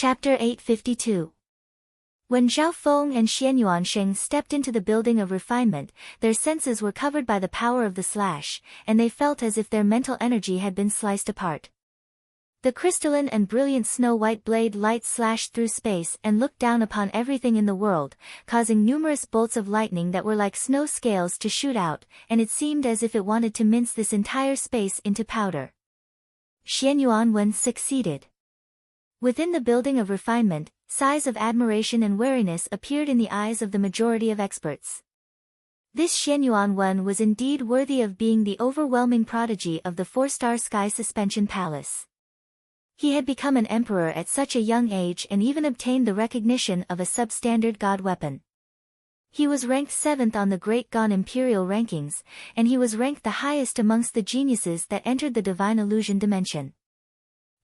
Chapter 852. When Zhao Feng and Xian Yuansheng stepped into the building of refinement, their senses were covered by the power of the slash, and they felt as if their mental energy had been sliced apart. The crystalline and brilliant snow-white blade light slashed through space and looked down upon everything in the world, causing numerous bolts of lightning that were like snow scales to shoot out, and it seemed as if it wanted to mince this entire space into powder. Xian Yuanwen succeeded. Within the building of refinement, sighs of admiration and wariness appeared in the eyes of the majority of experts. This Xian Yuanwen was indeed worthy of being the overwhelming prodigy of the 4-star Sky Suspension Palace. He had become an emperor at such a young age and even obtained the recognition of a substandard god weapon. He was ranked 7th on the Great Gon Imperial rankings, and he was ranked the highest amongst the geniuses that entered the Divine Illusion dimension.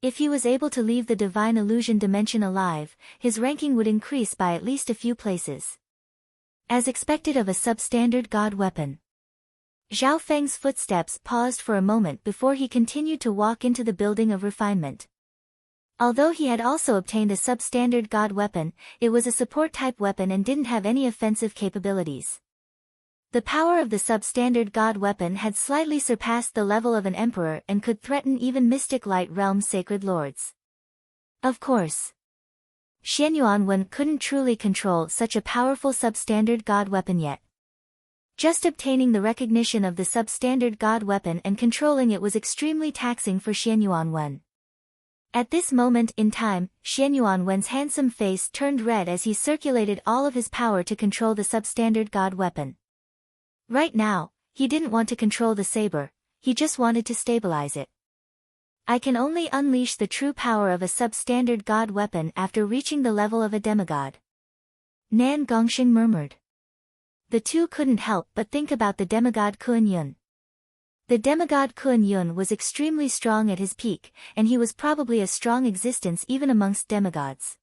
If he was able to leave the Divine Illusion dimension alive, his ranking would increase by at least a few places. As expected of a substandard god weapon. Zhao Feng's footsteps paused for a moment before he continued to walk into the building of refinement. Although he had also obtained a substandard god weapon, it was a support-type weapon and didn't have any offensive capabilities. The power of the substandard god weapon had slightly surpassed the level of an emperor and could threaten even Mystic Light Realm's sacred lords. Of course, Xian Yuanwen couldn't truly control such a powerful substandard god weapon yet. Just obtaining the recognition of the substandard god weapon and controlling it was extremely taxing for Xian Yuanwen. At this moment in time, Xian Yuanwen's handsome face turned red as he circulated all of his power to control the substandard god weapon. Right now, he didn't want to control the saber, he just wanted to stabilize it. I can only unleash the true power of a substandard god weapon after reaching the level of a demigod. Nan Gongxing murmured. The two couldn't help but think about the demigod Kuan Yun. The demigod Kuan Yun was extremely strong at his peak, and he was probably a strong existence even amongst demigods.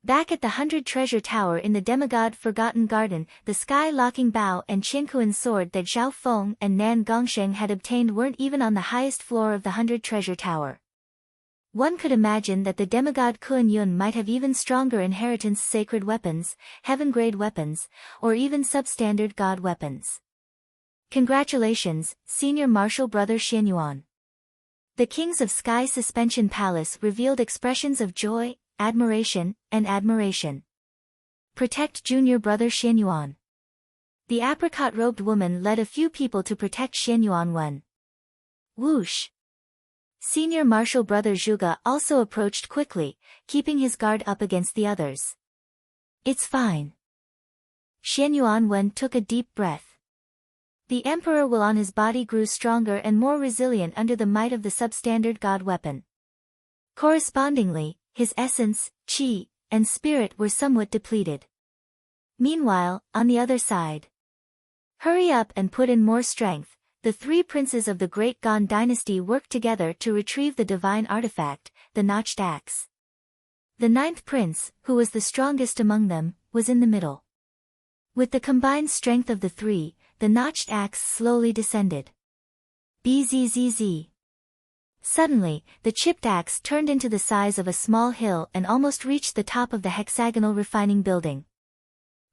Back at the 100 Treasure Tower in the demigod Forgotten Garden, the sky-locking bow and Qinkuan sword that Zhao Feng and Nan Gongsheng had obtained weren't even on the highest floor of the 100 Treasure Tower. One could imagine that the demigod Kuan Yun might have even stronger inheritance sacred weapons, heaven-grade weapons, or even substandard god weapons. Congratulations, Senior Martial Brother Xian Yuan. The kings of Sky Suspension Palace revealed expressions of joy, admiration, and admiration. Protect Junior Brother Xian Yuan. The apricot-robed woman led a few people to protect Xian Yuanwen. Whoosh! Senior Martial Brother Zhuge also approached quickly, keeping his guard up against the others. It's fine. Xian Yuanwen took a deep breath. The Emperor will on his body grew stronger and more resilient under the might of the substandard god weapon. Correspondingly, his essence, qi, and spirit were somewhat depleted. Meanwhile, on the other side. Hurry up and put in more strength. The 3 princes of the Great Gon dynasty worked together to retrieve the divine artifact, the notched axe. The 9th prince, who was the strongest among them, was in the middle. With the combined strength of the 3, the notched axe slowly descended. Bzzz. Suddenly, the chipped axe turned into the size of a small hill and almost reached the top of the hexagonal refining building.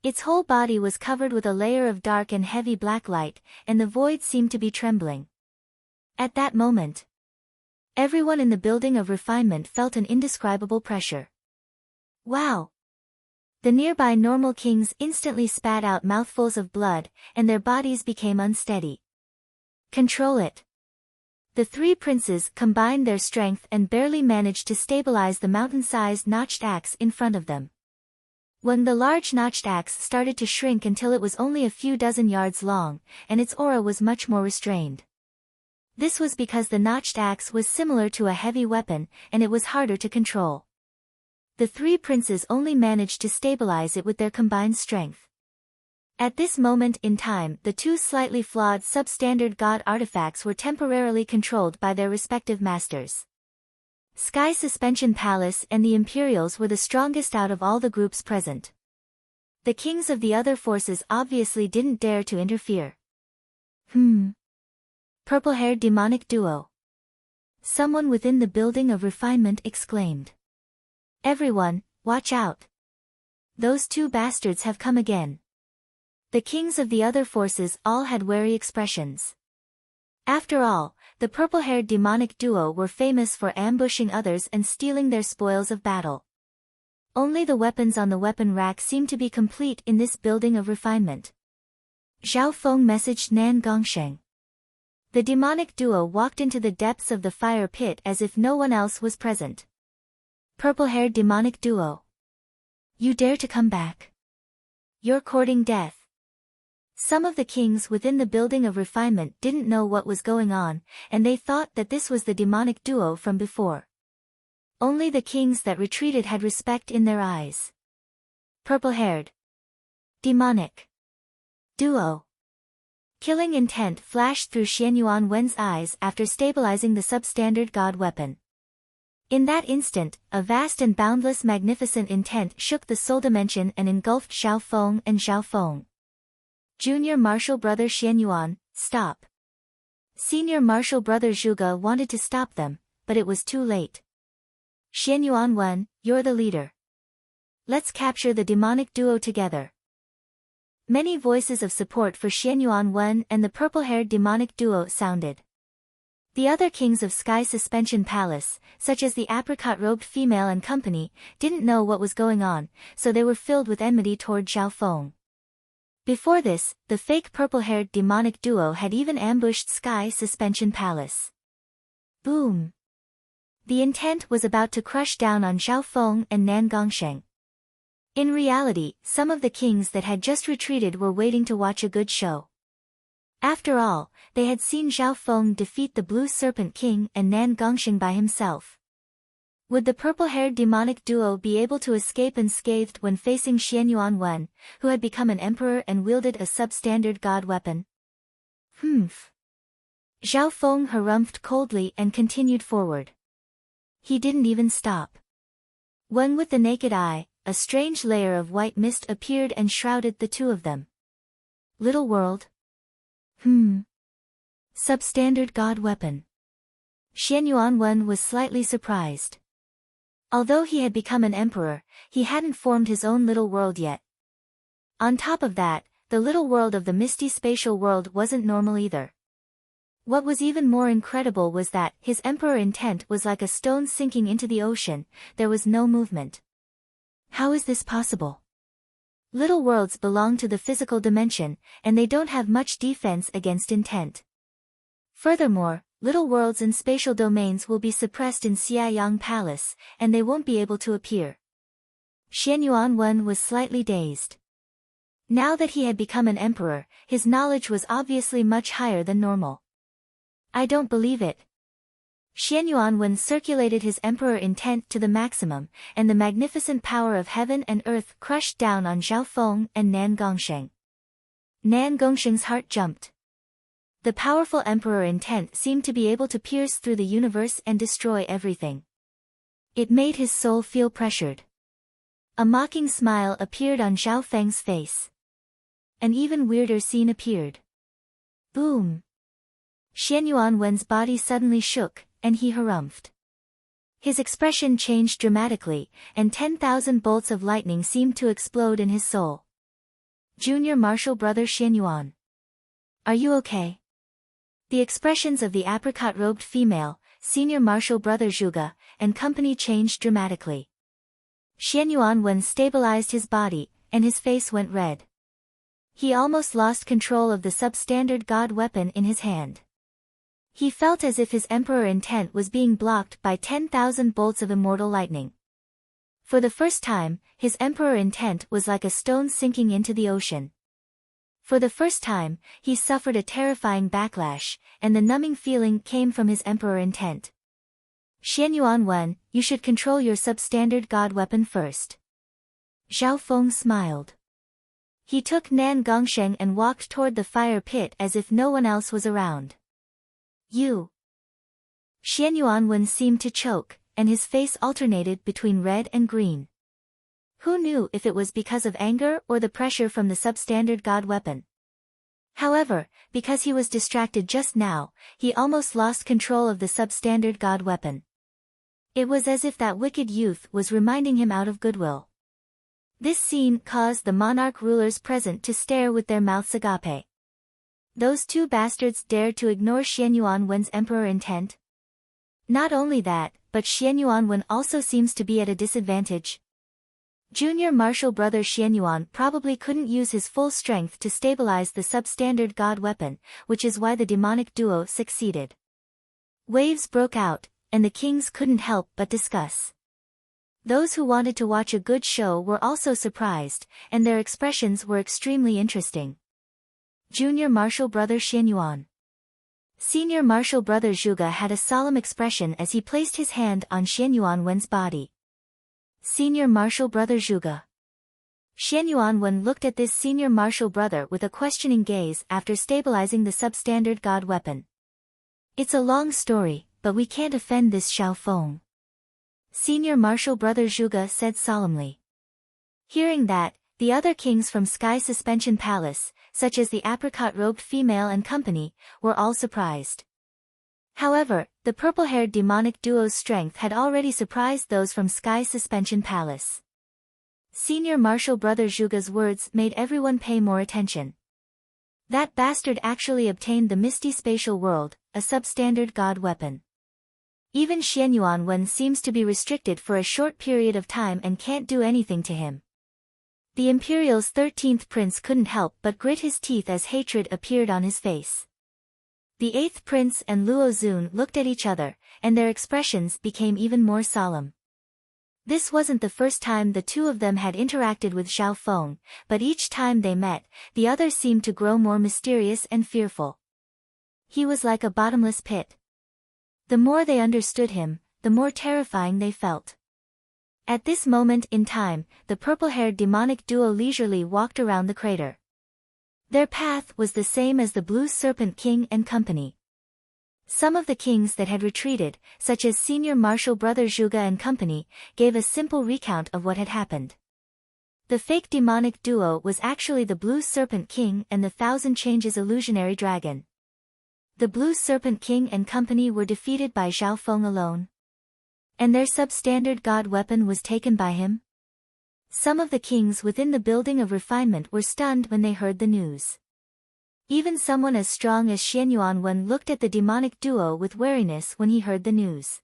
Its whole body was covered with a layer of dark and heavy black light, and the void seemed to be trembling. At that moment, everyone in the building of refinement felt an indescribable pressure. Wow! The nearby normal kings instantly spat out mouthfuls of blood, and their bodies became unsteady. Control it. The 3 princes combined their strength and barely managed to stabilize the mountain-sized notched axe in front of them. When the large notched axe started to shrink until it was only a few dozen yards long, and its aura was much more restrained. This was because the notched axe was similar to a heavy weapon, and it was harder to control. The 3 princes only managed to stabilize it with their combined strength. At this moment in time, the 2 slightly flawed substandard god artifacts were temporarily controlled by their respective masters. Sky Suspension Palace and the Imperials were the strongest out of all the groups present. The kings of the other forces obviously didn't dare to interfere. Purple-haired demonic duo. Someone within the building of refinement exclaimed. Everyone, watch out. Those two bastards have come again. The kings of the other forces all had wary expressions. After all, the purple-haired demonic duo were famous for ambushing others and stealing their spoils of battle. Only the weapons on the weapon rack seemed to be complete in this building of refinement. Zhao Feng messaged Nan Gongsheng. The demonic duo walked into the depths of the fire pit as if no one else was present. Purple-haired demonic duo. You dare to come back? You're courting death. Some of the kings within the building of refinement didn't know what was going on, and they thought that this was the demonic duo from before. Only the kings that retreated had respect in their eyes. Purple-haired demonic duo. Killing intent flashed through Xianyuan Wen's eyes after stabilizing the substandard god weapon. In that instant, a vast and boundless magnificent intent shook the soul dimension and engulfed Zhao Feng and Zhao Feng. Junior Martial Brother Xianyuan, stop. Senior Martial Brother Zhuge wanted to stop them, but it was too late. Xianyuan Wen, you're the leader. Let's capture the demonic duo together. Many voices of support for Xianyuan Wen and the purple-haired demonic duo sounded. The other kings of Sky Suspension Palace, such as the apricot-robed female and company, didn't know what was going on, so they were filled with enmity toward Zhao Feng. Before this, the fake purple-haired demonic duo had even ambushed Sky Suspension Palace. Boom! The intent was about to crush down on Zhao Feng and Nan Gongsheng. In reality, some of the kings that had just retreated were waiting to watch a good show. After all, they had seen Zhao Feng defeat the Blue Serpent King and Nan Gongsheng by himself. Would the purple-haired demonic duo be able to escape unscathed when facing Xianyuan Wen, who had become an emperor and wielded a substandard god weapon? Humph. Zhao Feng harumphed coldly and continued forward. He didn't even stop. When with the naked eye, a strange layer of white mist appeared and shrouded the two of them. Little world? Substandard god weapon. Xianyuan Wen was slightly surprised. Although he had become an emperor, he hadn't formed his own little world yet. On top of that, the little world of the misty spatial world wasn't normal either. What was even more incredible was that his emperor intent was like a stone sinking into the ocean, there was no movement. How is this possible? Little worlds belong to the physical dimension, and they don't have much defense against intent. Furthermore, little worlds and spatial domains will be suppressed in Xiayang Palace, and they won't be able to appear. Xianyuan Wen was slightly dazed. Now that he had become an emperor, his knowledge was obviously much higher than normal. I don't believe it. Xianyuan Wen circulated his emperor intent to the maximum, and the magnificent power of heaven and earth crushed down on Zhao Feng and Nan Gongsheng. Nan Gongsheng's heart jumped. The powerful emperor intent seemed to be able to pierce through the universe and destroy everything. It made his soul feel pressured. A mocking smile appeared on Zhao Feng's face. An even weirder scene appeared. Boom! Xianyuan Wen's body suddenly shook, and he harumphed. His expression changed dramatically, and 10,000 bolts of lightning seemed to explode in his soul. Junior Martial Brother Xianyuan. Are you okay? The expressions of the apricot-robed female, Senior Martial Brother Zhuge, and company changed dramatically. Xianyuan Wen stabilized his body, and his face went red. He almost lost control of the substandard god weapon in his hand. He felt as if his emperor intent was being blocked by 10,000 bolts of immortal lightning. For the first time, his emperor intent was like a stone sinking into the ocean. For the first time, he suffered a terrifying backlash, and the numbing feeling came from his emperor intent. Xianyuan Wen, you should control your substandard god weapon first. Zhao Feng smiled. He took Nan Gongsheng and walked toward the fire pit as if no one else was around. You. Xianyuan Wen seemed to choke, and his face alternated between red and green. Who knew if it was because of anger or the pressure from the substandard god weapon? However, because he was distracted just now, he almost lost control of the substandard god weapon. It was as if that wicked youth was reminding him out of goodwill. This scene caused the monarch rulers present to stare with their mouths agape. Those two bastards dared to ignore Xianyuan Wen's emperor intent? Not only that, but Xianyuan Wen also seems to be at a disadvantage. Junior martial brother Xianyuan probably couldn't use his full strength to stabilize the substandard god weapon, which is why the demonic duo succeeded. Waves broke out, and the kings couldn't help but discuss. Those who wanted to watch a good show were also surprised, and their expressions were extremely interesting. Junior martial brother Xianyuan. Senior martial brother Zhuge had a solemn expression as he placed his hand on Xianyuan Wen's body. Senior martial brother Zhuge. Xianyuan Wen looked at this senior martial brother with a questioning gaze after stabilizing the substandard god weapon. It's a long story, but we can't offend this Xiao Feng. Senior martial brother Zhuge said solemnly. Hearing that, the other kings from Sky Suspension Palace, such as the apricot-robed female and company, were all surprised. However, the purple-haired demonic duo's strength had already surprised those from Sky Suspension Palace. Senior martial brother Zhuge's words made everyone pay more attention. That bastard actually obtained the Misty Spatial World, a substandard god weapon. Even Xianyuan Wen seems to be restricted for a short period of time and can't do anything to him. The Imperial's 13th prince couldn't help but grit his teeth as hatred appeared on his face. The 8th prince and Luo Zun looked at each other, and their expressions became even more solemn. This wasn't the first time the two of them had interacted with Xiao Feng, but each time they met, the other seemed to grow more mysterious and fearful. He was like a bottomless pit. The more they understood him, the more terrifying they felt. At this moment in time, the purple-haired demonic duo leisurely walked around the crater. Their path was the same as the Blue Serpent King and company. Some of the kings that had retreated, such as senior martial brother Zhuge and company, gave a simple recount of what had happened. The fake demonic duo was actually the Blue Serpent King and the Thousand Changes illusionary dragon. The Blue Serpent King and company were defeated by Xiao Feng alone. And their substandard god weapon was taken by him? Some of the kings within the building of refinement were stunned when they heard the news. Even someone as strong as Xianyuan Wen looked at the demonic duo with wariness when he heard the news.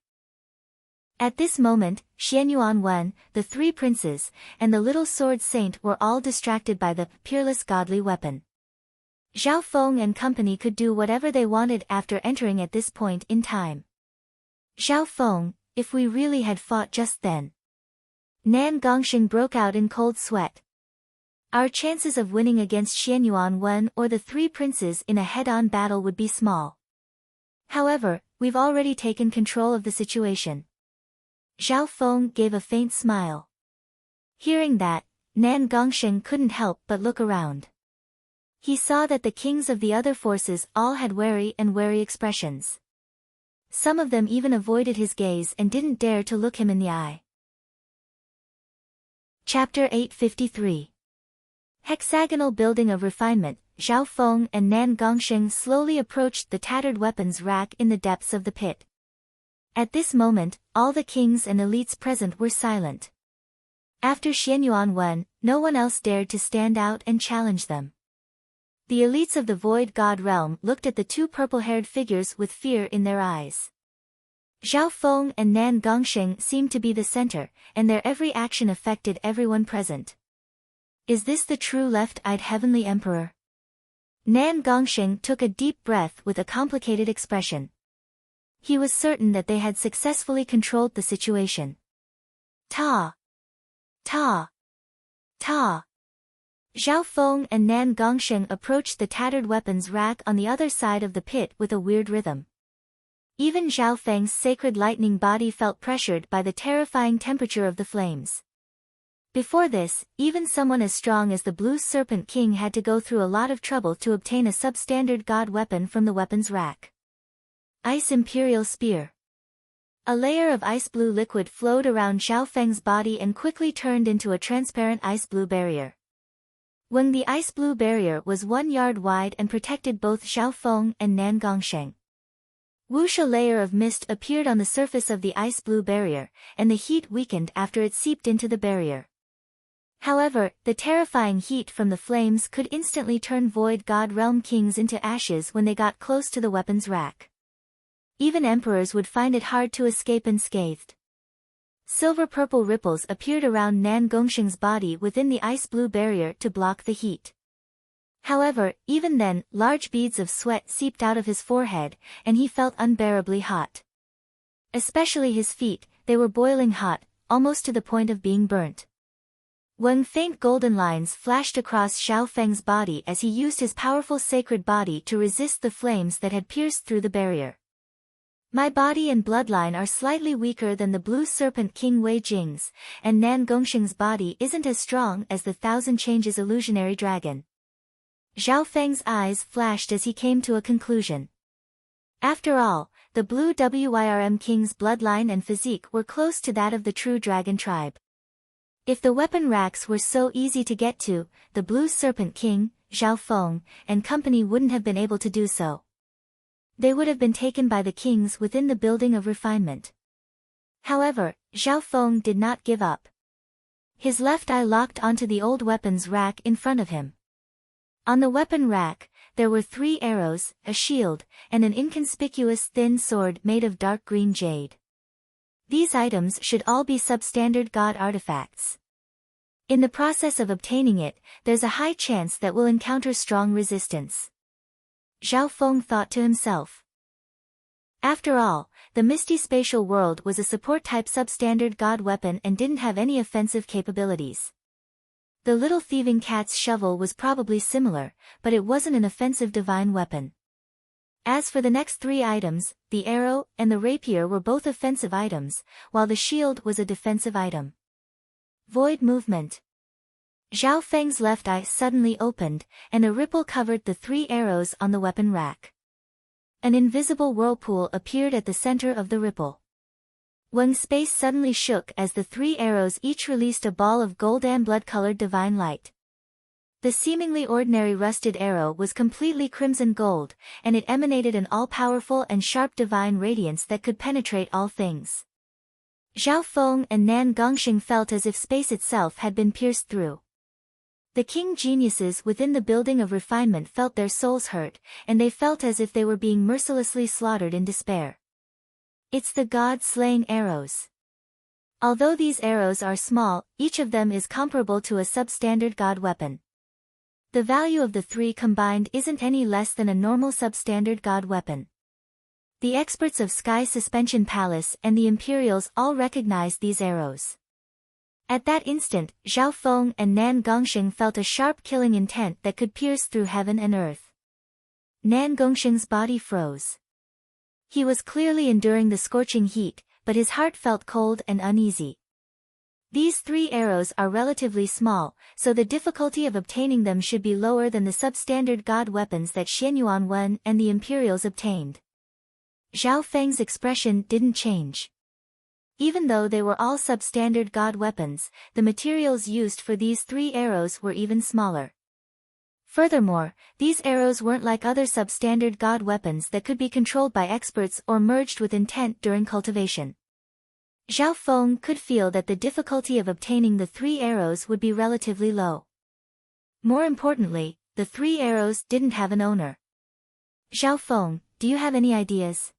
At this moment, Xianyuan Wen, the three princes, and the little sword saint were all distracted by the peerless godly weapon. Xiao Feng and company could do whatever they wanted after entering at this point in time. Xiao Feng, if we really had fought just then. Nan Gongsheng broke out in cold sweat. Our chances of winning against Xianyuan Wen or the three princes in a head-on battle would be small. However, we've already taken control of the situation. Xiao Feng gave a faint smile. Hearing that, Nan Gongsheng couldn't help but look around. He saw that the kings of the other forces all had wary expressions. Some of them even avoided his gaze and didn't dare to look him in the eye. Chapter 853. Hexagonal Building of Refinement. Xiao Feng and Nan Gongsheng slowly approached the tattered weapons rack in the depths of the pit. At this moment, all the kings and elites present were silent. After Xianyuan Wen, no one else dared to stand out and challenge them. The elites of the Void God realm looked at the two purple-haired figures with fear in their eyes. Xiao Feng and Nan Gongsheng seemed to be the center, and their every action affected everyone present. Is this the true left-eyed heavenly emperor? Nan Gongsheng took a deep breath with a complicated expression. He was certain that they had successfully controlled the situation. Ta! Ta! Ta! Xiao Feng and Nan Gongsheng approached the tattered weapons rack on the other side of the pit with a weird rhythm. Even Zhao Feng's sacred lightning body felt pressured by the terrifying temperature of the flames. Before this, even someone as strong as the Blue Serpent King had to go through a lot of trouble to obtain a substandard god weapon from the weapons rack. Ice Imperial Spear. A layer of ice-blue liquid flowed around Zhao Feng's body and quickly turned into a transparent ice-blue barrier. When the ice-blue barrier was 1 yard wide and protected both Xiao Feng and Nan Gongsheng. Whoosh! A layer of mist appeared on the surface of the ice-blue barrier, and the heat weakened after it seeped into the barrier. However, the terrifying heat from the flames could instantly turn Void God Realm kings into ashes when they got close to the weapons rack. Even emperors would find it hard to escape unscathed. Silver-purple ripples appeared around Nan Gongsheng's body within the ice-blue barrier to block the heat. However, even then, large beads of sweat seeped out of his forehead, and he felt unbearably hot. Especially his feet, they were boiling hot, almost to the point of being burnt. When faint golden lines flashed across Xiao Feng's body as he used his powerful sacred body to resist the flames that had pierced through the barrier. My body and bloodline are slightly weaker than the Blue Serpent King Wei Jing's, and Nan Gongsheng's body isn't as strong as the Thousand Changes illusionary dragon. Xiao Feng's eyes flashed as he came to a conclusion. After all, the Blue Wyrm King's bloodline and physique were close to that of the true dragon tribe. If the weapon racks were so easy to get to, the Blue Serpent King, Xiao Feng, and company wouldn't have been able to do so. They would have been taken by the kings within the building of refinement. However, Xiao Feng did not give up. His left eye locked onto the old weapons rack in front of him. On the weapon rack, there were 3 arrows, a shield, and an inconspicuous thin sword made of dark green jade. These items should all be substandard god artifacts. In the process of obtaining it, there's a high chance that we'll encounter strong resistance. Xiao Feng thought to himself. After all, the Misty Spatial World was a support-type substandard god weapon and didn't have any offensive capabilities. The little thieving cat's shovel was probably similar, but it wasn't an offensive divine weapon. As for the next 3 items, the arrow and the rapier were both offensive items, while the shield was a defensive item. Void movement. Xiao Feng's left eye suddenly opened, and a ripple covered the 3 arrows on the weapon rack. An invisible whirlpool appeared at the center of the ripple. When space suddenly shook as the 3 arrows each released a ball of golden blood-colored divine light. The seemingly ordinary rusted arrow was completely crimson gold, and it emanated an all-powerful and sharp divine radiance that could penetrate all things. Xiao Feng and Nan Gongsheng felt as if space itself had been pierced through. The king geniuses within the building of refinement felt their souls hurt, and they felt as if they were being mercilessly slaughtered in despair. It's the god-slaying arrows. Although these arrows are small, each of them is comparable to a substandard god weapon. The value of the 3 combined isn't any less than a normal substandard god weapon. The experts of Sky Suspension Palace and the Imperials all recognized these arrows. At that instant, Xiao Feng and Nan Gongsheng felt a sharp killing intent that could pierce through heaven and earth. Nan Gongsheng's body froze. He was clearly enduring the scorching heat, but his heart felt cold and uneasy. These 3 arrows are relatively small, so the difficulty of obtaining them should be lower than the substandard god weapons that Xianyuan Wen and the Imperials obtained. Xiao Feng's expression didn't change. Even though they were all substandard god weapons, the materials used for these 3 arrows were even smaller. Furthermore, these arrows weren't like other substandard god weapons that could be controlled by experts or merged with intent during cultivation. Xiao Feng could feel that the difficulty of obtaining the 3 arrows would be relatively low. More importantly, the 3 arrows didn't have an owner. Xiao Feng, do you have any ideas?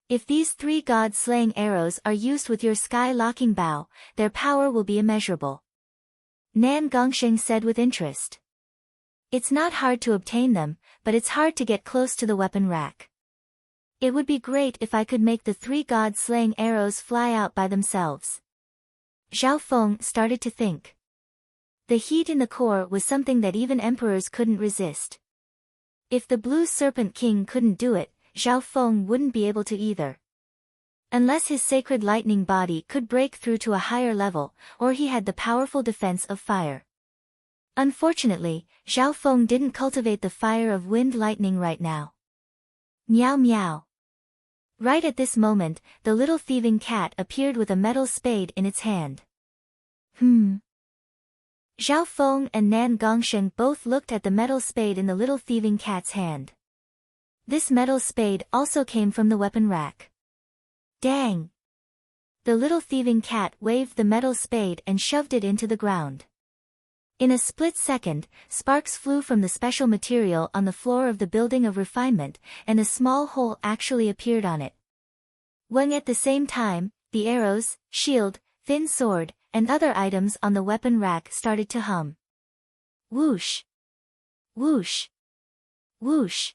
If these 3 god-slaying arrows are used with your sky-locking bow, their power will be immeasurable. Nan Gongsheng said with interest. It's not hard to obtain them, but it's hard to get close to the weapon rack. It would be great if I could make the 3 god-slaying arrows fly out by themselves. Xiao Feng started to think. The heat in the core was something that even emperors couldn't resist. If the Blue Serpent King couldn't do it, Xiao Feng wouldn't be able to either. Unless his sacred lightning body could break through to a higher level, or he had the powerful defense of fire. Unfortunately, Xiao Feng didn't cultivate the fire of wind lightning right now. Meow meow. Right at this moment, the little thieving cat appeared with a metal spade in its hand. Xiao Feng and Nan Gongsheng both looked at the metal spade in the little thieving cat's hand. This metal spade also came from the weapon rack. Dang! The little thieving cat waved the metal spade and shoved it into the ground. In a split second, sparks flew from the special material on the floor of the building of refinement, and a small hole actually appeared on it. When at the same time, the arrows, shield, thin sword, and other items on the weapon rack started to hum. Whoosh! Whoosh! Whoosh!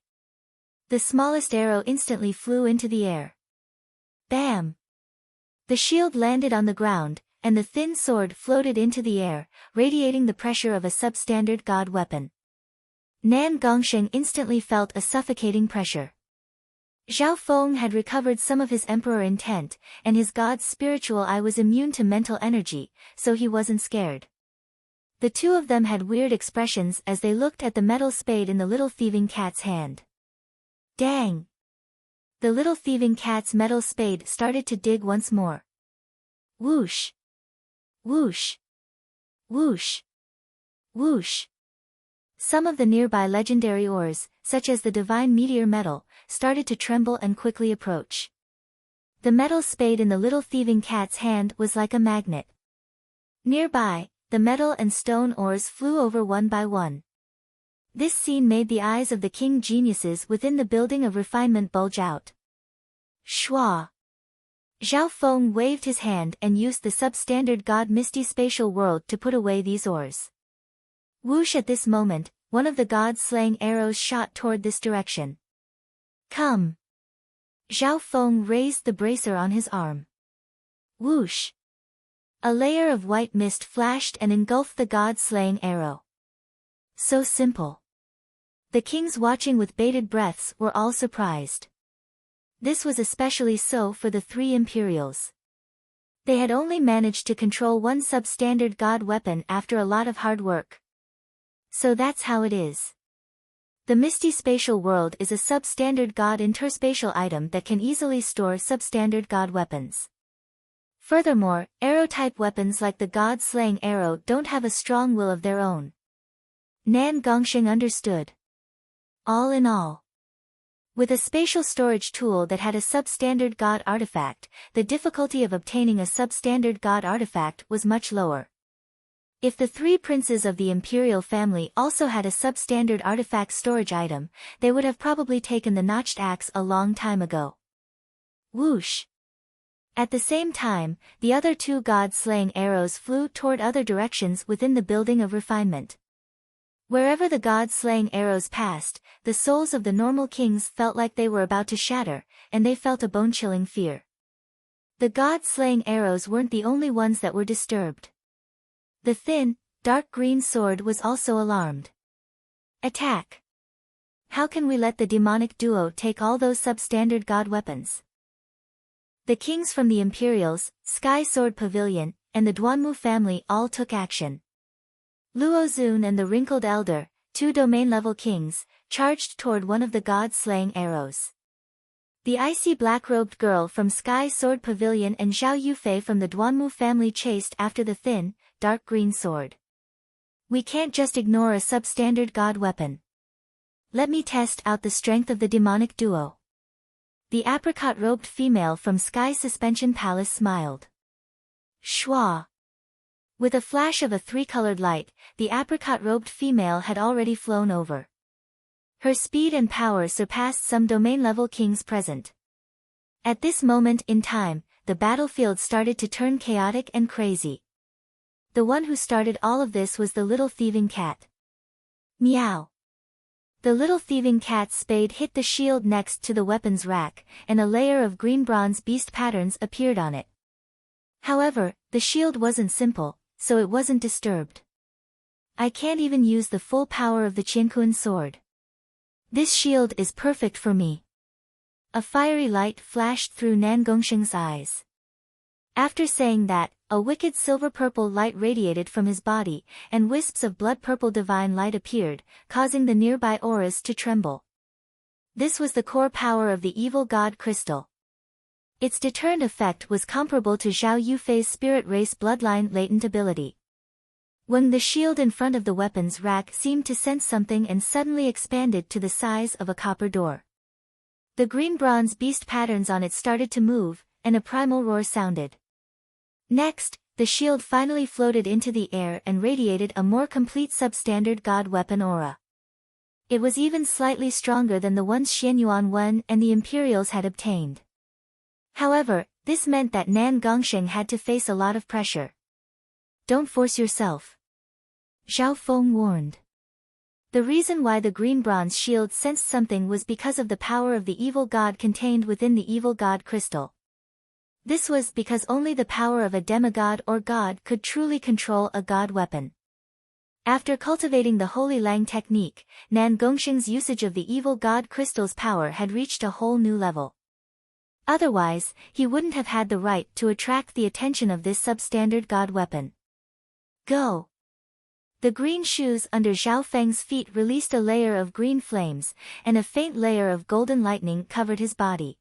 The smallest arrow instantly flew into the air. Bam! The shield landed on the ground, and the thin sword floated into the air, radiating the pressure of a substandard god weapon. Nan Gongsheng instantly felt a suffocating pressure. Zhao Feng had recovered some of his emperor intent, and his god's spiritual eye was immune to mental energy, so he wasn't scared. The two of them had weird expressions as they looked at the metal spade in the little thieving cat's hand. Dang! The little thieving cat's metal spade started to dig once more. Whoosh! Whoosh! Whoosh! Whoosh! Some of the nearby legendary ores, such as the divine meteor metal, started to tremble and quickly approach. The metal spade in the little thieving cat's hand was like a magnet. Nearby, the metal and stone ores flew over one by one. This scene made the eyes of the king geniuses within the building of refinement bulge out. Shwa! Zhao Feng waved his hand and used the substandard god Misty Spatial World to put away these ores. Whoosh! At this moment, one of the god-slaying arrows shot toward this direction. Come! Zhao Feng raised the bracer on his arm. Whoosh! A layer of white mist flashed and engulfed the god-slaying arrow. So simple. The kings watching with bated breaths were all surprised. This was especially so for the three Imperials. They had only managed to control one substandard god weapon after a lot of hard work. So that's how it is. The Misty Spatial World is a substandard god interspatial item that can easily store substandard god weapons. Furthermore, arrow-type weapons like the god-slaying arrow don't have a strong will of their own. Nan Gongsheng understood. All in all, with a spatial storage tool that had a substandard god artifact, the difficulty of obtaining a substandard god artifact was much lower. If the three princes of the imperial family also had a substandard artifact storage item, they would have probably taken the notched axe a long time ago. Whoosh! At the same time, the other two god-slaying arrows flew toward other directions within the building of refinement. Wherever the god-slaying arrows passed, the souls of the normal kings felt like they were about to shatter, and they felt a bone-chilling fear. The god-slaying arrows weren't the only ones that were disturbed. The thin, dark green sword was also alarmed. Attack! How can we let the demonic duo take all those substandard god weapons? The kings from the Imperials, Sky Sword Pavilion, and the Duanmu family all took action. Luo Zun and the Wrinkled Elder, two domain-level kings, charged toward one of the god-slaying arrows. The icy black-robed girl from Sky Sword Pavilion and Zhao Yufei from the Duanmu family chased after the thin, dark green sword. We can't just ignore a substandard god weapon. Let me test out the strength of the demonic duo. The apricot-robed female from Sky Suspension Palace smiled. Shwa! With a flash of a three-colored light, the apricot-robed female had already flown over. Her speed and power surpassed some domain-level kings present. At this moment in time, the battlefield started to turn chaotic and crazy. The one who started all of this was the little thieving cat. Meow! The little thieving cat's spade hit the shield next to the weapons rack, and a layer of green bronze beast patterns appeared on it. However, the shield wasn't simple, so it wasn't disturbed. I can't even use the full power of the Qianquan sword. This shield is perfect for me. A fiery light flashed through Nan Gongsheng's eyes. After saying that, a wicked silver-purple light radiated from his body, and wisps of blood-purple divine light appeared, causing the nearby auras to tremble. This was the core power of the evil god crystal. Its deterrent effect was comparable to Zhao Yufei's spirit race bloodline latent ability. When the shield in front of the weapons rack seemed to sense something and suddenly expanded to the size of a copper door. The green bronze beast patterns on it started to move, and a primal roar sounded. Next, the shield finally floated into the air and radiated a more complete substandard god weapon aura. It was even slightly stronger than the ones Xianyuan Wen and the Imperials had obtained. However, this meant that Nan Gongsheng had to face a lot of pressure. Don't force yourself, Zhao Feng warned. The reason why the green bronze shield sensed something was because of the power of the evil god contained within the evil god crystal. This was because only the power of a demigod or god could truly control a god weapon. After cultivating the Holy Lang technique, Nan Gongsheng's usage of the evil god crystal's power had reached a whole new level. Otherwise, he wouldn't have had the right to attract the attention of this substandard god weapon. Go! The green shoes under Zhao Feng's feet released a layer of green flames, and a faint layer of golden lightning covered his body.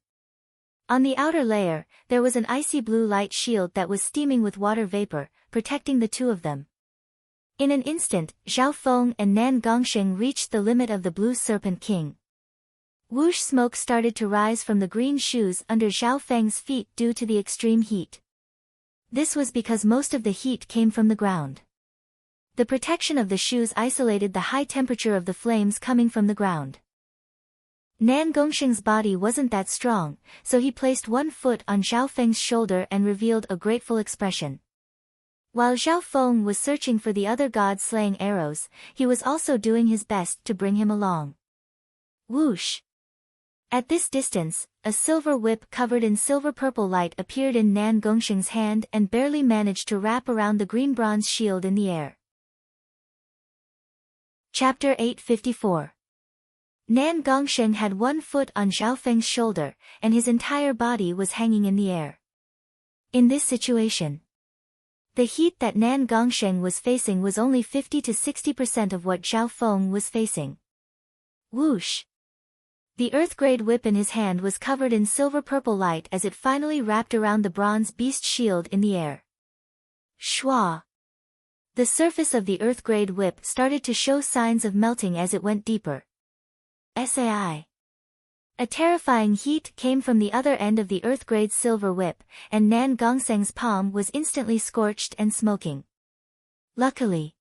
On the outer layer, there was an icy blue light shield that was steaming with water vapor, protecting the two of them. In an instant, Zhao Feng and Nan Gongsheng reached the limit of the Blue Serpent King. Whoosh smoke started to rise from the green shoes under Zhao Feng's feet due to the extreme heat. This was because most of the heat came from the ground. The protection of the shoes isolated the high temperature of the flames coming from the ground. Nan Gongsheng's body wasn't that strong, so he placed one foot on Zhao Feng's shoulder and revealed a grateful expression. While Zhao Feng was searching for the other god-slaying arrows, he was also doing his best to bring him along. Whoosh! At this distance, a silver whip covered in silver-purple light appeared in Nan Gongsheng's hand and barely managed to wrap around the green bronze shield in the air. Chapter 854. Nan Gongsheng had one foot on Zhao Feng's shoulder, and his entire body was hanging in the air. In this situation, the heat that Nan Gongsheng was facing was only 50 to 60% of what Zhao Feng was facing. Whoosh! The earth-grade whip in his hand was covered in silver-purple light as it finally wrapped around the bronze beast shield in the air. Shwa! The surface of the earth-grade whip started to show signs of melting as it went deeper. Sai. A terrifying heat came from the other end of the earth-grade silver whip, and Nan Gongsheng's palm was instantly scorched and smoking. Luckily,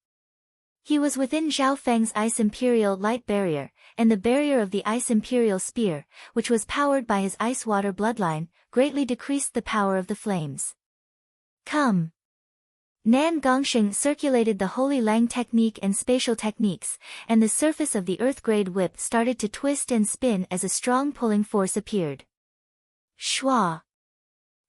he was within Zhao Feng's Ice Imperial Light Barrier, and the barrier of the Ice Imperial Spear, which was powered by his ice-water bloodline, greatly decreased the power of the flames. Come! Nan Gongsheng circulated the Holy Lang technique and spatial techniques, and the surface of the earth-grade whip started to twist and spin as a strong pulling force appeared. Shwa!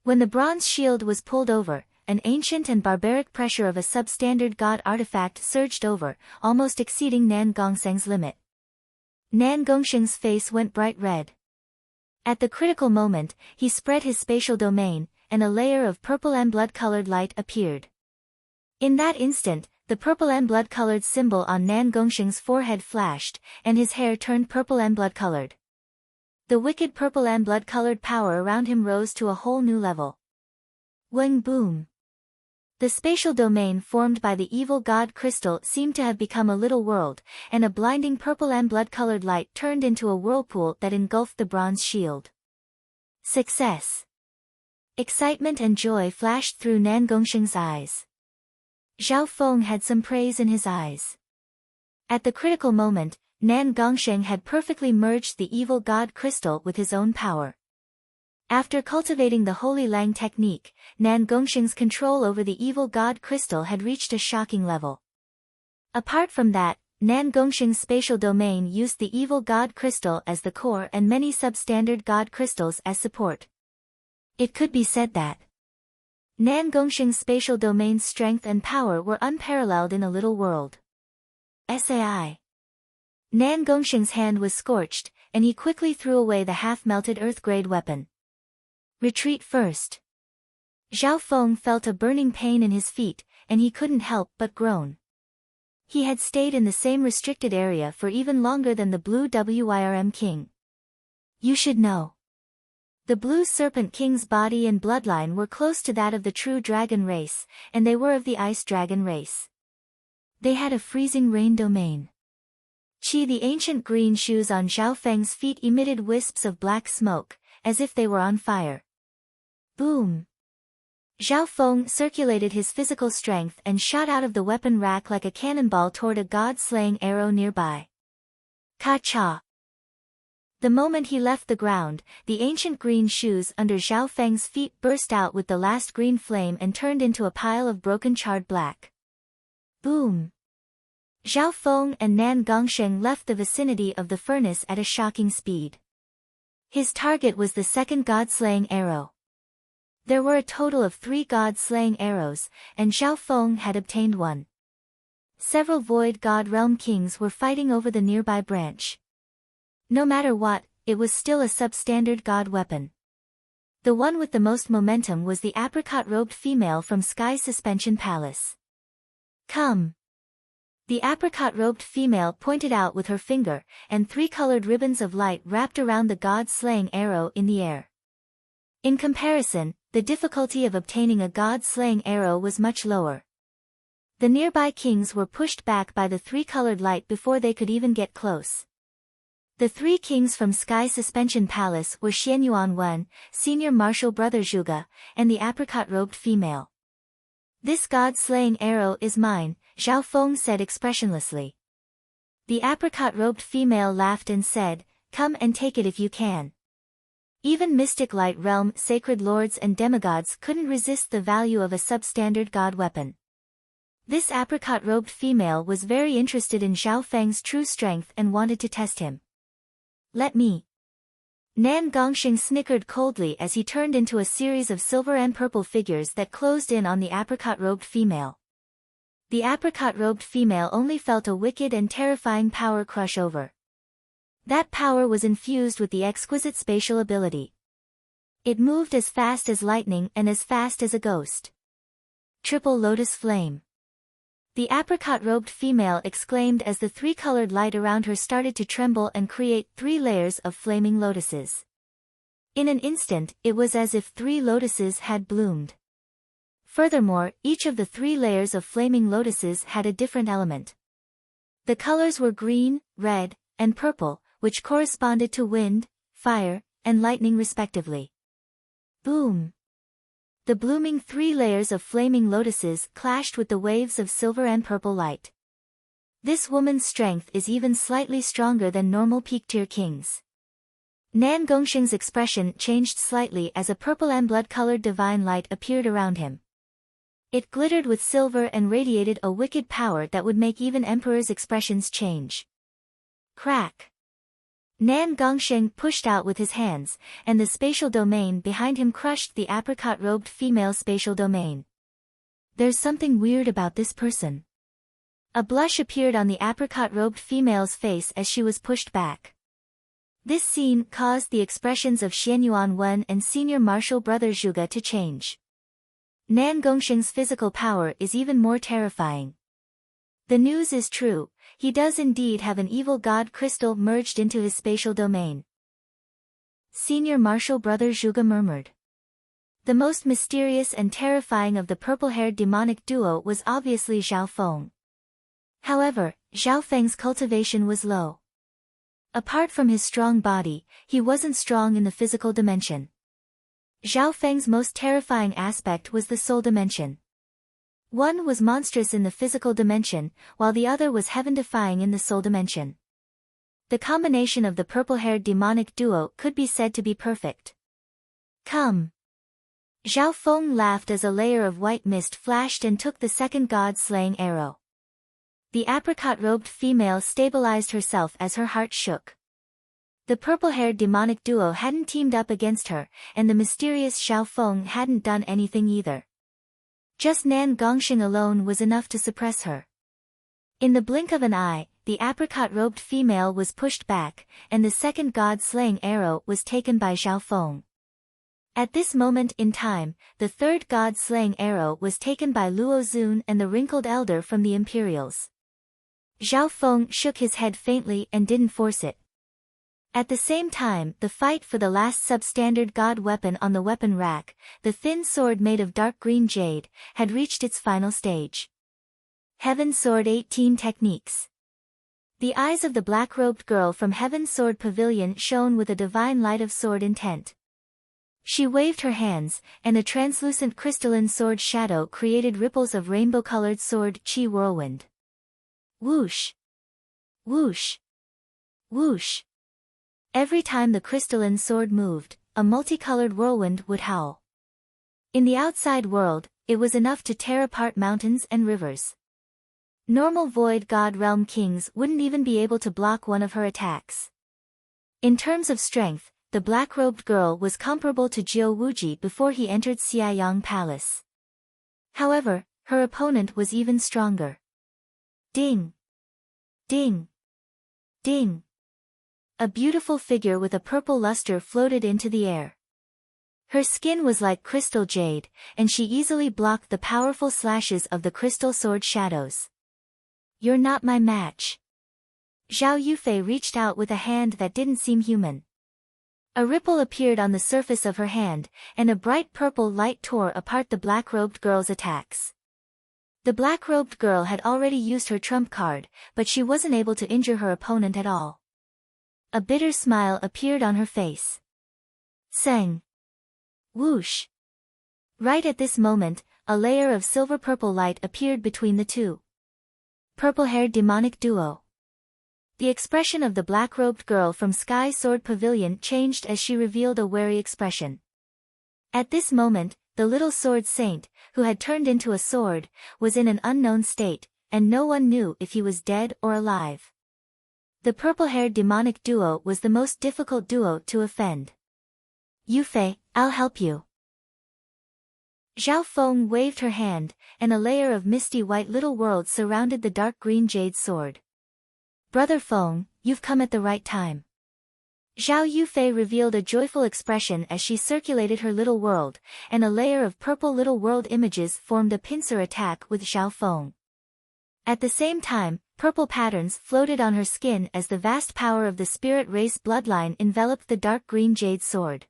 When the bronze shield was pulled over, an ancient and barbaric pressure of a substandard god artifact surged over, almost exceeding Nan Gongsheng's limit. Nan Gongsheng's face went bright red. At the critical moment, he spread his spatial domain, and a layer of purple and blood-colored light appeared. In that instant, the purple and blood-colored symbol on Nan Gongsheng's forehead flashed, and his hair turned purple and blood-colored. The wicked purple and blood-colored power around him rose to a whole new level. Weng boom! The spatial domain formed by the evil god crystal seemed to have become a little world, and a blinding purple and blood-colored light turned into a whirlpool that engulfed the bronze shield. Success! Excitement and joy flashed through Nan Gongsheng's eyes. Zhao Feng had some praise in his eyes. At the critical moment, Nan Gongsheng had perfectly merged the evil god crystal with his own power. After cultivating the Holy Lang technique, Nan Gongsheng's control over the evil god crystal had reached a shocking level. Apart from that, Nan Gongsheng's spatial domain used the evil god crystal as the core and many substandard god crystals as support. It could be said that Nan Gongsheng's spatial domain's strength and power were unparalleled in a little world. Sai. Nan Gongsheng's hand was scorched, and he quickly threw away the half-melted earth-grade weapon. Retreat first. Zhao Feng felt a burning pain in his feet, and he couldn't help but groan. He had stayed in the same restricted area for even longer than the Blue Wyrm King. You should know. The Blue Serpent King's body and bloodline were close to that of the true dragon race, and they were of the Ice Dragon race. They had a freezing rain domain. The ancient green shoes on Zhao Feng's feet emitted wisps of black smoke, as if they were on fire. Boom! Zhao Feng circulated his physical strength and shot out of the weapon rack like a cannonball toward a god-slaying arrow nearby. Ka-cha! The moment he left the ground, the ancient green shoes under Zhao Feng's feet burst out with the last green flame and turned into a pile of broken charred black. Boom! Zhao Feng and Nan Gongsheng left the vicinity of the furnace at a shocking speed. His target was the second god-slaying arrow. There were a total of 3 god-slaying arrows, and Zhao Feng had obtained one. Several Void God Realm kings were fighting over the nearby branch. No matter what, it was still a substandard god weapon. The one with the most momentum was the apricot-robed female from Sky Suspension Palace. Come! The apricot-robed female pointed out with her finger, and 3 colored ribbons of light wrapped around the god-slaying arrow in the air. In comparison, the difficulty of obtaining a god-slaying arrow was much lower. The nearby kings were pushed back by the 3-colored light before they could even get close. The 3 kings from Sky Suspension Palace were Xianyuan Wen, Senior Martial Brother Zhuge, and the apricot-robed female. "This god-slaying arrow is mine," Zhao Feng said expressionlessly. The apricot-robed female laughed and said, "Come and take it if you can." Even Mystic Light Realm sacred lords and demigods couldn't resist the value of a substandard god weapon. This apricot-robed female was very interested in Zhao Feng's true strength and wanted to test him. "Let me." Nan Gongsheng snickered coldly as he turned into a series of silver and purple figures that closed in on the apricot-robed female. The apricot-robed female only felt a wicked and terrifying power crush over. That power was infused with the exquisite spatial ability. It moved as fast as lightning and as fast as a ghost. Triple Lotus Flame. The apricot-robed female exclaimed as the 3-colored light around her started to tremble and create 3 layers of flaming lotuses. In an instant, it was as if 3 lotuses had bloomed. Furthermore, each of the 3 layers of flaming lotuses had a different element. The colors were green, red, and purple, which corresponded to wind, fire, and lightning respectively. Boom! The blooming 3 layers of flaming lotuses clashed with the waves of silver and purple light. This woman's strength is even slightly stronger than normal peak-tier kings. Nan Gongsheng's expression changed slightly as a purple and blood-colored divine light appeared around him. It glittered with silver and radiated a wicked power that would make even Emperor's expressions change. Crack! Nan Gongsheng pushed out with his hands, and the spatial domain behind him crushed the apricot-robed female spatial domain. "There's something weird about this person." A blush appeared on the apricot-robed female's face as she was pushed back. This scene caused the expressions of Xianyuan Wen and Senior Martial Brother Zhuge to change. Nan Gongsheng's physical power is even more terrifying. The news is true, he does indeed have an evil god crystal merged into his spatial domain. Senior Martial Brother Zhuge murmured. The most mysterious and terrifying of the purple-haired demonic duo was obviously Zhao Feng. However, Zhao Feng's cultivation was low. Apart from his strong body, he wasn't strong in the physical dimension. Zhao Feng's most terrifying aspect was the soul dimension. One was monstrous in the physical dimension, while the other was heaven-defying in the soul dimension. The combination of the purple-haired demonic duo could be said to be perfect. "Come!" Zhao Feng laughed as a layer of white mist flashed and took the second god-slaying arrow. The apricot-robed female stabilized herself as her heart shook. The purple-haired demonic duo hadn't teamed up against her, and the mysterious Zhao Feng hadn't done anything either. Just Nan Gongsheng alone was enough to suppress her. In the blink of an eye, the apricot-robed female was pushed back, and the second god-slaying arrow was taken by Zhao Feng. At this moment in time, the third god-slaying arrow was taken by Luo Zun and the wrinkled elder from the Imperials. Zhao Feng shook his head faintly and didn't force it. At the same time, the fight for the last substandard god weapon on the weapon rack, the thin sword made of dark green jade, had reached its final stage. Heaven Sword 18 Techniques. The eyes of the black-robed girl from Heaven's Sword Pavilion shone with a divine light of sword intent. She waved her hands, and a translucent crystalline sword shadow created ripples of rainbow-colored sword chi whirlwind. Whoosh! Whoosh! Whoosh! Every time the crystalline sword moved, a multicolored whirlwind would howl. In the outside world, it was enough to tear apart mountains and rivers. Normal Void God Realm kings wouldn't even be able to block one of her attacks. In terms of strength, the black-robed girl was comparable to Jiu Wuji before he entered Xiaoyang Palace. However, her opponent was even stronger. Ding! Ding! Ding! A beautiful figure with a purple luster floated into the air. Her skin was like crystal jade, and she easily blocked the powerful slashes of the crystal sword shadows. You're not my match. Zhao Yufei reached out with a hand that didn't seem human. A ripple appeared on the surface of her hand, and a bright purple light tore apart the black-robed girl's attacks. The black-robed girl had already used her trump card, but she wasn't able to injure her opponent at all. A bitter smile appeared on her face. Seng! Whoosh! Right at this moment, a layer of silver-purple light appeared between the two. Purple-haired demonic duo. The expression of the black-robed girl from Sky Sword Pavilion changed as she revealed a wary expression. At this moment, the little sword saint, who had turned into a sword, was in an unknown state, and no one knew if he was dead or alive. The purple-haired demonic duo was the most difficult duo to offend. Yufei, I'll help you. Zhao Feng waved her hand, and a layer of misty white little worlds surrounded the dark green jade sword. Brother Feng, you've come at the right time. Zhao Yufei revealed a joyful expression as she circulated her little world, and a layer of purple little world images formed a pincer attack with Zhao Feng. At the same time, purple patterns floated on her skin as the vast power of the spirit race bloodline enveloped the dark green jade sword.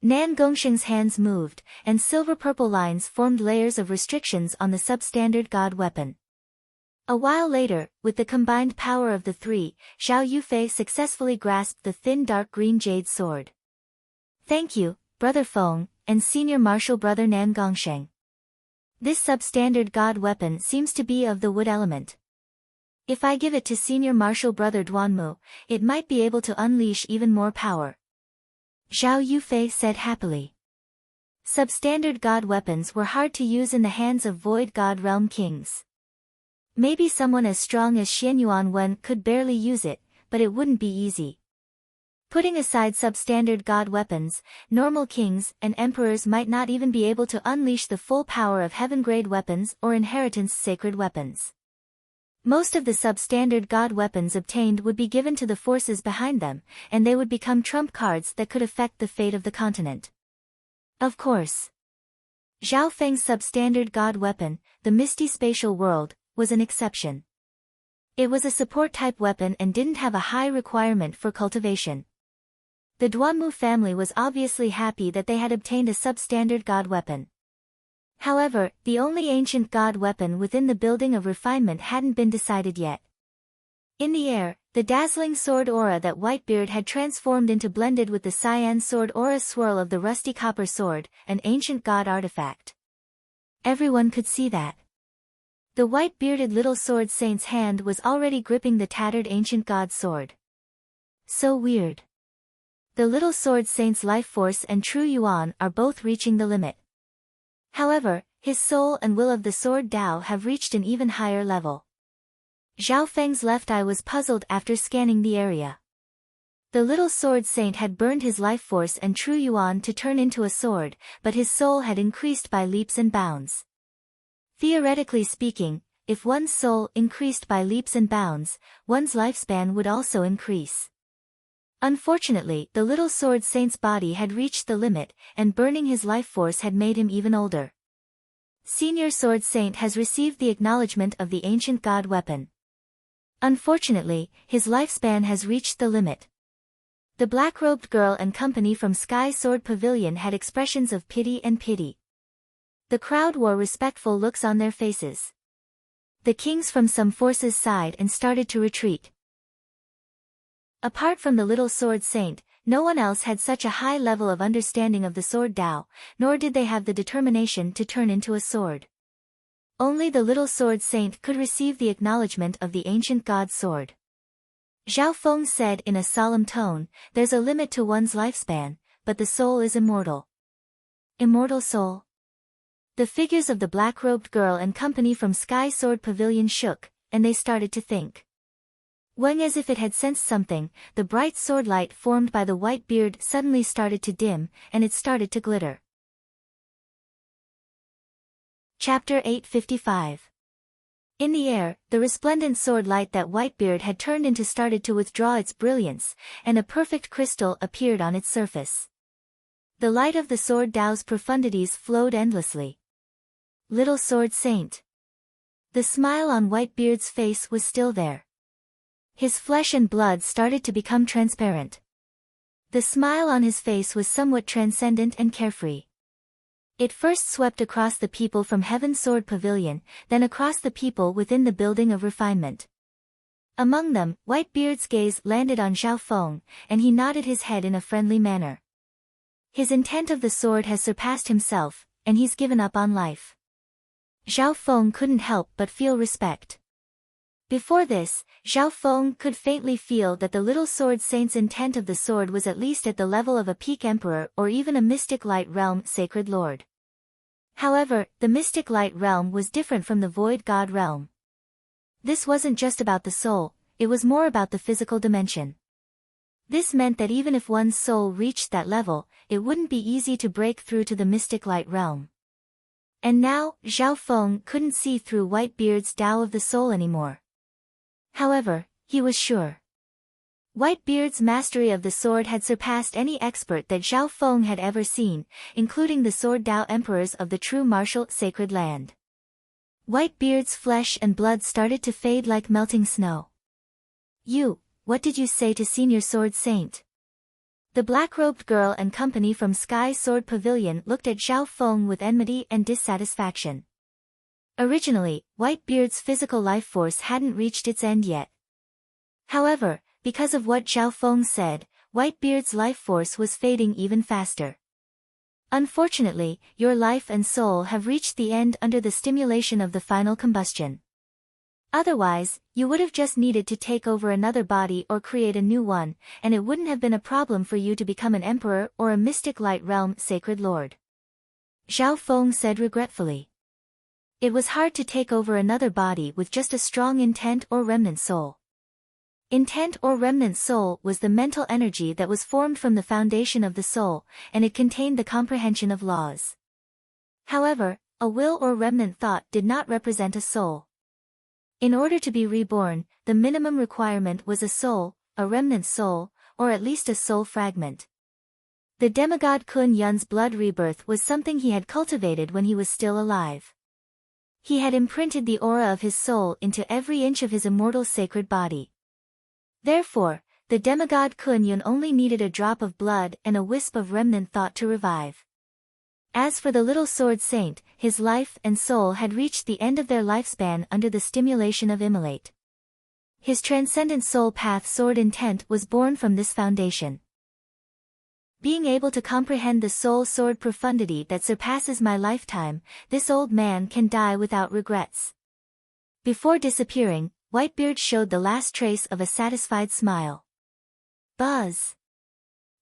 Nan Gongsheng's hands moved, and silver-purple lines formed layers of restrictions on the substandard god weapon. A while later, with the combined power of the three, Zhao Yufei successfully grasped the thin dark green jade sword. Thank you, Brother Feng, and Senior Martial Brother Nan Gongsheng. This substandard god weapon seems to be of the wood element. If I give it to Senior Martial Brother Duanmu, it might be able to unleash even more power. Zhao Yufei said happily. Substandard god weapons were hard to use in the hands of Void God Realm kings. Maybe someone as strong as Xianyuan Wen could barely use it, but it wouldn't be easy. Putting aside substandard god weapons, normal kings and emperors might not even be able to unleash the full power of heaven-grade weapons or inheritance sacred weapons. Most of the substandard god weapons obtained would be given to the forces behind them, and they would become trump cards that could affect the fate of the continent. Of course. Zhao Feng's substandard god weapon, the Misty Spatial World, was an exception. It was a support-type weapon and didn't have a high requirement for cultivation. The Duanmu family was obviously happy that they had obtained a substandard god weapon. However, the only ancient god weapon within the building of refinement hadn't been decided yet. In the air, the dazzling sword aura that Whitebeard had transformed into blended with the cyan sword aura swirl of the rusty copper sword, an ancient god artifact. Everyone could see that. The white-bearded little sword saint's hand was already gripping the tattered ancient god sword. So weird. The little sword saint's life force and true yuan are both reaching the limit. However, his soul and will of the sword Dao have reached an even higher level. Zhao Feng's left eye was puzzled after scanning the area. The little sword saint had burned his life force and true yuan to turn into a sword, but his soul had increased by leaps and bounds. Theoretically speaking, if one's soul increased by leaps and bounds, one's lifespan would also increase. Unfortunately, the little sword saint's body had reached the limit, and burning his life force had made him even older. Senior Sword Saint has received the acknowledgement of the ancient god weapon. Unfortunately, his lifespan has reached the limit. The black-robed girl and company from Sky Sword Pavilion had expressions of pity and pity. The crowd wore respectful looks on their faces. The kings from some forces sighed and started to retreat. Apart from the little sword saint, no one else had such a high level of understanding of the sword Tao, nor did they have the determination to turn into a sword. Only the little sword saint could receive the acknowledgement of the ancient god's sword. Zhao Feng said in a solemn tone, "There's a limit to one's lifespan, but the soul is immortal." Immortal soul? The figures of the black-robed girl and company from Sky Sword Pavilion shook, and they started to think. When, as if it had sensed something, the bright sword light formed by the white beard suddenly started to dim, and it started to glitter. Chapter 855. In the air, the resplendent sword light that Whitebeard had turned into started to withdraw its brilliance, and a perfect crystal appeared on its surface. The light of the sword Tao's profundities flowed endlessly. Little sword saint. The smile on Whitebeard's face was still there. His flesh and blood started to become transparent. The smile on his face was somewhat transcendent and carefree. It first swept across the people from Heaven Sword Pavilion, then across the people within the building of refinement. Among them, Whitebeard's gaze landed on Zhao Feng, and he nodded his head in a friendly manner. His intent of the sword has surpassed himself, and he's given up on life. Zhao Feng couldn't help but feel respect. Before this, Zhao Feng could faintly feel that the little sword saint's intent of the sword was at least at the level of a peak emperor or even a mystic light realm sacred lord. However, the mystic light realm was different from the void god realm. This wasn't just about the soul, it was more about the physical dimension. This meant that even if one's soul reached that level, it wouldn't be easy to break through to the mystic light realm. And now, Zhao Feng couldn't see through Whitebeard's Tao of the soul anymore. However, he was sure. Whitebeard's mastery of the sword had surpassed any expert that Zhao Feng had ever seen, including the sword Tao emperors of the true martial sacred land. Whitebeard's flesh and blood started to fade like melting snow. What did you say to Senior Sword Saint? The black-robed girl and company from Sky Sword Pavilion looked at Zhao Feng with enmity and dissatisfaction. Originally, Whitebeard's physical life force hadn't reached its end yet. However, because of what Zhao Feng said, Whitebeard's life force was fading even faster. Unfortunately, your life and soul have reached the end under the stimulation of the final combustion. Otherwise, you would have just needed to take over another body or create a new one, and it wouldn't have been a problem for you to become an emperor or a mystic light realm sacred lord. Zhao Feng said regretfully. It was hard to take over another body with just a strong intent or remnant soul. Intent or remnant soul was the mental energy that was formed from the foundation of the soul, and it contained the comprehension of laws. However, a will or remnant thought did not represent a soul. In order to be reborn, the minimum requirement was a soul, a remnant soul, or at least a soul fragment. The demigod Kun Yun's blood rebirth was something he had cultivated when he was still alive. He had imprinted the aura of his soul into every inch of his immortal sacred body. Therefore, the demigod Kun Yun only needed a drop of blood and a wisp of remnant thought to revive. As for the little sword saint, his life and soul had reached the end of their lifespan under the stimulation of immolate. His transcendent soul path sword intent was born from this foundation. Being able to comprehend the soul sword profundity that surpasses my lifetime, this old man can die without regrets. Before disappearing, Whitebeard showed the last trace of a satisfied smile. Buzz!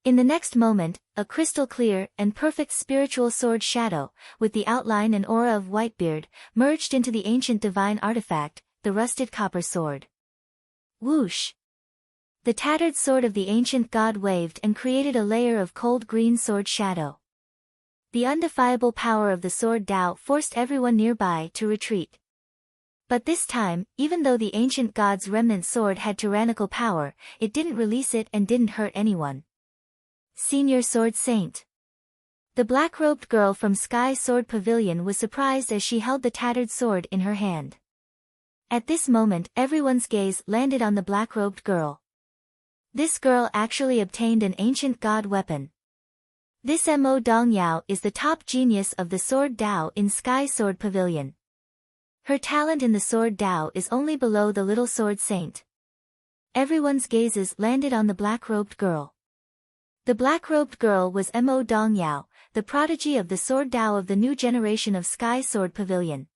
In the next moment, a crystal-clear and perfect spiritual sword shadow, with the outline and aura of Whitebeard, merged into the ancient divine artifact, the rusted copper sword. Whoosh! The tattered sword of the ancient god waved and created a layer of cold green sword shadow. The undefiable power of the sword Tao forced everyone nearby to retreat. But this time, even though the ancient god's remnant sword had tyrannical power, it didn't release it and didn't hurt anyone. Senior Sword Saint. The black-robed girl from Sky Sword Pavilion was surprised as she held the tattered sword in her hand. At this moment, everyone's gaze landed on the black-robed girl. This girl actually obtained an ancient god weapon. This Mo Dongyao is the top genius of the sword Tao in Sky Sword Pavilion. Her talent in the sword Dao is only below the little sword saint. Everyone's gazes landed on the black-robed girl. The black-robed girl was Mo Dongyao, the prodigy of the sword Dao of the new generation of Sky Sword Pavilion.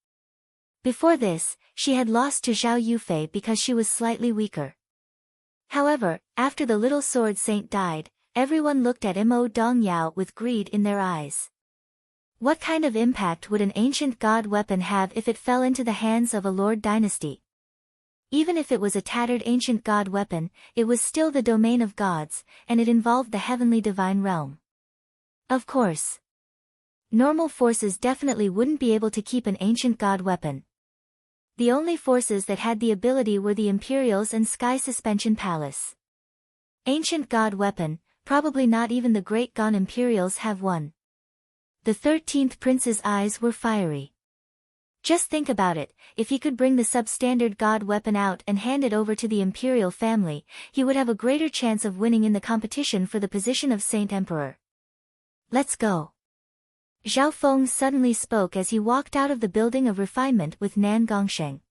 Before this, she had lost to Zhao Yufei because she was slightly weaker. However, after the little sword saint died, everyone looked at Mo Dongyao with greed in their eyes. What kind of impact would an ancient god weapon have if it fell into the hands of a lord dynasty? Even if it was a tattered ancient god weapon, it was still the domain of gods, and it involved the heavenly divine realm. Of course, normal forces definitely wouldn't be able to keep an ancient god weapon. The only forces that had the ability were the Imperials and Sky Suspension Palace. Ancient god weapon, probably not even the Great Gone Imperials have one. The 13th prince's eyes were fiery. Just think about it, if he could bring the substandard god weapon out and hand it over to the imperial family, he would have a greater chance of winning in the competition for the position of Saint Emperor. Let's go. Zhao Feng suddenly spoke as he walked out of the building of refinement with Nan Gongsheng.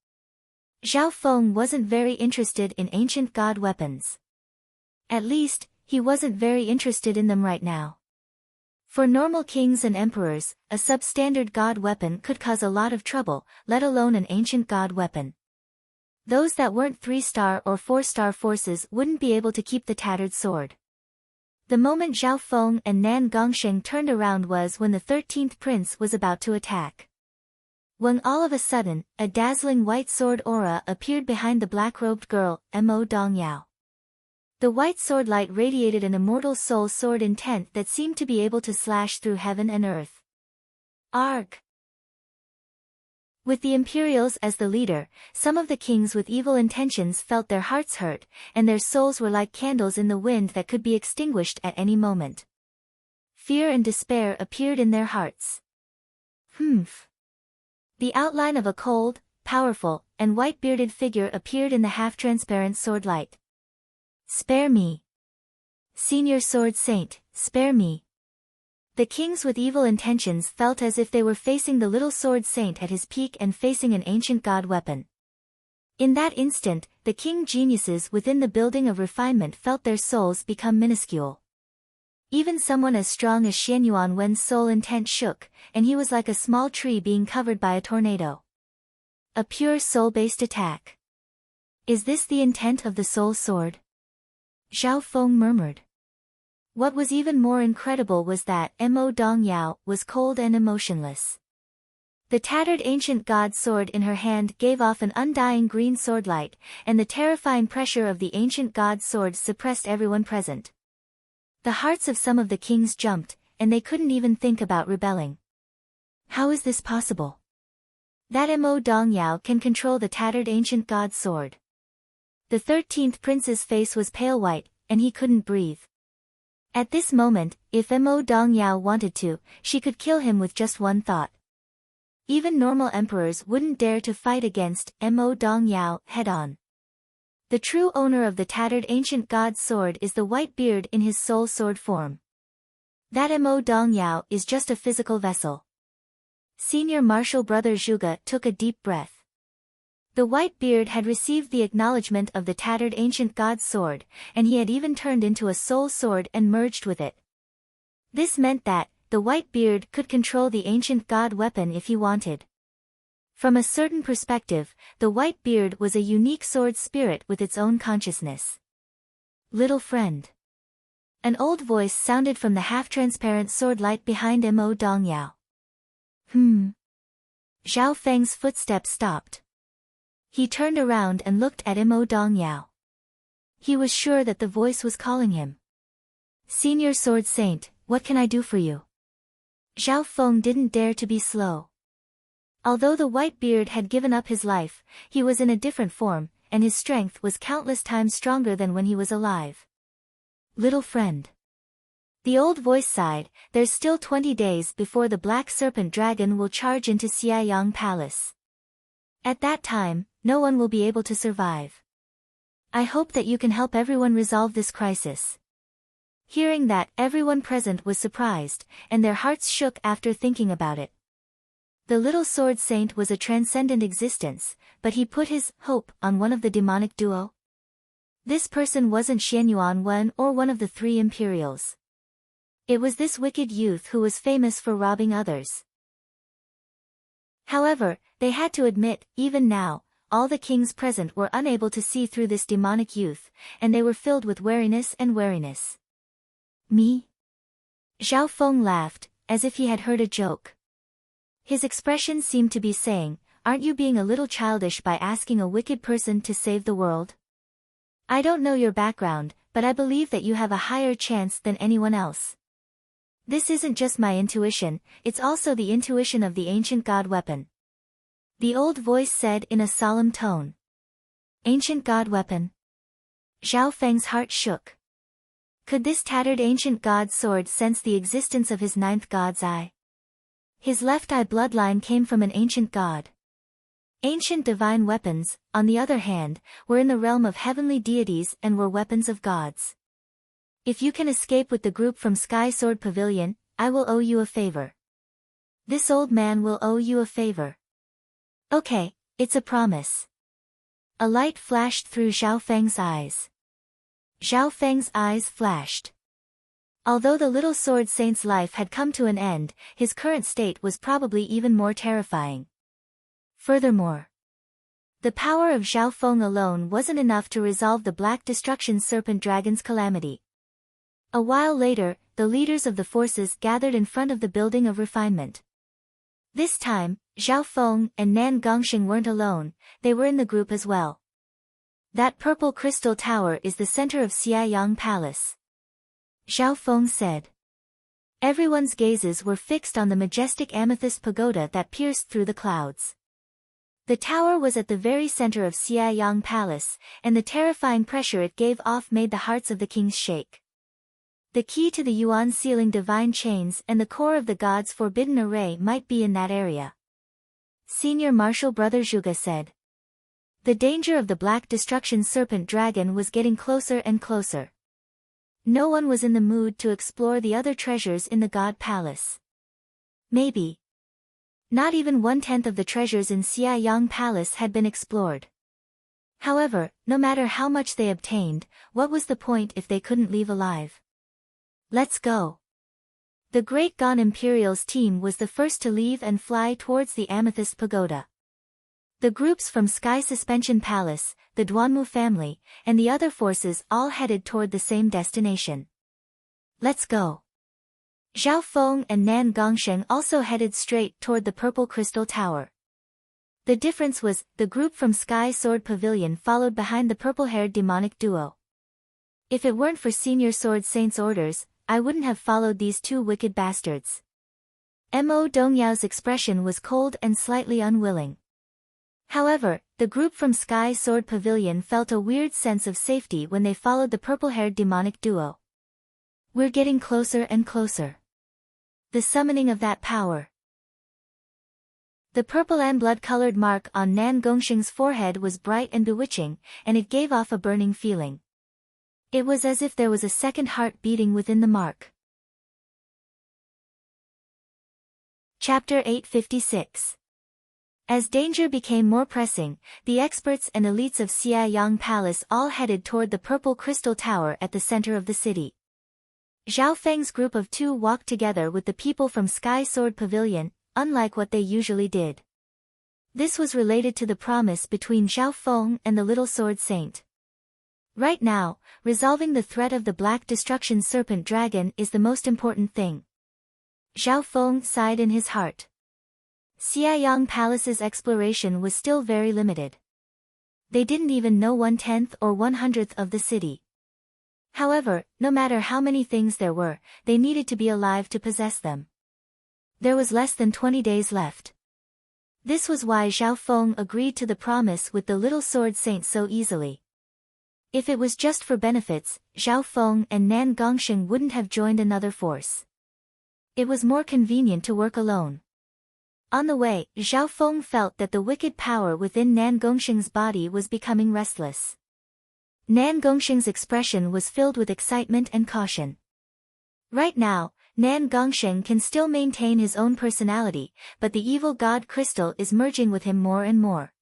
Zhao Feng wasn't very interested in ancient god weapons. At least, he wasn't very interested in them right now. For normal kings and emperors, a substandard god weapon could cause a lot of trouble, let alone an ancient god weapon. Those that weren't 3-star or 4-star forces wouldn't be able to keep the tattered sword. The moment Zhao Feng and Nan Gongsheng turned around was when the 13th prince was about to attack. When all of a sudden, a dazzling white sword aura appeared behind the black-robed girl, Mo Dongyao. The white sword light radiated an immortal soul sword intent that seemed to be able to slash through heaven and earth. Arg! With the Imperials as the leader, some of the kings with evil intentions felt their hearts hurt, and their souls were like candles in the wind that could be extinguished at any moment. Fear and despair appeared in their hearts. Humph! The outline of a cold, powerful, and white-bearded figure appeared in the half-transparent sword light. Spare me. Senior Sword Saint, spare me. The kings with evil intentions felt as if they were facing the little sword saint at his peak and facing an ancient god weapon. In that instant, the king geniuses within the building of refinement felt their souls become minuscule. Even someone as strong as Xianyuan Wen's soul intent shook, and he was like a small tree being covered by a tornado. A pure soul-based attack. Is this the intent of the soul sword? Zhao Feng murmured. What was even more incredible was that Mo Dongyao was cold and emotionless. The tattered ancient god sword in her hand gave off an undying green sword light, and the terrifying pressure of the ancient god sword suppressed everyone present. The hearts of some of the kings jumped, and they couldn't even think about rebelling. How is this possible? That Mo Dongyao can control the tattered ancient god sword. The 13th prince's face was pale white, and he couldn't breathe. At this moment, if Mo Dongyao wanted to, she could kill him with just one thought. Even normal emperors wouldn't dare to fight against Mo Dongyao head-on. The true owner of the tattered ancient god sword is the white beard in his soul sword form. That Mo Dongyao is just a physical vessel. Senior Marshal Brother Zhuge took a deep breath. The white beard had received the acknowledgement of the tattered ancient god sword, and he had even turned into a soul sword and merged with it. This meant that, the white beard could control the ancient god weapon if he wanted. From a certain perspective, the white beard was a unique sword spirit with its own consciousness. Little friend. An old voice sounded from the half-transparent sword light behind Mo Dongyao. Zhao Feng's footsteps stopped. He turned around and looked at Mo Dongyao. He was sure that the voice was calling him. Senior Sword Saint, what can I do for you? Zhao Feng didn't dare to be slow. Although the white beard had given up his life, he was in a different form, and his strength was countless times stronger than when he was alive. Little friend. The old voice sighed, there's still 20 days before the Black Serpent Dragon will charge into Xiaiyang Palace. At that time, no one will be able to survive. I hope that you can help everyone resolve this crisis. Hearing that, everyone present was surprised, and their hearts shook after thinking about it. The little sword saint was a transcendent existence, but he put his hope on one of the demonic duo. This person wasn't Xianyuan Wen or one of the three Imperials. It was this wicked youth who was famous for robbing others. However, they had to admit, even now, all the kings present were unable to see through this demonic youth, and they were filled with wariness and wariness. Me? Zhao Feng laughed, as if he had heard a joke. His expression seemed to be saying, "Aren't you being a little childish by asking a wicked person to save the world? I don't know your background, but I believe that you have a higher chance than anyone else. This isn't just my intuition, it's also the intuition of the ancient god weapon." The old voice said in a solemn tone. Ancient god weapon? Zhao Feng's heart shook. Could this tattered ancient god sword sense the existence of his ninth god's eye? His left eye bloodline came from an ancient god. Ancient divine weapons, on the other hand, were in the realm of heavenly deities and were weapons of gods. If you can escape with the group from Sky Sword Pavilion, I will owe you a favor. This old man will owe you a favor. Okay, it's a promise. A light flashed through Zhao Feng's eyes. Zhao Feng's eyes flashed. Although the little sword saint's life had come to an end, his current state was probably even more terrifying. Furthermore, the power of Zhao Feng alone wasn't enough to resolve the Black Destruction Serpent Dragon's calamity. A while later, the leaders of the forces gathered in front of the building of refinement. This time, Zhao Feng and Nan Gongxing weren't alone, they were in the group as well. That purple crystal tower is the center of Xiayang Palace, Zhao Feng said. Everyone's gazes were fixed on the majestic amethyst pagoda that pierced through the clouds. The tower was at the very center of Xiayang Palace, and the terrifying pressure it gave off made the hearts of the kings shake. The key to the Yuan sealing divine chains and the core of the god's forbidden array might be in that area. Senior Marshal Brother Zhuge said. The danger of the Black Destruction Serpent Dragon was getting closer and closer. No one was in the mood to explore the other treasures in the God Palace. Maybe not even 1/10 of the treasures in Xiayang Palace had been explored. However, no matter how much they obtained, what was the point if they couldn't leave alive? Let's go. The Great Gan Imperial's team was the first to leave and fly towards the Amethyst Pagoda. The groups from Sky Suspension Palace, the Duanmu family, and the other forces all headed toward the same destination. Let's go. Zhao Feng and Nan Gongxing also headed straight toward the Purple Crystal Tower. The difference was, the group from Sky Sword Pavilion followed behind the purple-haired demonic duo. If it weren't for Senior Sword Saint's orders, I wouldn't have followed these two wicked bastards. Mo Dongyao's expression was cold and slightly unwilling. However, the group from Sky Sword Pavilion felt a weird sense of safety when they followed the purple-haired demonic duo. We're getting closer and closer. The summoning of that power. The purple and blood-colored mark on Nan Gongxing's forehead was bright and bewitching, and it gave off a burning feeling. It was as if there was a second heart beating within the mark. Chapter 856. As danger became more pressing, the experts and elites of Xiayang Palace all headed toward the Purple Crystal Tower at the center of the city. Zhao Feng's group of two walked together with the people from Sky Sword Pavilion, unlike what they usually did. This was related to the promise between Zhao Feng and the Little Sword Saint. Right now, resolving the threat of the Black Destruction Serpent Dragon is the most important thing. Zhao Feng sighed in his heart. Xiayang Palace's exploration was still very limited. They didn't even know 1/10 or 1/100th of the city. However, no matter how many things there were, they needed to be alive to possess them. There was less than 20 days left. This was why Zhao Feng agreed to the promise with the Little Sword Saint so easily. If it was just for benefits, Zhao Feng and Nan Gongxing wouldn't have joined another force. It was more convenient to work alone. On the way, Zhao Feng felt that the wicked power within Nan Gongxing's body was becoming restless. Nan Gongxing's expression was filled with excitement and caution. Right now, Nan Gongsheng can still maintain his own personality, but the evil god crystal is merging with him more and more.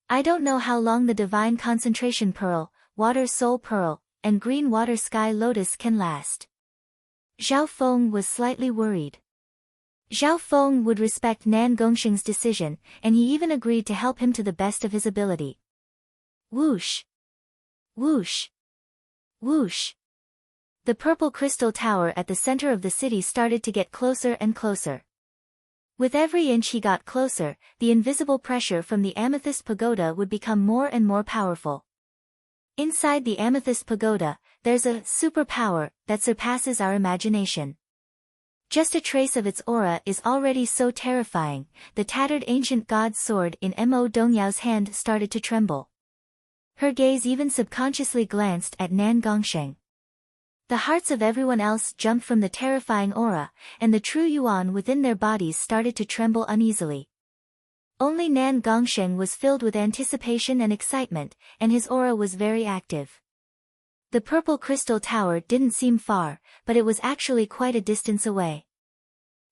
I don't know how long the divine concentration pearl, water soul pearl, and green water sky lotus can last. Zhao Feng was slightly worried. Zhao Feng would respect Nan Gongsheng's decision, and he even agreed to help him to the best of his ability. Whoosh! Whoosh! Whoosh! The purple crystal tower at the center of the city started to get closer and closer. With every inch he got closer, the invisible pressure from the amethyst pagoda would become more and more powerful. Inside the amethyst pagoda, there's a superpower that surpasses our imagination. Just a trace of its aura is already so terrifying. The tattered ancient god's sword in Mo Dongyao's hand started to tremble. Her gaze even subconsciously glanced at Nan Gongsheng. The hearts of everyone else jumped from the terrifying aura, and the true yuan within their bodies started to tremble uneasily. Only Nan Gongsheng was filled with anticipation and excitement, and his aura was very active. The purple crystal tower didn't seem far, but it was actually quite a distance away.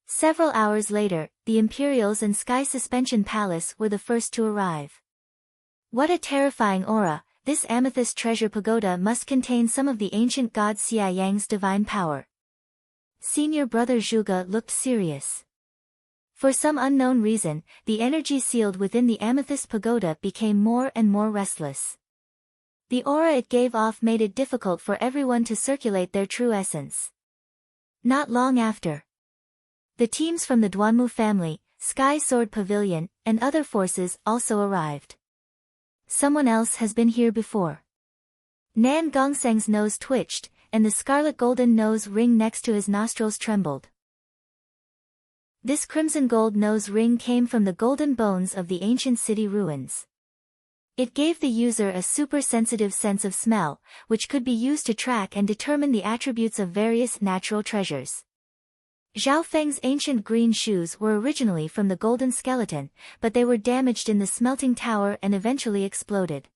Several hours later, the Imperials and Sky Suspension Palace were the first to arrive. What a terrifying aura! This amethyst treasure pagoda must contain some of the ancient god Xia Yang's divine power. Senior brother Zhuge looked serious. For some unknown reason, the energy sealed within the amethyst pagoda became more and more restless. The aura it gave off made it difficult for everyone to circulate their true essence. Not long after, the teams from the Duanmu family, Sky Sword Pavilion, and other forces also arrived. Someone else has been here before. Nan Gongsheng's nose twitched, and the scarlet golden nose ring next to his nostrils trembled. This crimson gold nose ring came from the golden bones of the ancient city ruins. It gave the user a super-sensitive sense of smell, which could be used to track and determine the attributes of various natural treasures. Zhao Feng's ancient green shoes were originally from the golden skeleton, but they were damaged in the smelting tower and eventually exploded.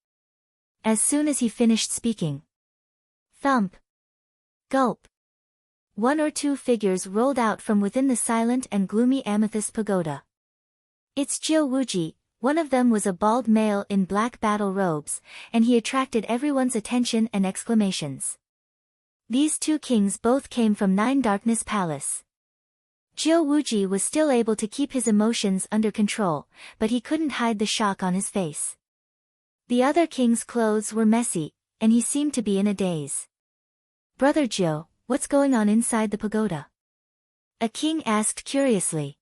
As soon as he finished speaking, thump! Gulp! One or two figures rolled out from within the silent and gloomy amethyst pagoda. It's Jiu Wuji. One of them was a bald male in black battle robes, and he attracted everyone's attention and exclamations. These two kings both came from Nine Darkness Palace. Jiu Wuji was still able to keep his emotions under control, but he couldn't hide the shock on his face. The other king's clothes were messy, and he seemed to be in a daze. Brother Jiu, what's going on inside the pagoda? A king asked curiously.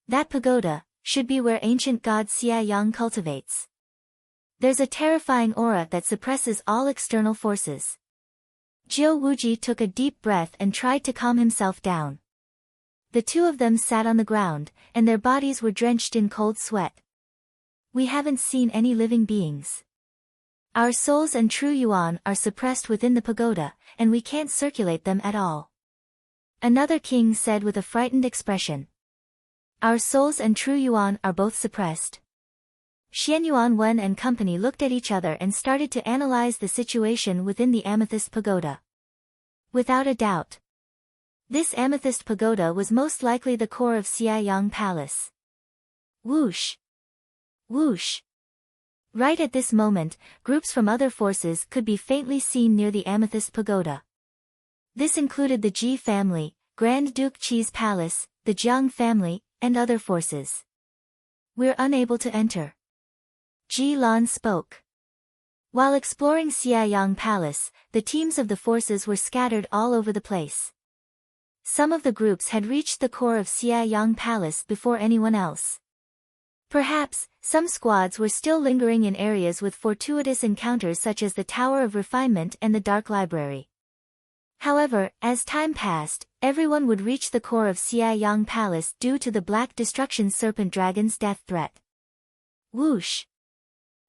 That pagoda should be where ancient god Xia Yang cultivates. There's a terrifying aura that suppresses all external forces. Jiu Wuji took a deep breath and tried to calm himself down. The two of them sat on the ground, and their bodies were drenched in cold sweat. We haven't seen any living beings. Our souls and true yuan are suppressed within the pagoda, and we can't circulate them at all. Another king said with a frightened expression. Our souls and true yuan are both suppressed. Xianyuan Wen and company looked at each other and started to analyze the situation within the amethyst pagoda. Without a doubt, this amethyst pagoda was most likely the core of Xia Yang Palace. Whoosh! Whoosh! Right at this moment, groups from other forces could be faintly seen near the amethyst pagoda. This included the Ji family, Grand Duke Qi's palace, the Jiang family, and other forces. We're unable to enter. Ji Lan spoke. While exploring Xia Yang Palace, the teams of the forces were scattered all over the place. Some of the groups had reached the core of Xia Yang Palace before anyone else. Perhaps, some squads were still lingering in areas with fortuitous encounters such as the Tower of Refinement and the Dark Library. However, as time passed, everyone would reach the core of Xia Yang Palace due to the Black Destruction Serpent Dragon's death threat. Whoosh!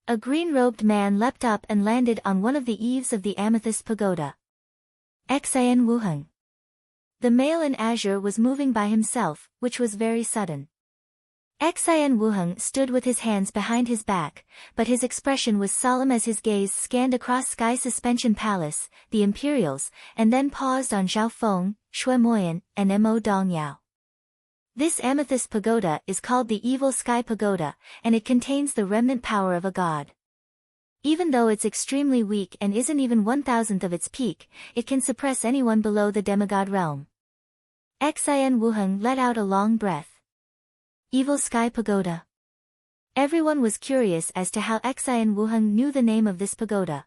A green-robed man leapt up and landed on one of the eaves of the amethyst pagoda. Xian Wuheng. The male in azure was moving by himself, which was very sudden. Xian Wuheng stood with his hands behind his back, but his expression was solemn as his gaze scanned across Sky Suspension Palace, the Imperials, and then paused on Zhao Feng, Shui Moyan, and Mo Dongyao. This amethyst pagoda is called the Evil Sky Pagoda, and it contains the remnant power of a god. Even though it's extremely weak and isn't even 1,000th of its peak, it can suppress anyone below the demigod realm. Xian Wuheng let out a long breath. Evil Sky Pagoda. Everyone was curious as to how Xian Wuheng knew the name of this pagoda.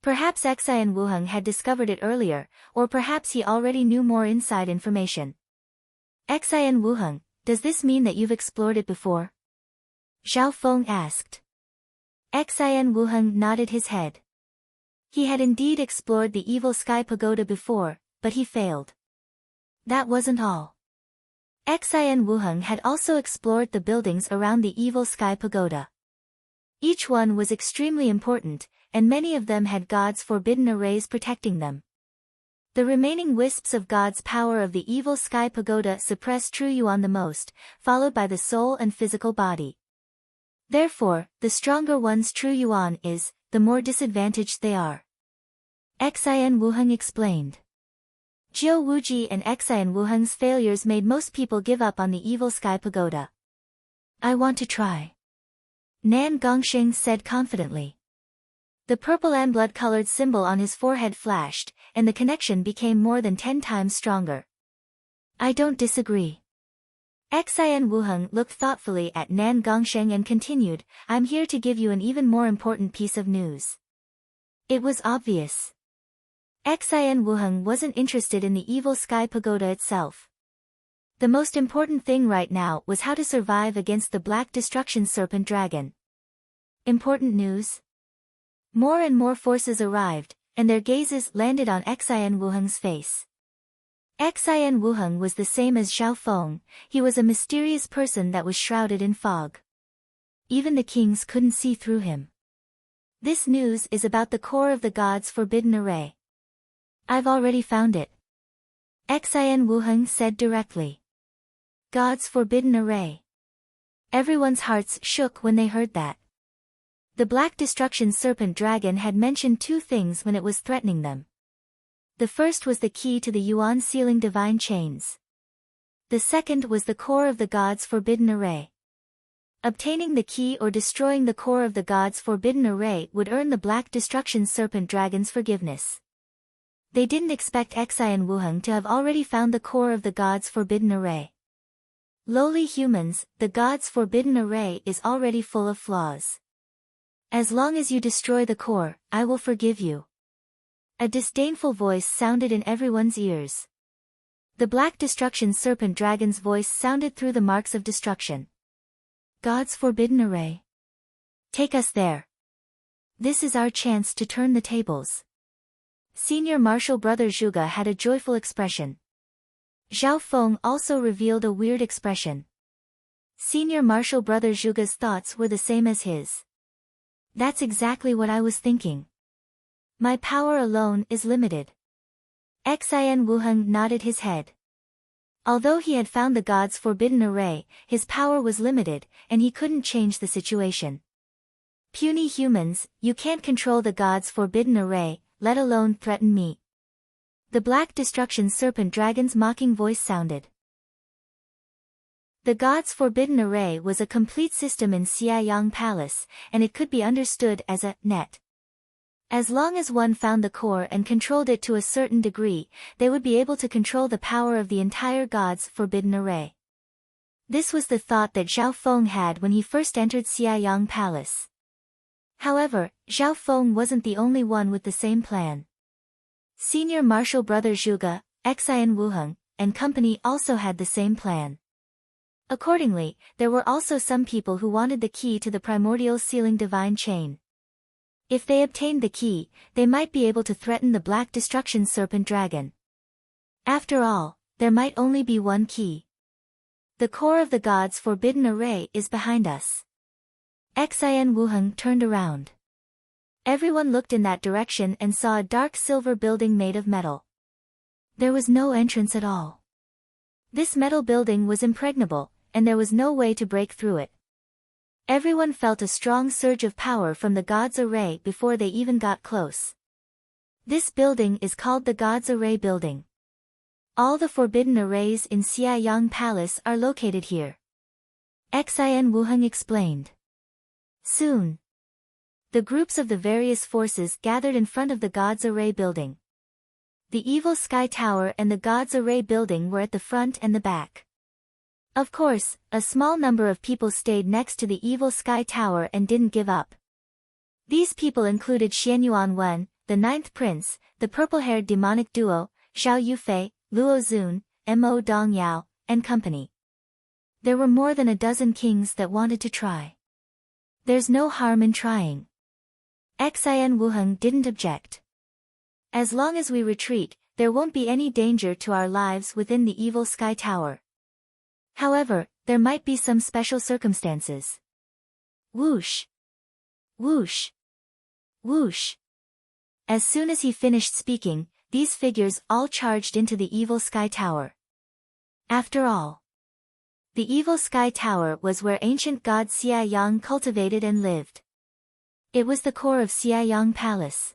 Perhaps Xian Wuheng had discovered it earlier, or perhaps he already knew more inside information. Xian Wuheng, does this mean that you've explored it before? Zhao Feng asked. Xian Wuheng nodded his head. He had indeed explored the Evil Sky Pagoda before, but he failed. That wasn't all. Xian Wuheng had also explored the buildings around the Evil Sky Pagoda. Each one was extremely important, and many of them had God's forbidden arrays protecting them. The remaining wisps of God's power of the Evil Sky Pagoda suppress True Yuan the most, followed by the soul and physical body. Therefore, the stronger one's True Yuan is, the more disadvantaged they are. Xian Wuheng explained. Jiu Wuji and Xian Wuheng's failures made most people give up on the Evil Sky Pagoda. I want to try. Nan Gongxing said confidently. The purple and blood-colored symbol on his forehead flashed, and the connection became more than 10 times stronger. I don't disagree. Xian Wuheng looked thoughtfully at Nan Gongsheng and continued, I'm here to give you an even more important piece of news. It was obvious. Xian Wuheng wasn't interested in the Evil Sky Pagoda itself. The most important thing right now was how to survive against the Black Destruction Serpent Dragon. Important news? More and more forces arrived, and their gazes landed on Xian Wuheng's face. Xian Wuheng was the same as Zhao Feng, he was a mysterious person that was shrouded in fog. Even the kings couldn't see through him. This news is about the core of the god's forbidden array. I've already found it. Xian Wuheng said directly. God's forbidden array. Everyone's hearts shook when they heard that. The Black Destruction Serpent Dragon had mentioned two things when it was threatening them. The first was the key to the Yuan sealing divine chains. The second was the core of the god's forbidden array. Obtaining the key or destroying the core of the god's forbidden array would earn the Black Destruction Serpent Dragon's forgiveness. They didn't expect Xian Wuheng to have already found the core of the god's forbidden array. Lowly humans, the god's forbidden array is already full of flaws. As long as you destroy the core, I will forgive you. A disdainful voice sounded in everyone's ears. The Black Destruction Serpent Dragon's voice sounded through the marks of destruction. God's forbidden array. Take us there. This is our chance to turn the tables. Senior Marshal Brother Zhuge had a joyful expression. Zhao Feng also revealed a weird expression. Senior Marshal Brother Zhuge's thoughts were the same as his. That's exactly what I was thinking. My power alone is limited. Xian Wuheng nodded his head. Although he had found the god's forbidden array, his power was limited, and he couldn't change the situation. Puny humans, you can't control the god's forbidden array, let alone threaten me. The Black Destruction Serpent Dragon's mocking voice sounded. The god's forbidden array was a complete system in Xiayang Palace, and it could be understood as a net. As long as one found the core and controlled it to a certain degree, they would be able to control the power of the entire god's forbidden array. This was the thought that Zhao Feng had when he first entered Xiayang Palace. However, Zhao Feng wasn't the only one with the same plan. Senior Marshal Brother Zhuge, Xian Wuheng, and company also had the same plan. Accordingly, there were also some people who wanted the key to the primordial sealing divine chain. If they obtained the key, they might be able to threaten the Black Destruction Serpent Dragon. After all, there might only be one key. The core of the god's forbidden array is behind us. Xian Wuheng turned around. Everyone looked in that direction and saw a dark silver building made of metal. There was no entrance at all. This metal building was impregnable, and there was no way to break through it. Everyone felt a strong surge of power from the god's array before they even got close. This building is called the God's Array Building. All the forbidden arrays in Xiayang Palace are located here. Xin Wuheng explained. Soon, the groups of the various forces gathered in front of the God's Array Building. The Evil Sky Tower and the God's Array Building were at the front and the back. Of course, a small number of people stayed next to the Evil Sky Tower and didn't give up. These people included Xianyuan Wen, the ninth prince, the purple-haired demonic duo, Xiao Yufei, Luo Zun, Mo Dongyao, and company. There were more than a dozen kings that wanted to try. There's no harm in trying. Xin Wuheng didn't object. As long as we retreat, there won't be any danger to our lives within the Evil Sky Tower. However, there might be some special circumstances. Whoosh! Whoosh! Whoosh! As soon as he finished speaking, these figures all charged into the Evil Sky Tower. After all, the Evil Sky Tower was where ancient god Xiayang cultivated and lived. It was the core of Xiayang Palace.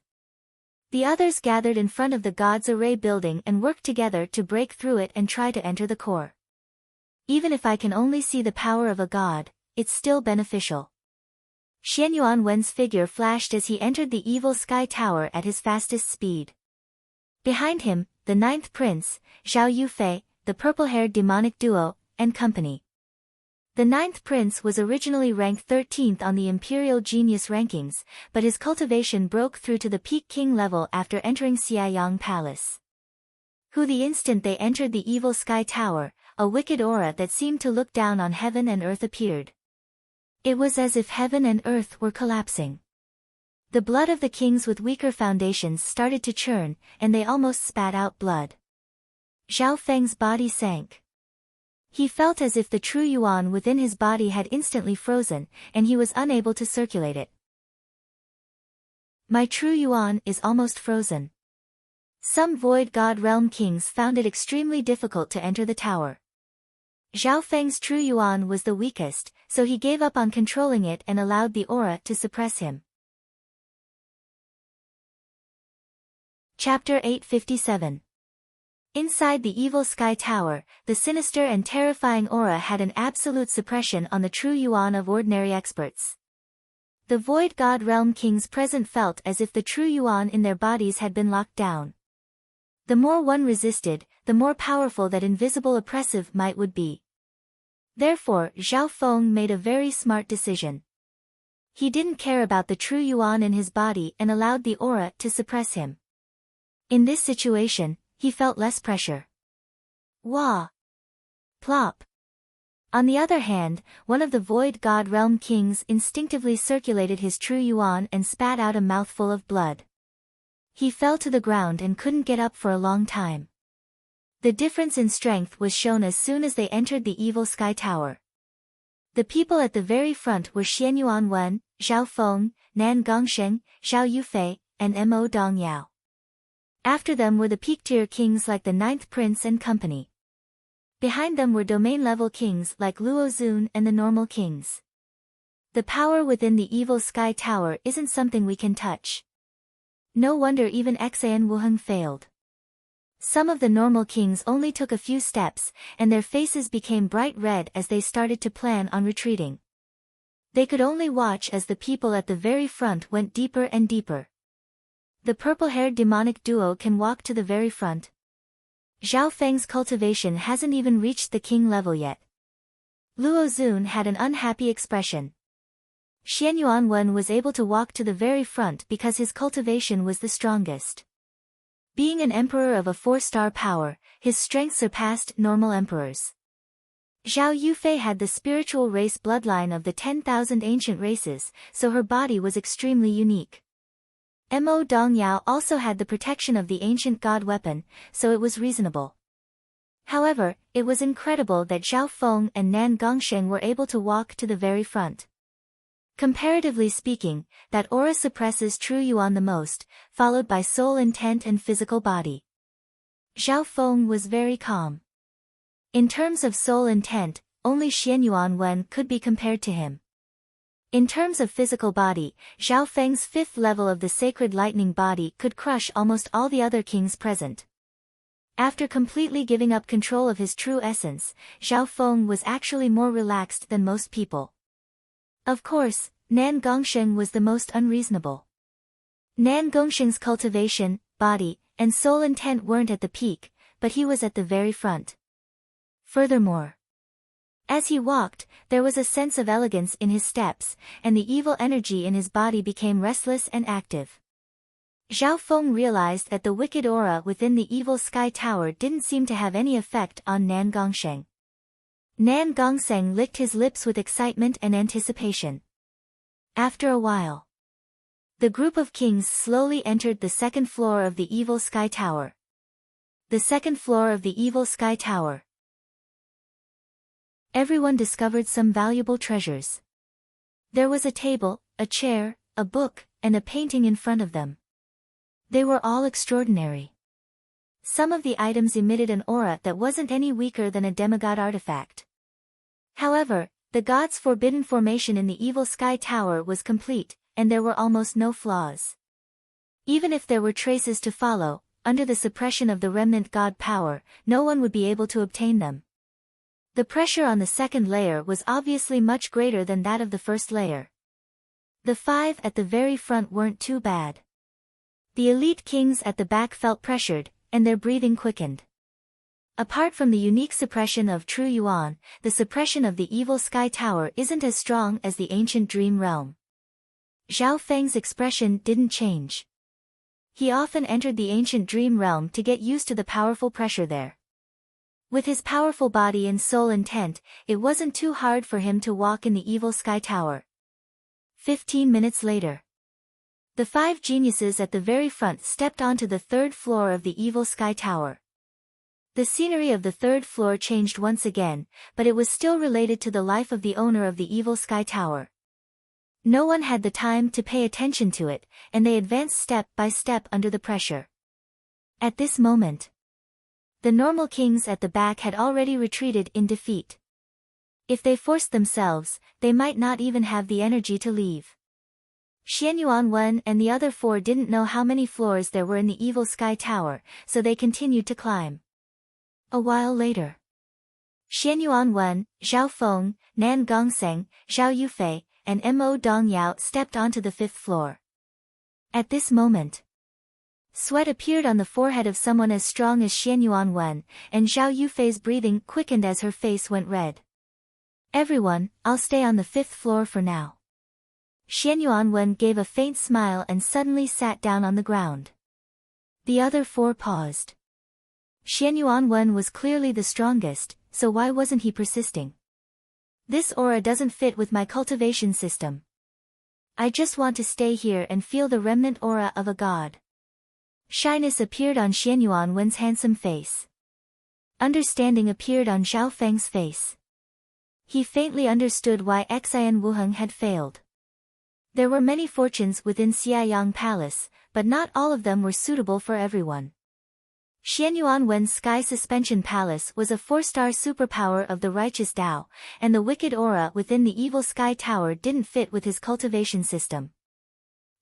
The others gathered in front of the God's Array Building and worked together to break through it and try to enter the core. Even if I can only see the power of a god, it's still beneficial. Xianyuan Wen's figure flashed as he entered the Evil Sky Tower at his fastest speed. Behind him, the ninth prince, Xiao Yufei, the purple-haired demonic duo, and company. The ninth prince was originally ranked 13th on the Imperial Genius rankings, but his cultivation broke through to the peak king level after entering Xiayang Palace. The instant they entered the Evil Sky Tower, a wicked aura that seemed to look down on heaven and earth appeared. It was as if heaven and earth were collapsing. The blood of the kings with weaker foundations started to churn, and they almost spat out blood. Zhao Feng's body sank. He felt as if the true yuan within his body had instantly frozen, and he was unable to circulate it. My true yuan is almost frozen. Some void god realm kings found it extremely difficult to enter the tower. Zhao Feng's true yuan was the weakest, so he gave up on controlling it and allowed the aura to suppress him. Chapter 857. Inside the Evil Sky Tower, the sinister and terrifying aura had an absolute suppression on the true yuan of ordinary experts. The void god realm kings present felt as if the true yuan in their bodies had been locked down. The more one resisted, the more powerful that invisible oppressive might would be. Therefore, Zhao Feng made a very smart decision. He didn't care about the true yuan in his body and allowed the aura to suppress him. In this situation, he felt less pressure. Wah! Plop! On the other hand, one of the void god realm kings instinctively circulated his true yuan and spat out a mouthful of blood. He fell to the ground and couldn't get up for a long time. The difference in strength was shown as soon as they entered the Evil Sky Tower. The people at the very front were Xianyuan Wen, Zhao Feng, Nan Gongsheng, Xiao Yufei, and Mo Dongyao. After them were the peak-tier kings like the ninth prince and company. Behind them were domain-level kings like Luo Zun and the normal kings. The power within the Evil Sky Tower isn't something we can touch. No wonder even Xin Wuheng failed. Some of the normal kings only took a few steps, and their faces became bright red as they started to plan on retreating. They could only watch as the people at the very front went deeper and deeper. The purple-haired demonic duo can walk to the very front. Zhao Feng's cultivation hasn't even reached the king level yet. Luo Zun had an unhappy expression. Xianyuan Wen was able to walk to the very front because his cultivation was the strongest. Being an emperor of a 4-star power, his strength surpassed normal emperors. Xiao Yufei had the spiritual race bloodline of the 10,000 ancient races, so her body was extremely unique. Mo Dongyao also had the protection of the ancient god weapon, so it was reasonable. However, it was incredible that Zhao Feng and Nan Gongsheng were able to walk to the very front. Comparatively speaking, that aura suppresses true yuan the most, followed by soul intent and physical body. Zhao Feng was very calm. In terms of soul intent, only Xianyuan Wen could be compared to him. In terms of physical body, Zhao Feng's fifth level of the sacred lightning body could crush almost all the other kings present. After completely giving up control of his true essence, Zhao Feng was actually more relaxed than most people. Of course, Nan Gongsheng was the most unreasonable. Nan Gongsheng's cultivation, body, and soul intent weren't at the peak, but he was at the very front. Furthermore, as he walked, there was a sense of elegance in his steps, and the evil energy in his body became restless and active. Zhao Feng realized that the wicked aura within the evil sky tower didn't seem to have any effect on Nan Gongsheng. Nan Gongsheng licked his lips with excitement and anticipation. After a while, the group of kings slowly entered the second floor of the evil sky tower. The second floor of the evil sky tower. Everyone discovered some valuable treasures. There was a table, a chair, a book, and a painting in front of them. They were all extraordinary. Some of the items emitted an aura that wasn't any weaker than a demigod artifact. However, the god's forbidden formation in the evil sky tower was complete, and there were almost no flaws. Even if there were traces to follow, under the suppression of the remnant god power, no one would be able to obtain them. The pressure on the second layer was obviously much greater than that of the first layer. The five at the very front weren't too bad. The elite kings at the back felt pressured, and their breathing quickened. Apart from the unique suppression of True Yuan, the suppression of the evil sky tower isn't as strong as the ancient dream realm. Zhao Feng's expression didn't change. He often entered the ancient dream realm to get used to the powerful pressure there. With his powerful body and soul intent, it wasn't too hard for him to walk in the evil sky tower. 15 minutes later, the five geniuses at the very front stepped onto the third floor of the evil sky tower. The scenery of the third floor changed once again, but it was still related to the life of the owner of the evil sky tower. No one had the time to pay attention to it, and they advanced step by step under the pressure. At this moment, the normal kings at the back had already retreated in defeat. If they forced themselves, they might not even have the energy to leave. Xianyuan Wen and the other four didn't know how many floors there were in the evil sky tower, so they continued to climb. A while later, Xianyuan Wen, Zhao Feng, Nan Gongsheng, Zhao Yufei, and Mo Dongyao stepped onto the fifth floor. At this moment, sweat appeared on the forehead of someone as strong as Xianyuan Wen, and Zhao Yufei's breathing quickened as her face went red. Everyone, I'll stay on the fifth floor for now. Xianyuan Wen gave a faint smile and suddenly sat down on the ground. The other four paused. Xianyuan Wen was clearly the strongest, so why wasn't he persisting? This aura doesn't fit with my cultivation system. I just want to stay here and feel the remnant aura of a god. Shyness appeared on Xianyuan Wen's handsome face. Understanding appeared on Zhao Feng's face. He faintly understood why Xian Wuheng had failed. There were many fortunes within Xiayang Palace, but not all of them were suitable for everyone. Xianyuan Wen's Sky Suspension Palace was a 4-star superpower of the righteous Tao, and the wicked aura within the evil sky tower didn't fit with his cultivation system.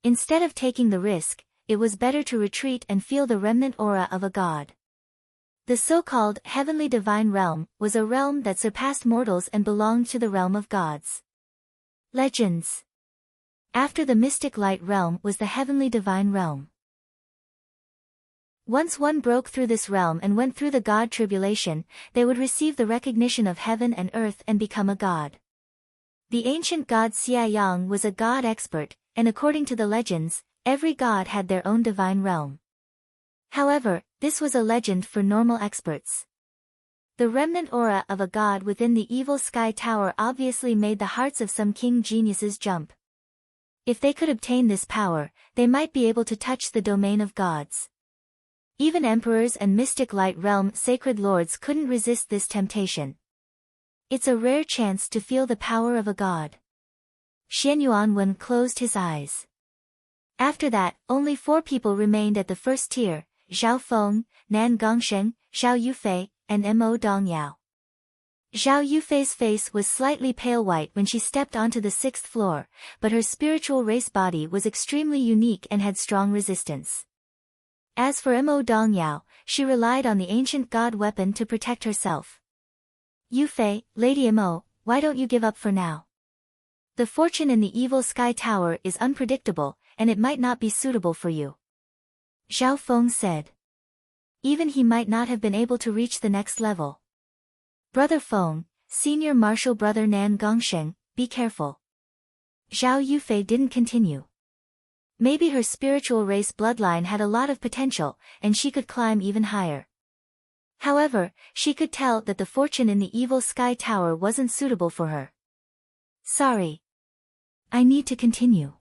Instead of taking the risk, it was better to retreat and feel the remnant aura of a god. The so-called Heavenly Divine Realm was a realm that surpassed mortals and belonged to the realm of gods. Legends. After the Mystic Light Realm was the Heavenly Divine Realm. Once one broke through this realm and went through the god tribulation, they would receive the recognition of heaven and earth and become a god. The ancient god Xiayang was a god expert, and according to the legends, every god had their own divine realm. However, this was a legend for normal experts. The remnant aura of a god within the evil sky tower obviously made the hearts of some king geniuses jump. If they could obtain this power, they might be able to touch the domain of gods. Even emperors and mystic light realm sacred lords couldn't resist this temptation. It's a rare chance to feel the power of a god. Xianyuan Wen closed his eyes. After that, only 4 people remained at the first tier: Zhao Feng, Nan Gongsheng, Zhao Yufei, and Mo Dongyao. Zhao Yufei's face was slightly pale white when she stepped onto the 6th floor, but her spiritual race body was extremely unique and had strong resistance. As for Mo Dongyao, she relied on the ancient god weapon to protect herself. Yufei, Lady Mo, why don't you give up for now? The fortune in the evil sky tower is unpredictable, and it might not be suitable for you. Zhao Feng said. Even he might not have been able to reach the next level. Brother Feng, senior martial brother Nan Gongsheng, be careful. Zhao Yufei didn't continue. Maybe her spiritual race bloodline had a lot of potential, and she could climb even higher. However, she could tell that the fortune in the evil sky tower wasn't suitable for her. Sorry. I need to continue.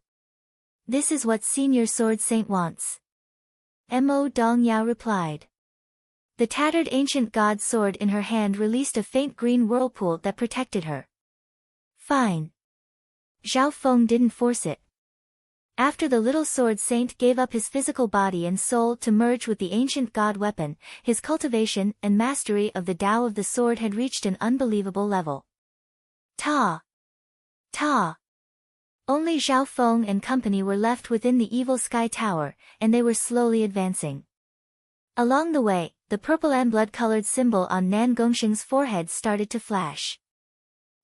This is what Senior Sword Saint wants. Mo Dongyao replied. The tattered ancient god sword in her hand released a faint green whirlpool that protected her. Fine. Zhao Feng didn't force it. After the little sword saint gave up his physical body and soul to merge with the ancient god weapon, his cultivation and mastery of the Tao of the sword had reached an unbelievable level. Ta! Ta! Only Zhao Feng and company were left within the evil sky tower, and they were slowly advancing. Along the way, the purple and blood-colored symbol on Nan Gongsheng's forehead started to flash.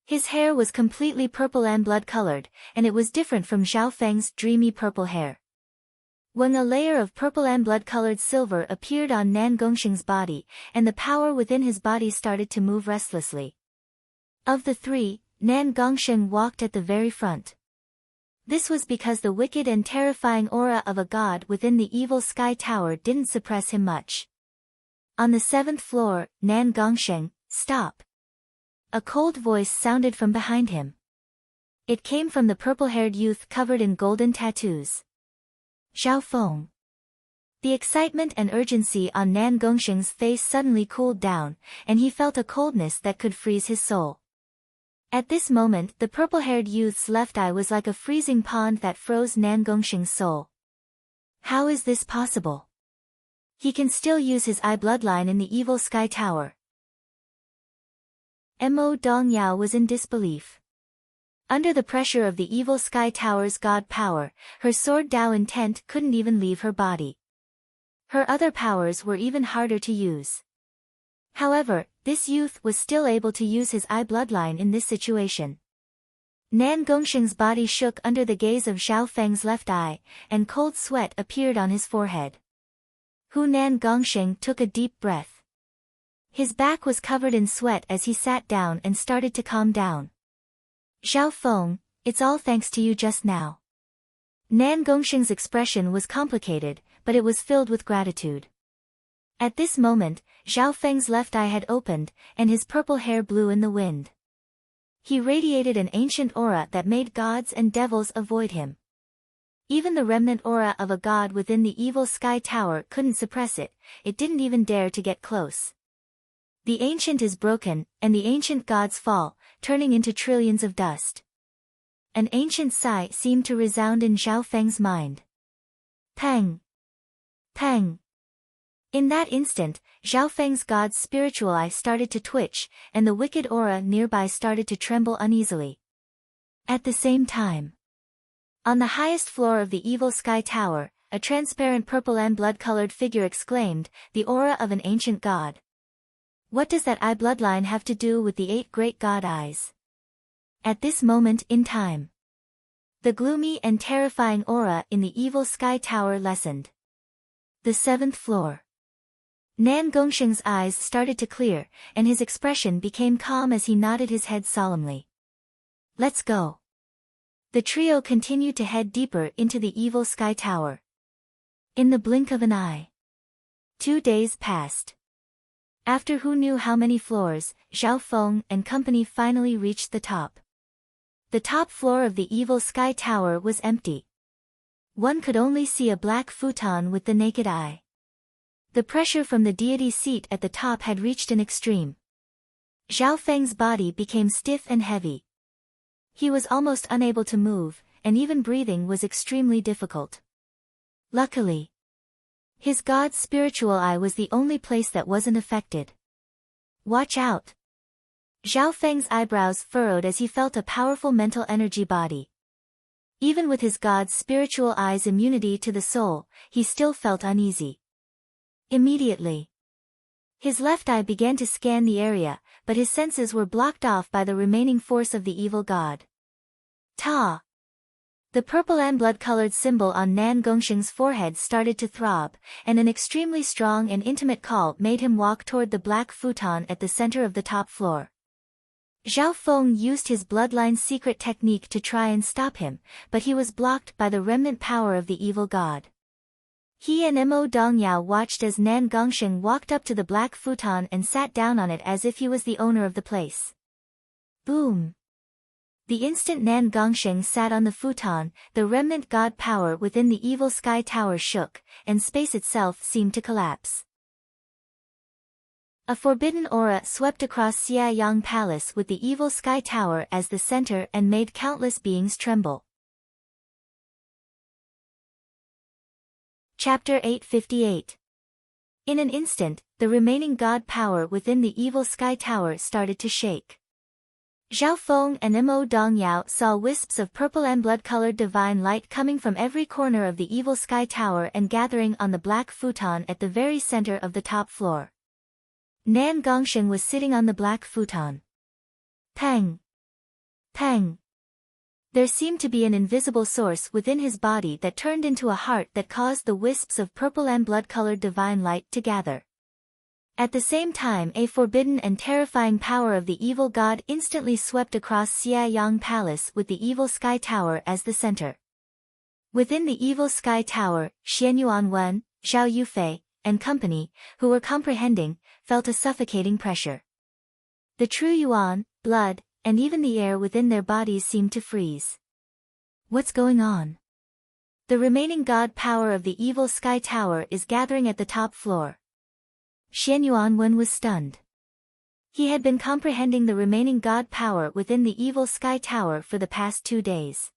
His hair was completely purple and blood-colored, and it was different from Zhao Feng's dreamy purple hair. When a layer of purple and blood-colored silver appeared on Nan Gongsheng's body, and the power within his body started to move restlessly. Of the three, Nan Gongsheng walked at the very front. This was because the wicked and terrifying aura of a god within the evil sky tower didn't suppress him much. On the 7th floor, Nan Gongsheng, stop. A cold voice sounded from behind him. It came from the purple-haired youth covered in golden tattoos. Zhao Feng. The excitement and urgency on Nan Gongsheng's face suddenly cooled down, and he felt a coldness that could freeze his soul. At this moment, the purple-haired youth's left eye was like a freezing pond that froze Nan Gongsheng's soul. How is this possible? He can still use his eye bloodline in the evil sky tower. Mo Dongyao was in disbelief. Under the pressure of the evil sky tower's god power, her sword Dao intent couldn't even leave her body. Her other powers were even harder to use. However, this youth was still able to use his eye bloodline in this situation. Nan Gongsheng's body shook under the gaze of Zhao Feng's left eye, and cold sweat appeared on his forehead. Nan Gongsheng took a deep breath. His back was covered in sweat as he sat down and started to calm down. Zhao Feng, it's all thanks to you just now. Nan Gongsheng's expression was complicated, but it was filled with gratitude. At this moment, Zhao Feng's left eye had opened, and his purple hair blew in the wind. He radiated an ancient aura that made gods and devils avoid him. Even the remnant aura of a god within the evil sky tower couldn't suppress it, it didn't even dare to get close. The ancient is broken, and the ancient gods fall, turning into trillions of dust. An ancient sigh seemed to resound in Zhao Feng's mind. Peng! Peng! In that instant, Zhao Feng's god's spiritual eye started to twitch, and the wicked aura nearby started to tremble uneasily. At the same time, on the highest floor of the evil sky tower, a transparent purple and blood-colored figure exclaimed, the aura of an ancient god. What does that eye bloodline have to do with the 8 great god eyes? At this moment in time, the gloomy and terrifying aura in the evil sky tower lessened. The 7th floor. Nan Gongsheng's eyes started to clear, and his expression became calm as he nodded his head solemnly. Let's go. The trio continued to head deeper into the evil sky tower. In the blink of an eye, 2 days passed. After who knew how many floors, Zhao Feng and company finally reached the top. The top floor of the evil sky tower was empty. One could only see a black futon with the naked eye. The pressure from the deity seat at the top had reached an extreme. Zhao Feng's body became stiff and heavy. He was almost unable to move, and even breathing was extremely difficult. Luckily, his god's spiritual eye was the only place that wasn't affected. Watch out! Zhao Feng's eyebrows furrowed as he felt a powerful mental energy body. Even with his god's spiritual eye's immunity to the soul, he still felt uneasy. Immediately, his left eye began to scan the area, but his senses were blocked off by the remaining force of the evil god. Ta! The purple and blood-colored symbol on Nan Gongsheng's forehead started to throb, and an extremely strong and intimate call made him walk toward the black futon at the center of the top floor. Zhao Feng used his bloodline secret technique to try and stop him, but he was blocked by the remnant power of the evil god. He and Mo Dongyao watched as Nan Gongsheng walked up to the black futon and sat down on it as if he was the owner of the place. Boom! The instant Nan Gongsheng sat on the futon, the remnant god power within the evil sky tower shook, and space itself seemed to collapse. A forbidden aura swept across Xiaoyang Palace with the evil sky tower as the center and made countless beings tremble. Chapter 858. In an instant, the remaining god power within the evil sky tower started to shake. Zhao Feng and Mo Dongyao saw wisps of purple and blood-colored divine light coming from every corner of the evil sky tower and gathering on the black futon at the very center of the top floor. Nan Gongsheng was sitting on the black futon. Peng! Peng! There seemed to be an invisible source within his body that turned into a heart that caused the wisps of purple and blood-colored divine light to gather. At the same time, a forbidden and terrifying power of the evil god instantly swept across Xiaoyang Palace with the evil sky tower as the center. Within the evil sky tower, Xianyuan Wen, Zhao Yufei, and company, who were comprehending, felt a suffocating pressure. The true yuan, blood, and even the air within their bodies seemed to freeze. What's going on? The remaining god power of the evil sky tower is gathering at the top floor. Xianyuan Wen was stunned. He had been comprehending the remaining god power within the evil sky tower for the past 2 days.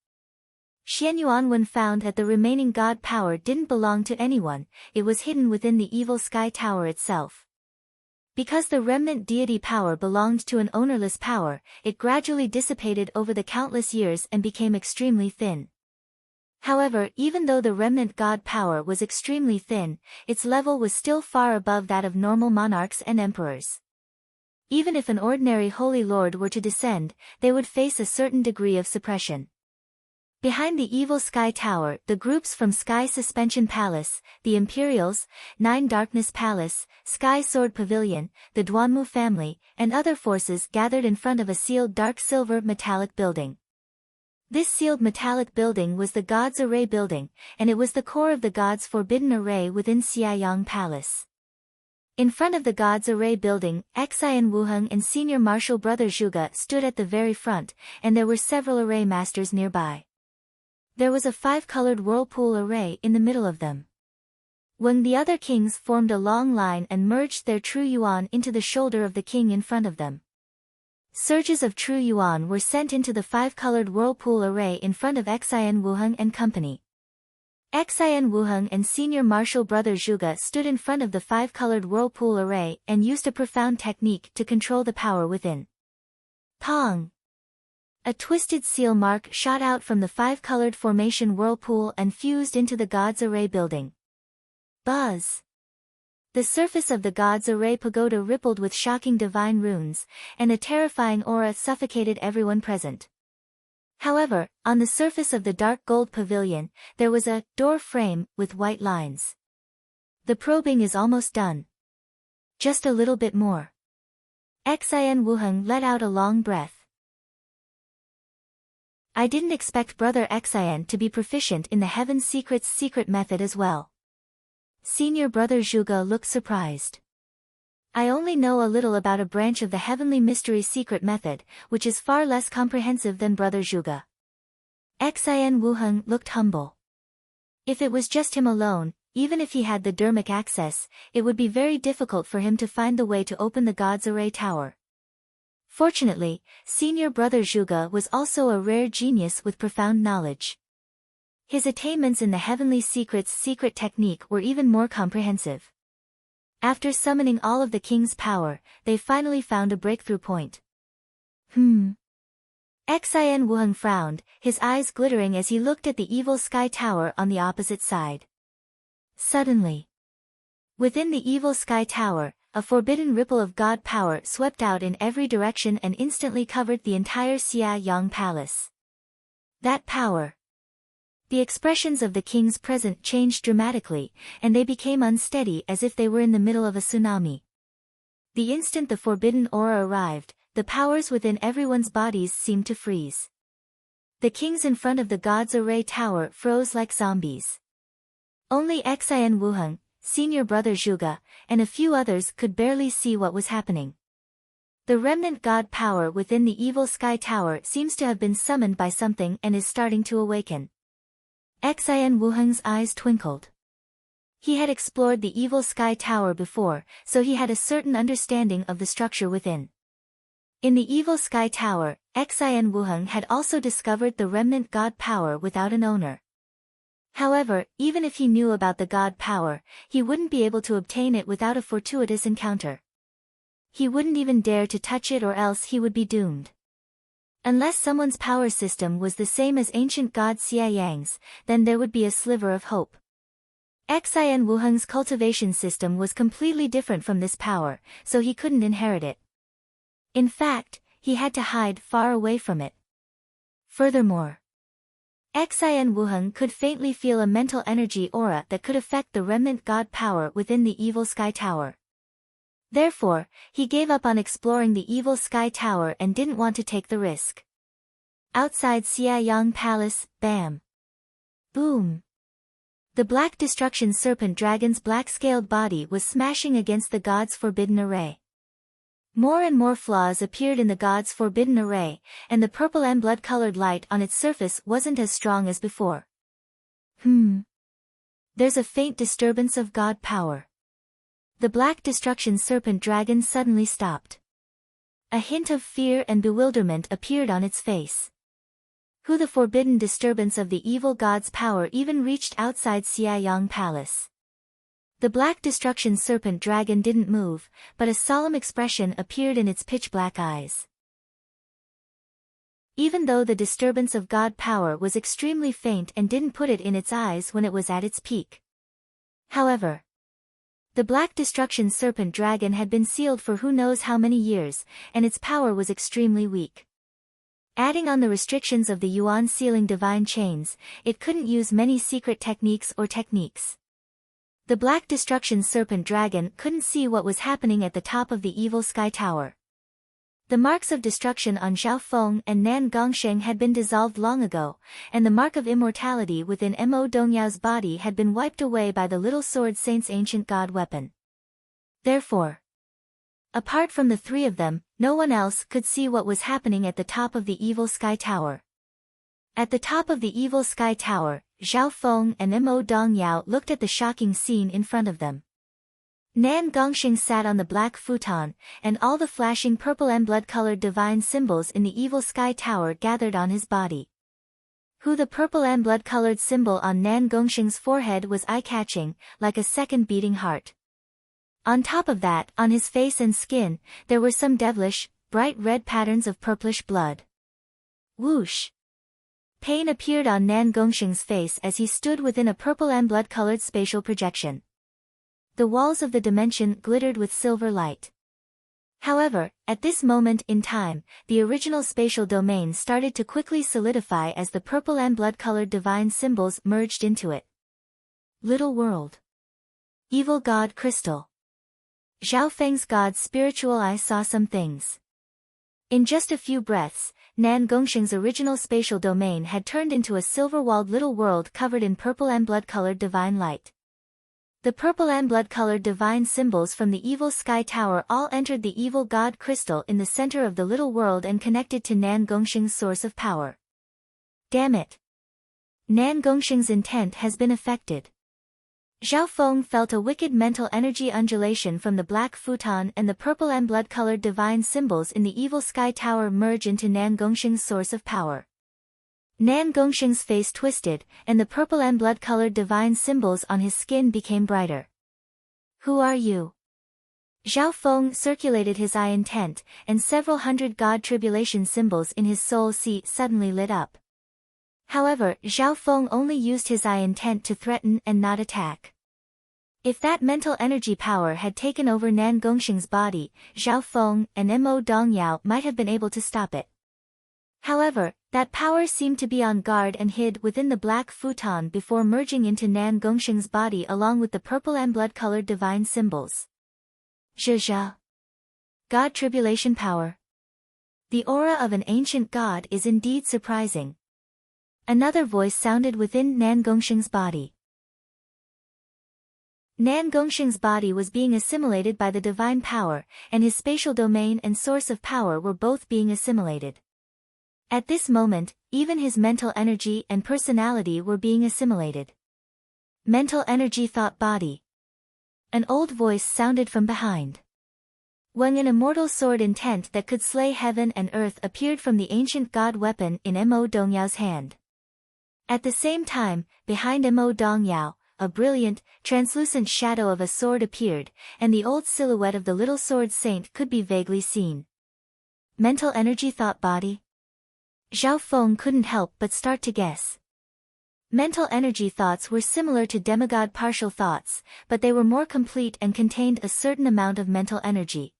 Xianyuan Wen found that the remaining god power didn't belong to anyone, it was hidden within the evil sky tower itself. Because the remnant deity power belonged to an ownerless power, it gradually dissipated over the countless years and became extremely thin. However, even though the remnant god power was extremely thin, its level was still far above that of normal monarchs and emperors. Even if an ordinary holy lord were to descend, they would face a certain degree of suppression. Behind the evil sky tower, the groups from Sky Suspension Palace, the Imperials, Nine Darkness Palace, Sky Sword Pavilion, the Duanmu family, and other forces gathered in front of a sealed dark silver metallic building. This sealed metallic building was the God's Array building, and it was the core of the God's Forbidden Array within Xiaoyang Palace. In front of the God's Array building, Xian Wuheng and Senior Marshal Brother Zhuge stood at the very front, and there were several array masters nearby. There was a 5-colored whirlpool array in the middle of them. When the other kings formed a long line and merged their true yuan into the shoulder of the king in front of them. Surges of true yuan were sent into the 5-colored whirlpool array in front of Xian Wuheng and company. Xian Wuheng and Senior Marshal Brother Zhuge stood in front of the 5-colored whirlpool array and used a profound technique to control the power within. Pong! A twisted seal mark shot out from the 5-colored formation whirlpool and fused into the God's Array building. Buzz! The surface of the God's Array pagoda rippled with shocking divine runes, and a terrifying aura suffocated everyone present. However, on the surface of the dark gold pavilion, there was a door frame with white lines. The probing is almost done. Just a little bit more. Xian Wuheng let out a long breath. I didn't expect Brother Xian to be proficient in the Heaven Secrets secret method as well. Senior Brother Zhuge looked surprised. I only know a little about a branch of the Heavenly Mystery secret method, which is far less comprehensive than Brother Zhuge. Xian Wuheng looked humble. If it was just him alone, even if he had the dermic access, it would be very difficult for him to find the way to open the God's Array Tower. Fortunately, Senior Brother Zhuge was also a rare genius with profound knowledge. His attainments in the Heavenly Secrets secret technique were even more comprehensive. After summoning all of the king's power, they finally found a breakthrough point. Xian Wuheng frowned, his eyes glittering as he looked at the evil sky tower on the opposite side. Suddenly, within the evil sky tower, a forbidden ripple of god power swept out in every direction and instantly covered the entire Xia Yang Palace. That power. The expressions of the kings present changed dramatically, and they became unsteady as if they were in the middle of a tsunami. The instant the forbidden aura arrived, the powers within everyone's bodies seemed to freeze. The kings in front of the God's Array Tower froze like zombies. Only Xian Wuheng, senior brother Zhuge, and a few others could barely see what was happening. The remnant god power within the evil sky tower seems to have been summoned by something and is starting to awaken. Xian Wuheng's eyes twinkled. He had explored the evil sky tower before, so he had a certain understanding of the structure within. In the evil sky tower, Xian Wuheng had also discovered the remnant god power without an owner. However, even if he knew about the god power, he wouldn't be able to obtain it without a fortuitous encounter. He wouldn't even dare to touch it or else he would be doomed. Unless someone's power system was the same as ancient god Xia Yang's, then there would be a sliver of hope. Xian Wuheng's cultivation system was completely different from this power, so he couldn't inherit it. In fact, he had to hide far away from it. Furthermore, Xian Wuheng could faintly feel a mental energy aura that could affect the remnant god power within the evil sky tower. Therefore, he gave up on exploring the evil sky tower and didn't want to take the risk. Outside Xia Yang Palace, bam! Boom! The Black Destruction Serpent Dragon's black-scaled body was smashing against the god's forbidden array. More and more flaws appeared in the god's forbidden array, and the purple and blood-colored light on its surface wasn't as strong as before. There's a faint disturbance of god power. The Black Destruction Serpent Dragon suddenly stopped. A hint of fear and bewilderment appeared on its face. Who the forbidden disturbance of the evil god's power even reached outside Xia Yang Palace. The Black Destruction Serpent Dragon didn't move, but a solemn expression appeared in its pitch-black eyes. Even though the disturbance of god power was extremely faint and didn't put it in its eyes when it was at its peak. However, the Black Destruction Serpent Dragon had been sealed for who knows how many years, and its power was extremely weak. Adding on the restrictions of the Yuan sealing divine chains, it couldn't use many secret techniques. The Black Destruction Serpent Dragon couldn't see what was happening at the top of the evil sky tower. The marks of destruction on Zhao Feng and Nan Gongsheng had been dissolved long ago, and the mark of immortality within Mo Dongyao's body had been wiped away by the Little Sword Saint's ancient god weapon. Therefore, apart from the three of them, no one else could see what was happening at the top of the evil sky tower. At the top of the evil sky tower, Zhao Feng and Mo Dongyao looked at the shocking scene in front of them. Nan Gongsheng sat on the black futon, and all the flashing purple and blood-colored divine symbols in the evil sky tower gathered on his body. The purple and blood-colored symbol on Nan Gongsheng's forehead was eye-catching, like a second beating heart. On top of that, on his face and skin, there were some devilish, bright red patterns of purplish blood. Whoosh! Pain appeared on Nan Gongsheng's face as he stood within a purple and blood-colored spatial projection. The walls of the dimension glittered with silver light. However, at this moment in time, the original spatial domain started to quickly solidify as the purple and blood-colored divine symbols merged into it. Little world. Evil god crystal. Zhao Feng's god's spiritual eye saw some things. In just a few breaths, Nan Gongsheng's original spatial domain had turned into a silver-walled little world covered in purple and blood-colored divine light. The purple and blood-colored divine symbols from the evil sky tower all entered the evil god crystal in the center of the little world and connected to Nan Gongsheng's source of power. Damn it! Nan Gongsheng's intent has been affected. Zhao Feng felt a wicked mental energy undulation from the black futon, and the purple and blood-colored divine symbols in the evil sky tower merge into Nan Gongsheng's source of power. Nan Gongsheng's face twisted, and the purple and blood-colored divine symbols on his skin became brighter. Who are you? Zhao Feng circulated his eye intent, and several hundred god tribulation symbols in his soul seat suddenly lit up. However, Zhao Feng only used his eye intent to threaten and not attack. If that mental energy power had taken over Nan Gongsheng's body, Zhao Feng and Mo Dongyao might have been able to stop it. However, that power seemed to be on guard and hid within the black futon before merging into Nan Gongsheng's body along with the purple and blood-colored divine symbols. Zhe. God Tribulation Power. The aura of an ancient god is indeed surprising. Another voice sounded within Nan Gongsheng's body. Nan Gongsheng's body was being assimilated by the divine power, and his spatial domain and source of power were both being assimilated. At this moment, even his mental energy and personality were being assimilated. Mental energy thought body. An old voice sounded from behind. When an immortal sword intent that could slay heaven and earth appeared from the ancient god weapon in Mo Dongyao's hand. At the same time, behind Mo Dongyao, a brilliant, translucent shadow of a sword appeared, and the old silhouette of the little sword saint could be vaguely seen. Mental energy thought body? Zhao Feng couldn't help but start to guess. Mental energy thoughts were similar to demigod partial thoughts, but they were more complete and contained a certain amount of mental energy.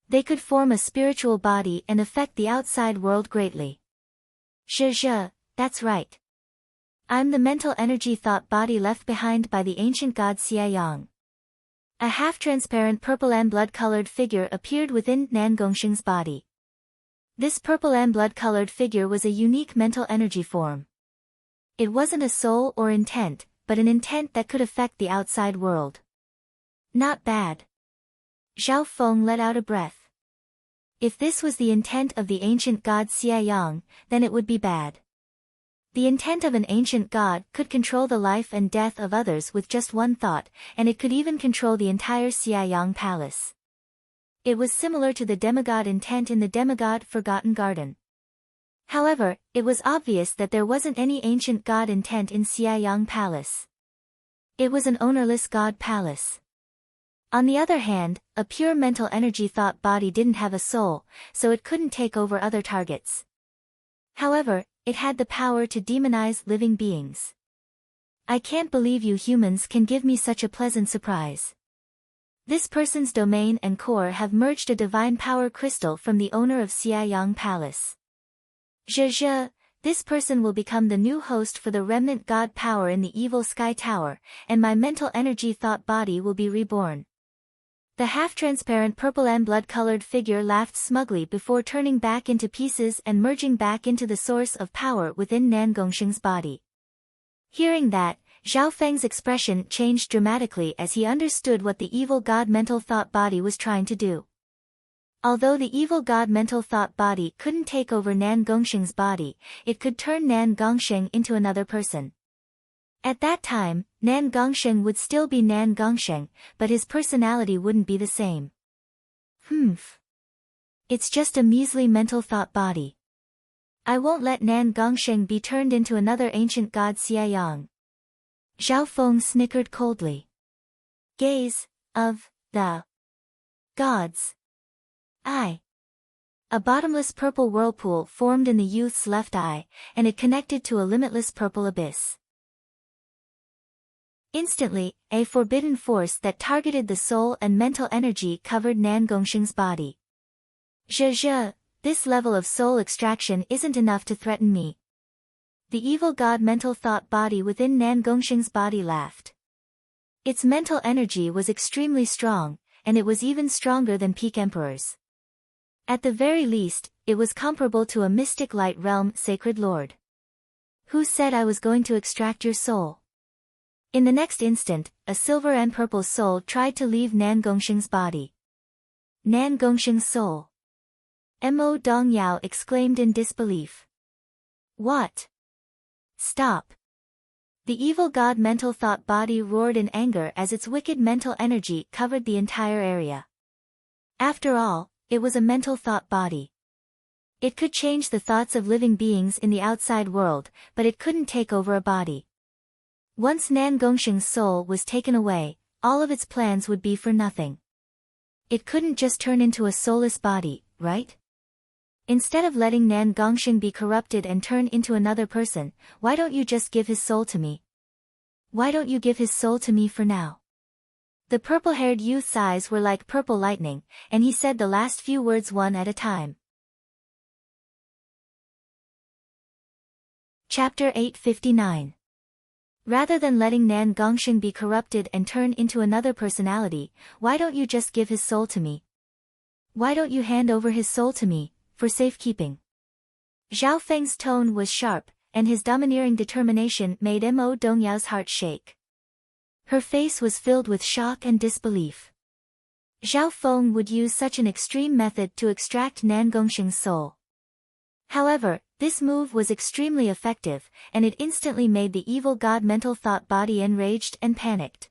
They could form a spiritual body and affect the outside world greatly. Zhe, that's right. I'm the mental energy thought body left behind by the ancient god Xiaoyang. A half-transparent purple and blood-colored figure appeared within Nan Gongsheng's body. This purple and blood-colored figure was a unique mental energy form. It wasn't a soul or intent, but an intent that could affect the outside world. Not bad. Zhao Feng let out a breath. If this was the intent of the ancient god Xiaoyang, then it would be bad. The intent of an ancient god could control the life and death of others with just one thought, and it could even control the entire Xiaoyang palace. It was similar to the demigod intent in the demigod Forgotten Garden. However, it was obvious that there wasn't any ancient god intent in Xiaoyang palace. It was an ownerless god palace. On the other hand, a pure mental energy thought body didn't have a soul, so it couldn't take over other targets. However, it had the power to demonize living beings. I can't believe you humans can give me such a pleasant surprise. This person's domain and core have merged a divine power crystal from the owner of Xiaoyang Palace. Zhe, this person will become the new host for the remnant god power in the evil sky tower, and my mental energy thought body will be reborn. The half-transparent purple and blood-colored figure laughed smugly before turning back into pieces and merging back into the source of power within Nan Gongsheng's body. Hearing that, Zhao Feng's expression changed dramatically as he understood what the evil god mental thought body was trying to do. Although the evil god mental thought body couldn't take over Nan Gongsheng's body, it could turn Nan Gongsheng into another person. At that time, Nan Gongsheng would still be Nan Gongsheng, but his personality wouldn't be the same. It's just a measly mental thought body. I won't let Nan Gongsheng be turned into another ancient god Xiaoyang. Zhao Feng snickered coldly. Gaze of the gods. A bottomless purple whirlpool formed in the youth's left eye, and it connected to a limitless purple abyss. Instantly, a forbidden force that targeted the soul and mental energy covered Nan Gongsheng's body. Zhe, this level of soul extraction isn't enough to threaten me. The evil god mental thought body within Nan Gongsheng's body laughed. Its mental energy was extremely strong, and it was even stronger than Peak Emperor's. At the very least, it was comparable to a mystic light realm sacred lord. Who said I was going to extract your soul? In the next instant, a silver and purple soul tried to leave Nan Gongsheng's body. Nan Gongsheng's soul. Mo Dongyao exclaimed in disbelief. What? Stop. The evil god mental thought body roared in anger as its wicked mental energy covered the entire area. After all, it was a mental thought body. It could change the thoughts of living beings in the outside world, but it couldn't take over a body. Once Nan Gongsheng's soul was taken away, all of its plans would be for nothing. It couldn't just turn into a soulless body, right? Instead of letting Nan Gongsheng be corrupted and turn into another person, why don't you just give his soul to me? Why don't you give his soul to me for now? The purple-haired youth's eyes were like purple lightning, and he said the last few words one at a time. Chapter 859. Rather than letting Nan Gongsheng be corrupted and turn into another personality, why don't you just give his soul to me? Why don't you hand over his soul to me, for safekeeping? Zhao Feng's tone was sharp, and his domineering determination made Mo Dongyao's heart shake. Her face was filled with shock and disbelief. Zhao Feng would use such an extreme method to extract Nan Gongsheng's soul. However, this move was extremely effective, and it instantly made the evil god mental thought body enraged and panicked.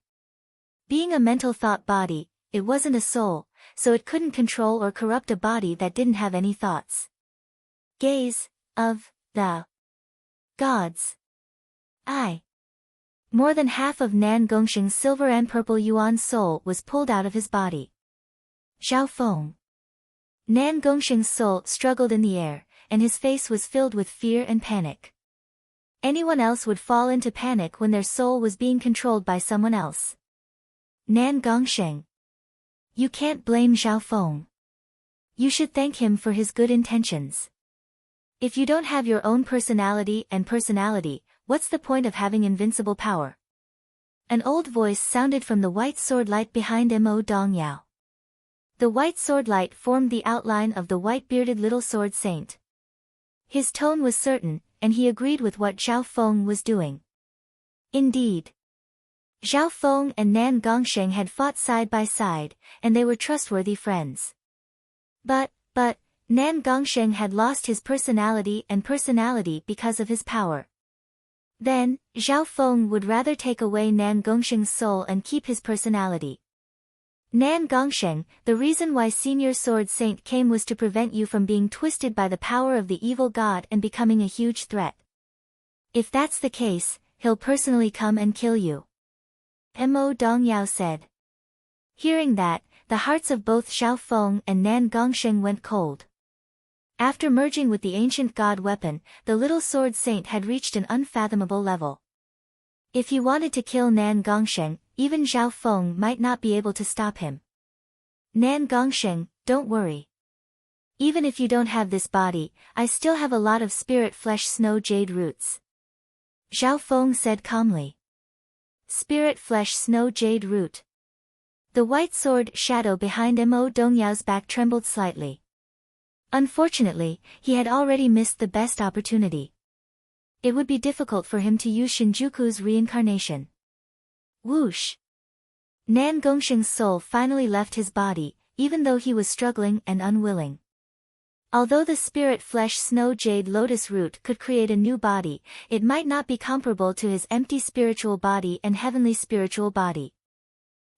Being a mental thought body, it wasn't a soul, so it couldn't control or corrupt a body that didn't have any thoughts. Gaze of the gods. More than half of Nan Gongsheng's silver and purple yuan soul was pulled out of his body. Zhao Feng. Nan Gongsheng's soul struggled in the air, and his face was filled with fear and panic. Anyone else would fall into panic when their soul was being controlled by someone else. Nan Gongsheng. You can't blame Zhao Feng. You should thank him for his good intentions. If you don't have your own personality, what's the point of having invincible power? An old voice sounded from the white sword light behind Mo Dongyao. The white sword light formed the outline of the white-bearded little sword saint. His tone was certain, and he agreed with what Zhao Feng was doing. Indeed. Zhao Feng and Nan Gongsheng had fought side by side, and they were trustworthy friends. But, Nan Gongsheng had lost his personality because of his power. Then, Zhao Feng would rather take away Nan Gongsheng's soul and keep his personality. Nan Gongsheng, the reason why Senior Sword Saint came was to prevent you from being twisted by the power of the evil god and becoming a huge threat. If that's the case, he'll personally come and kill you. Mo Dongyao said. Hearing that, the hearts of both Zhao Feng and Nan Gongsheng went cold. After merging with the ancient god weapon, the little sword saint had reached an unfathomable level. If he wanted to kill Nan Gongsheng, even Zhao Feng might not be able to stop him. Nan Gongsheng, don't worry. Even if you don't have this body, I still have a lot of spirit flesh snow jade roots. Zhao Feng said calmly. Spirit flesh snow jade root. The white sword shadow behind Mo Dongyao's back trembled slightly. Unfortunately, he had already missed the best opportunity. It would be difficult for him to use Shinjuku's reincarnation. Whoosh! Nan Gongsheng's soul finally left his body, even though he was struggling and unwilling. Although the spirit flesh snow jade lotus root could create a new body, it might not be comparable to his empty spiritual body and heavenly spiritual body.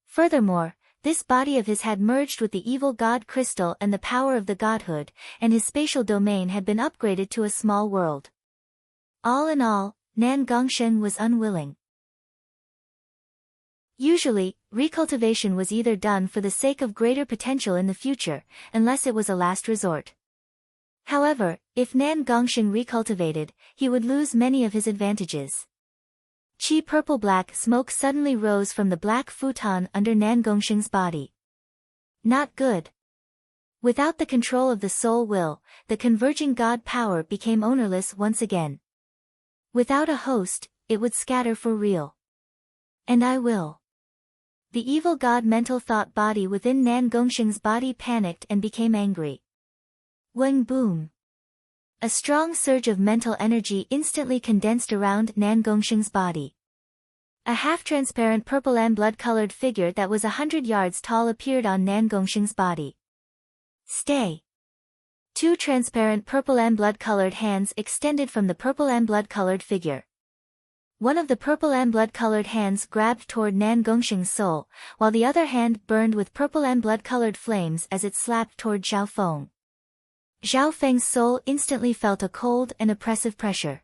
Furthermore, this body of his had merged with the evil god crystal and the power of the godhood, and his spatial domain had been upgraded to a small world. All in all, Nan Gongsheng was unwilling. Usually, recultivation was either done for the sake of greater potential in the future, unless it was a last resort. However, if Nan Gongsheng recultivated, he would lose many of his advantages. Qi purple-black smoke suddenly rose from the black futon under Nan Gongsheng's body. Not good. Without the control of the soul will, the converging god power became ownerless once again. Without a host, it would scatter for real. And I will. The evil god mental thought body within Nan Gongsheng's body panicked and became angry. Weng boom. A strong surge of mental energy instantly condensed around Nan Gongsheng's body. A half-transparent purple and blood-colored figure that was 100 yards tall appeared on Nan Gongsheng's body. Stay. Two transparent purple and blood-colored hands extended from the purple and blood-colored figure. One of the purple and blood-colored hands grabbed toward Nan Gongsheng's soul, while the other hand burned with purple and blood-colored flames as it slapped toward Zhao Feng. Zhao Feng's soul instantly felt a cold and oppressive pressure.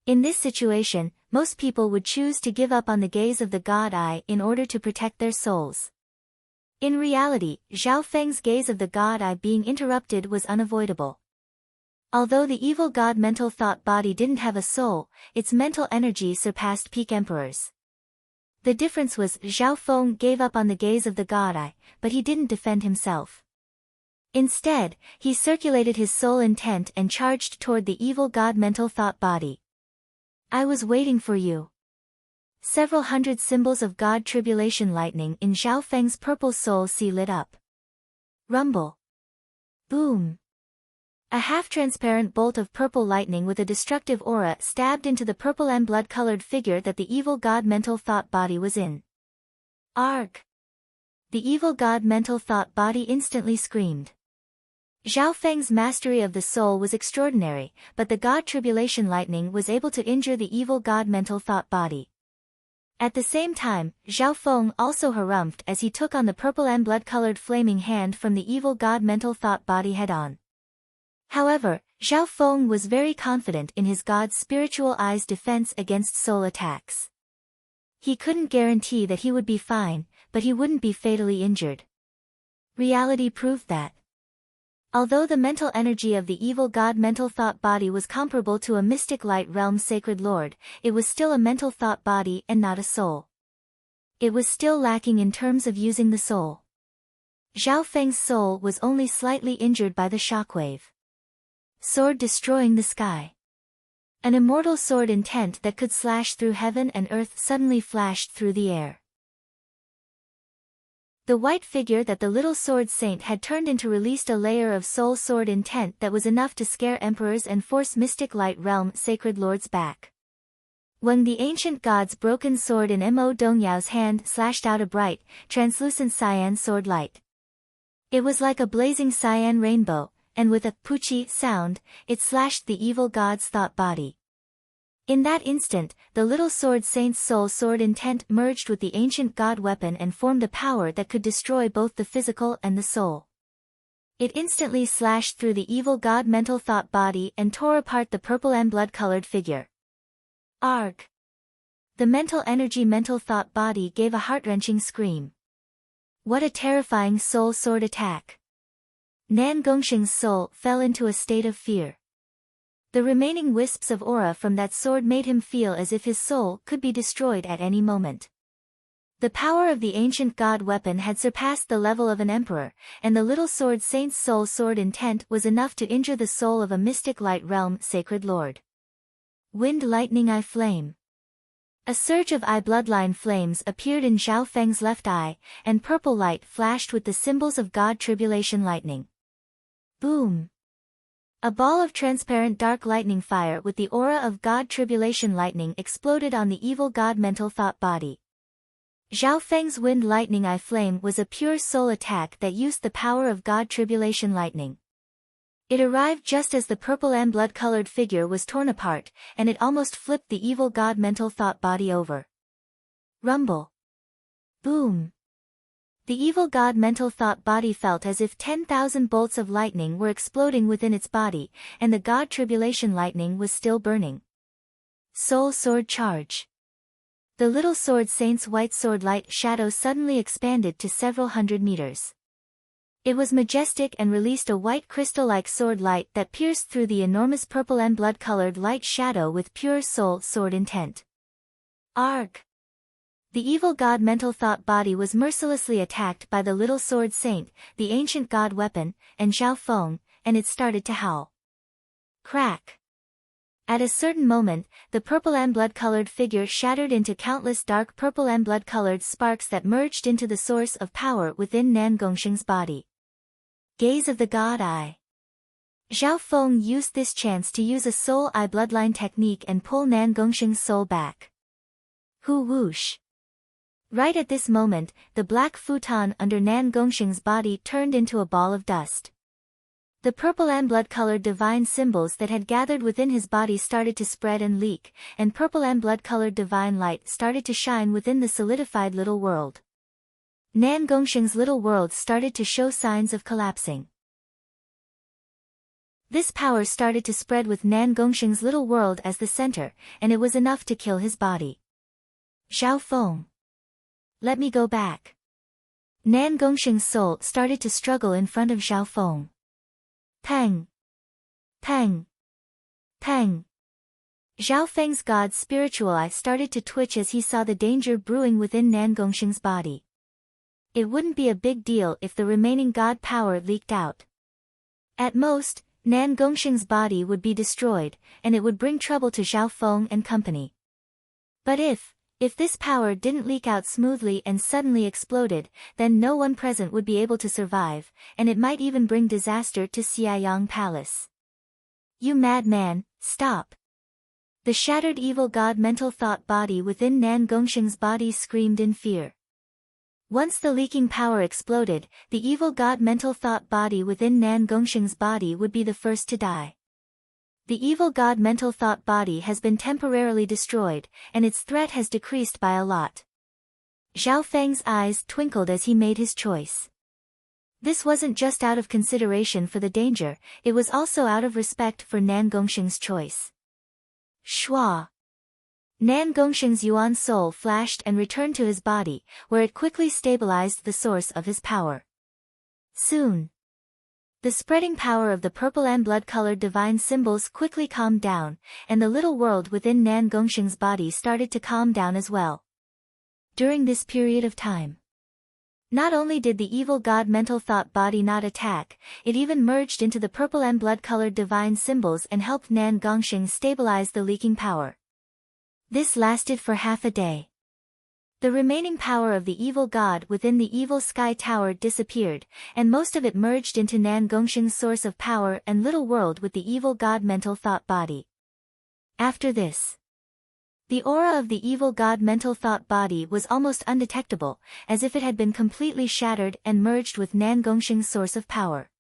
In this situation, most people would choose to give up on the gaze of the god eye in order to protect their souls. In reality, Zhao Feng's gaze of the god eye being interrupted was unavoidable. Although the evil god mental thought body didn't have a soul, its mental energy surpassed peak emperors. The difference was Zhao Feng gave up on the gaze of the god eye, but he didn't defend himself. Instead, he circulated his soul intent and charged toward the evil god mental thought body. I was waiting for you. Several hundred symbols of God tribulation lightning in Zhao Feng's purple soul sea lit up. Rumble. Boom. A half-transparent bolt of purple lightning with a destructive aura stabbed into the purple and blood-colored figure that the evil god mental thought body was in. Arg! The evil god mental thought body instantly screamed. Zhao Feng's mastery of the soul was extraordinary, but the god tribulation lightning was able to injure the evil god mental thought body. At the same time, Zhao Feng also harumphed as he took on the purple and blood-colored flaming hand from the evil god mental thought body head-on. However, Zhao Feng was very confident in his god's spiritual eye's defense against soul attacks. He couldn't guarantee that he would be fine, but he wouldn't be fatally injured. Reality proved that. Although the mental energy of the evil god mental thought body was comparable to a mystic light realm sacred lord, it was still a mental thought body and not a soul. It was still lacking in terms of using the soul. Zhao Feng's soul was only slightly injured by the shockwave. Sword destroying the sky. An immortal sword intent that could slash through heaven and earth suddenly flashed through the air. The white figure that the little sword saint had turned into released a layer of soul sword intent that was enough to scare emperors and force mystic light realm sacred lords back. When the ancient god's broken sword in Mo Dongyao's hand slashed out a bright, translucent cyan sword light. It was like a blazing cyan rainbow, and with a poochie sound, it slashed the evil god's thought body. In that instant, the little sword saint's soul sword intent merged with the ancient god weapon and formed a power that could destroy both the physical and the soul. It instantly slashed through the evil god mental thought body and tore apart the purple and blood-colored figure. Arg! The mental energy mental thought body gave a heart-wrenching scream. What a terrifying soul sword attack! Nan Gongsheng's soul fell into a state of fear. The remaining wisps of aura from that sword made him feel as if his soul could be destroyed at any moment. The power of the ancient god weapon had surpassed the level of an emperor, and the little sword saint's soul sword intent was enough to injure the soul of a mystic light realm sacred lord. Wind lightning eye flame. A surge of eye bloodline flames appeared in Zhao Feng's left eye, and purple light flashed with the symbols of god tribulation lightning. Boom! A ball of transparent dark lightning fire with the aura of god tribulation lightning exploded on the evil god mental thought body. Zhao Feng's wind lightning eye flame was a pure soul attack that used the power of god tribulation lightning. It arrived just as the purple and blood-colored figure was torn apart, and it almost flipped the evil god mental thought body over. Rumble. Boom. The evil god mental thought body felt as if 10,000 bolts of lightning were exploding within its body, and the god tribulation lightning was still burning. Soul sword charge. The little sword saint's white sword light shadow suddenly expanded to several hundred meters. It was majestic and released a white crystal-like sword light that pierced through the enormous purple and blood-colored light shadow with pure soul sword intent. Arg! The evil god mental thought body was mercilessly attacked by the little sword saint, the ancient god weapon, and Zhao Feng, and it started to howl. Crack! At a certain moment, the purple and blood-colored figure shattered into countless dark purple and blood-colored sparks that merged into the source of power within Nan Gongsheng's body. Gaze of the God Eye. Zhao Feng used this chance to use a soul eye bloodline technique and pull Nan Gongsheng's soul back. Hu whoosh. Right at this moment, the black futon under Nan Gongsheng's body turned into a ball of dust. The purple and blood-colored divine symbols that had gathered within his body started to spread and leak, and purple and blood-colored divine light started to shine within the solidified little world. Nan Gongsheng's little world started to show signs of collapsing. This power started to spread with Nan Gongsheng's little world as the center, and it was enough to kill his body. Zhao Feng. Let me go back. Nan Gongsheng's soul started to struggle in front of Zhao Feng. Pang! Pang! Pang! Zhao Feng's god's spiritual eye started to twitch as he saw the danger brewing within Nan Gongsheng's body. It wouldn't be a big deal if the remaining god power leaked out. At most, Nan Gongsheng's body would be destroyed, and it would bring trouble to Zhao Feng and company. But if this power didn't leak out smoothly and suddenly exploded, then no one present would be able to survive, and it might even bring disaster to Xiaoyang Palace. You madman, stop! The shattered evil god mental thought body within Nan Gongsheng's body screamed in fear. Once the leaking power exploded, the evil god mental thought body within Nan Gongsheng's body would be the first to die. The evil god mental thought body has been temporarily destroyed, and its threat has decreased by a lot. Zhao Feng's eyes twinkled as he made his choice. This wasn't just out of consideration for the danger, it was also out of respect for Nan Gongsheng's choice. Shua! Nan Gongsheng's Yuan soul flashed and returned to his body, where it quickly stabilized the source of his power. Soon, the spreading power of the purple and blood-colored divine symbols quickly calmed down, and the little world within Nan Gongsheng's body started to calm down as well. During this period of time, not only did the evil god mental thought body not attack, it even merged into the purple and blood-colored divine symbols and helped Nan Gongsheng stabilize the leaking power. This lasted for half a day. The remaining power of the evil god within the evil sky tower disappeared, and most of it merged into Nan Gongsheng's source of power and little world with the evil god mental thought body. After this, the aura of the evil god mental thought body was almost undetectable, as if it had been completely shattered and merged with Nan Gongsheng's source of power.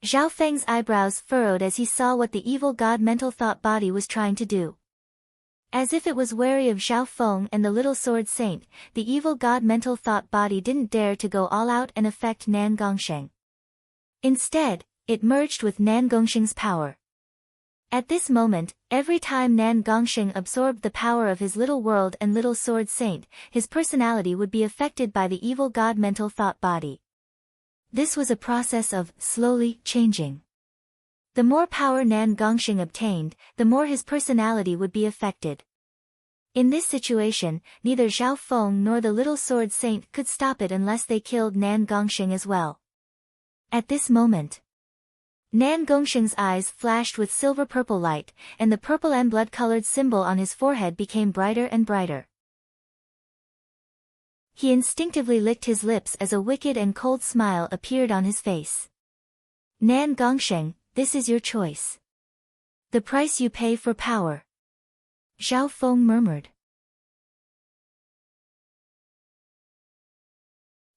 Zhao Feng's eyebrows furrowed as he saw what the evil god mental thought body was trying to do. As if it was wary of Zhao Feng and the little sword saint, the evil god mental thought body didn't dare to go all out and affect Nan Gongsheng. Instead, it merged with Nan Gongsheng's power. At this moment, every time Nan Gongsheng absorbed the power of his little world and little sword saint, his personality would be affected by the evil god mental thought body. This was a process of slowly changing. The more power Nan Gongsheng obtained, the more his personality would be affected. In this situation, neither Zhao Feng nor the little sword saint could stop it unless they killed Nan Gongsheng as well. At this moment, Nan Gongsheng's eyes flashed with silver-purple light, and the purple and blood-colored symbol on his forehead became brighter and brighter. He instinctively licked his lips as a wicked and cold smile appeared on his face. Nan Gongsheng, this is your choice. The price you pay for power. Zhao Feng murmured.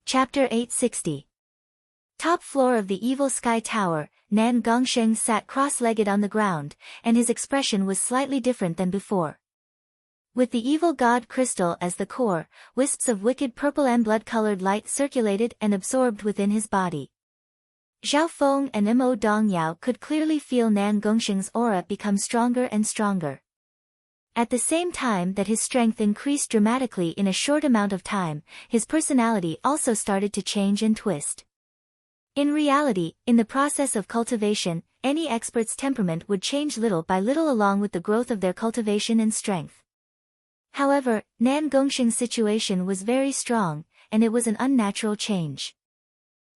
Chapter 860. Top floor of the evil sky tower, Nan Gongsheng sat cross-legged on the ground, and his expression was slightly different than before. With the evil god crystal as the core, wisps of wicked purple and blood-colored light circulated and absorbed within his body. Zhao Feng and Mo Dongyao could clearly feel Nan Gongsheng's aura become stronger and stronger. At the same time that his strength increased dramatically in a short amount of time, his personality also started to change and twist. In reality, in the process of cultivation, any expert's temperament would change little by little along with the growth of their cultivation and strength. However, Nan Gongsheng's situation was very strong, and it was an unnatural change.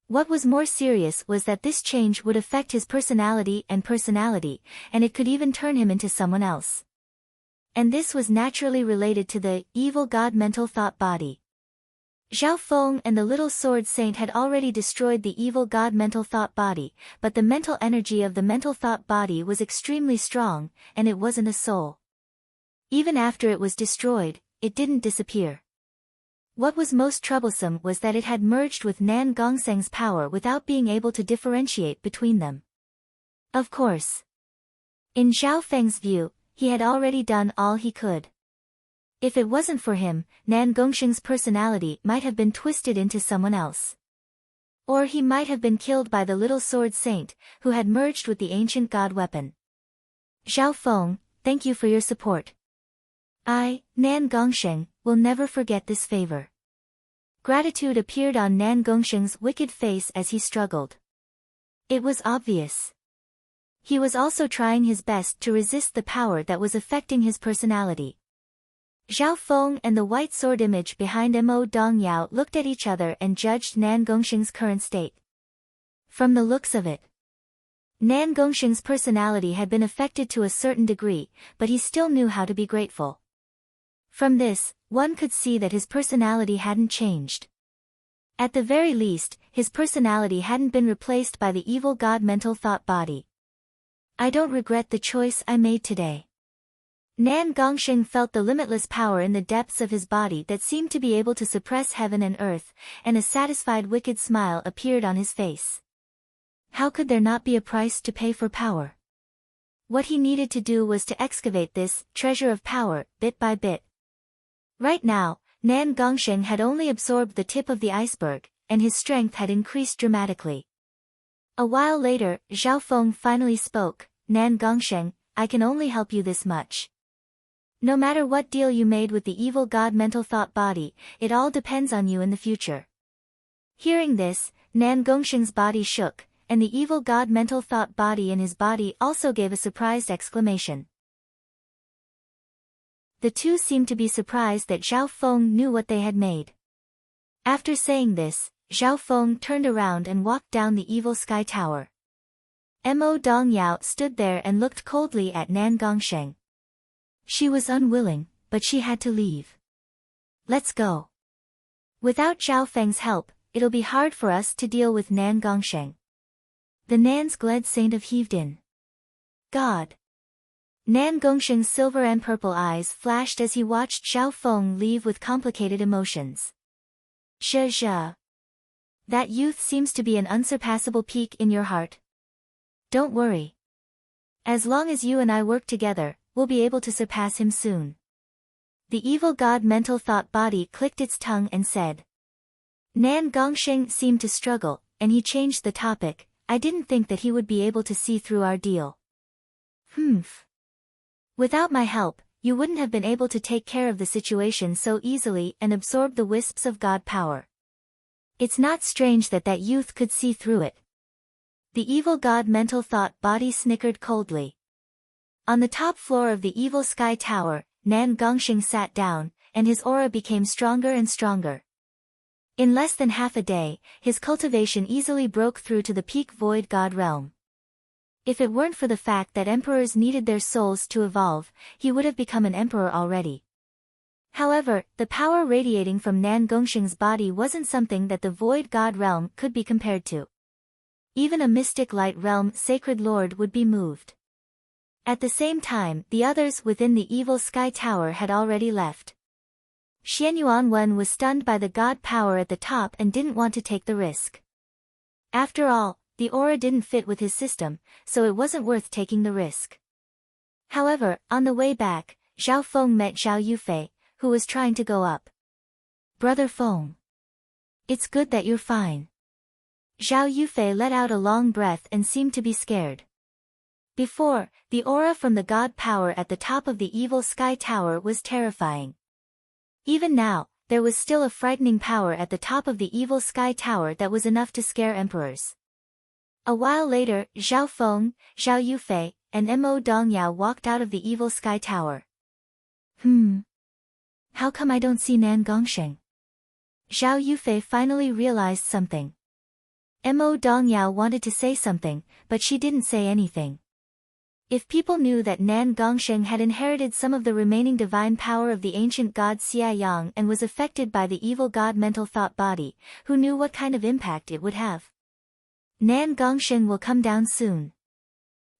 What was more serious was that this change would affect his personality, and it could even turn him into someone else. And this was naturally related to the evil god mental thought body. Zhao Feng and the little sword saint had already destroyed the evil god mental thought body, but the mental energy of the mental thought body was extremely strong, and it wasn't a soul. Even after it was destroyed, it didn't disappear. What was most troublesome was that it had merged with Nan Gongsheng's power without being able to differentiate between them. Of course, in Zhao Feng's view, he had already done all he could. If it wasn't for him, Nan Gongsheng's personality might have been twisted into someone else. Or he might have been killed by the little sword saint, who had merged with the ancient god weapon. Zhao Feng, thank you for your support. I, Nan Gongsheng, will never forget this favor. Gratitude appeared on Nan Gongsheng's wicked face as he struggled. It was obvious. He was also trying his best to resist the power that was affecting his personality. Zhao Feng and the white sword image behind Mo Dongyao looked at each other and judged Nan Gongsheng's current state. From the looks of it, Nan Gongsheng's personality had been affected to a certain degree, but he still knew how to be grateful. From this, one could see that his personality hadn't changed. At the very least, his personality hadn't been replaced by the evil god mental thought body. I don't regret the choice I made today. Nan Gongsheng felt the limitless power in the depths of his body that seemed to be able to suppress heaven and earth, and a satisfied wicked smile appeared on his face. How could there not be a price to pay for power? What he needed to do was to excavate this treasure of power, bit by bit. Right now, Nan Gongsheng had only absorbed the tip of the iceberg, and his strength had increased dramatically. A while later, Zhao Feng finally spoke, Nan Gongsheng, I can only help you this much. No matter what deal you made with the evil god mental thought body, it all depends on you in the future. Hearing this, Nan Gongsheng's body shook, and the evil god mental thought body in his body also gave a surprised exclamation. The two seemed to be surprised that Zhao Feng knew what they had made. After saying this, Zhao Feng turned around and walked down the evil sky tower. Mo Dongyao stood there and looked coldly at Nan Gongsheng. She was unwilling, but she had to leave. Let's go. Without Zhao Feng's help, it'll be hard for us to deal with Nan Gongsheng. The Nan's glad saint of heaved in. God. Nan Gongsheng's silver and purple eyes flashed as he watched Zhao Feng leave with complicated emotions. Zhe. That youth seems to be an unsurpassable peak in your heart. Don't worry. As long as you and I work together, we'll be able to surpass him soon. The evil god mental thought body clicked its tongue and said. Nan Gongsheng seemed to struggle, and he changed the topic. I didn't think that he would be able to see through our deal. Without my help, you wouldn't have been able to take care of the situation so easily and absorb the wisps of god power. It's not strange that that youth could see through it. The evil god mental thought body snickered coldly. On the top floor of the evil sky tower, Nan Gongsheng sat down, and his aura became stronger and stronger. In less than half a day, his cultivation easily broke through to the peak void god realm. If it weren't for the fact that emperors needed their souls to evolve, he would have become an emperor already. However, the power radiating from Nan Gongsheng's body wasn't something that the void god realm could be compared to. Even a mystic light realm sacred lord would be moved. At the same time, the others within the evil sky tower had already left. Xianyuan Wen was stunned by the god power at the top and didn't want to take the risk. After all, the aura didn't fit with his system, so it wasn't worth taking the risk. However, on the way back, Zhao Feng met Zhao Yufei, who was trying to go up. Brother Feng. It's good that you're fine. Zhao Yufei let out a long breath and seemed to be scared. Before, the aura from the god power at the top of the evil sky tower was terrifying. Even now, there was still a frightening power at the top of the evil sky tower that was enough to scare emperors. A while later, Zhao Feng, Zhao Yufei, and Mo Dongyao walked out of the evil sky tower. How come I don't see Nan Gongsheng? Zhao Yufei finally realized something. Mo Dongyao wanted to say something, but she didn't say anything. If people knew that Nan Gongsheng had inherited some of the remaining divine power of the ancient god Xia Yang and was affected by the evil god mental thought body, who knew what kind of impact it would have? Nan Gongsheng will come down soon.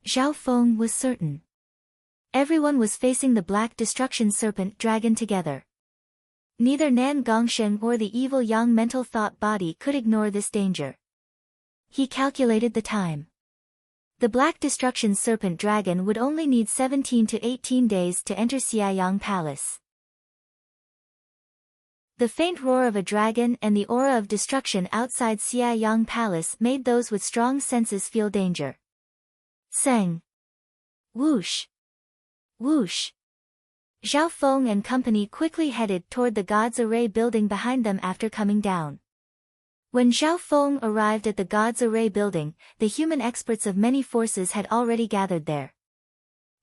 Zhao Feng was certain. Everyone was facing the black destruction serpent dragon together. Neither Nan Gongsheng or the evil Yang mental thought body could ignore this danger. He calculated the time. The black destruction serpent dragon would only need 17 to 18 days to enter Xiayang Palace. The faint roar of a dragon and the aura of destruction outside Xiayang Palace made those with strong senses feel danger. Seng. Whoosh. Whoosh. Zhao Feng and company quickly headed toward the God's Array building behind them after coming down. When Zhao Feng arrived at the God's Array building, the human experts of many forces had already gathered there.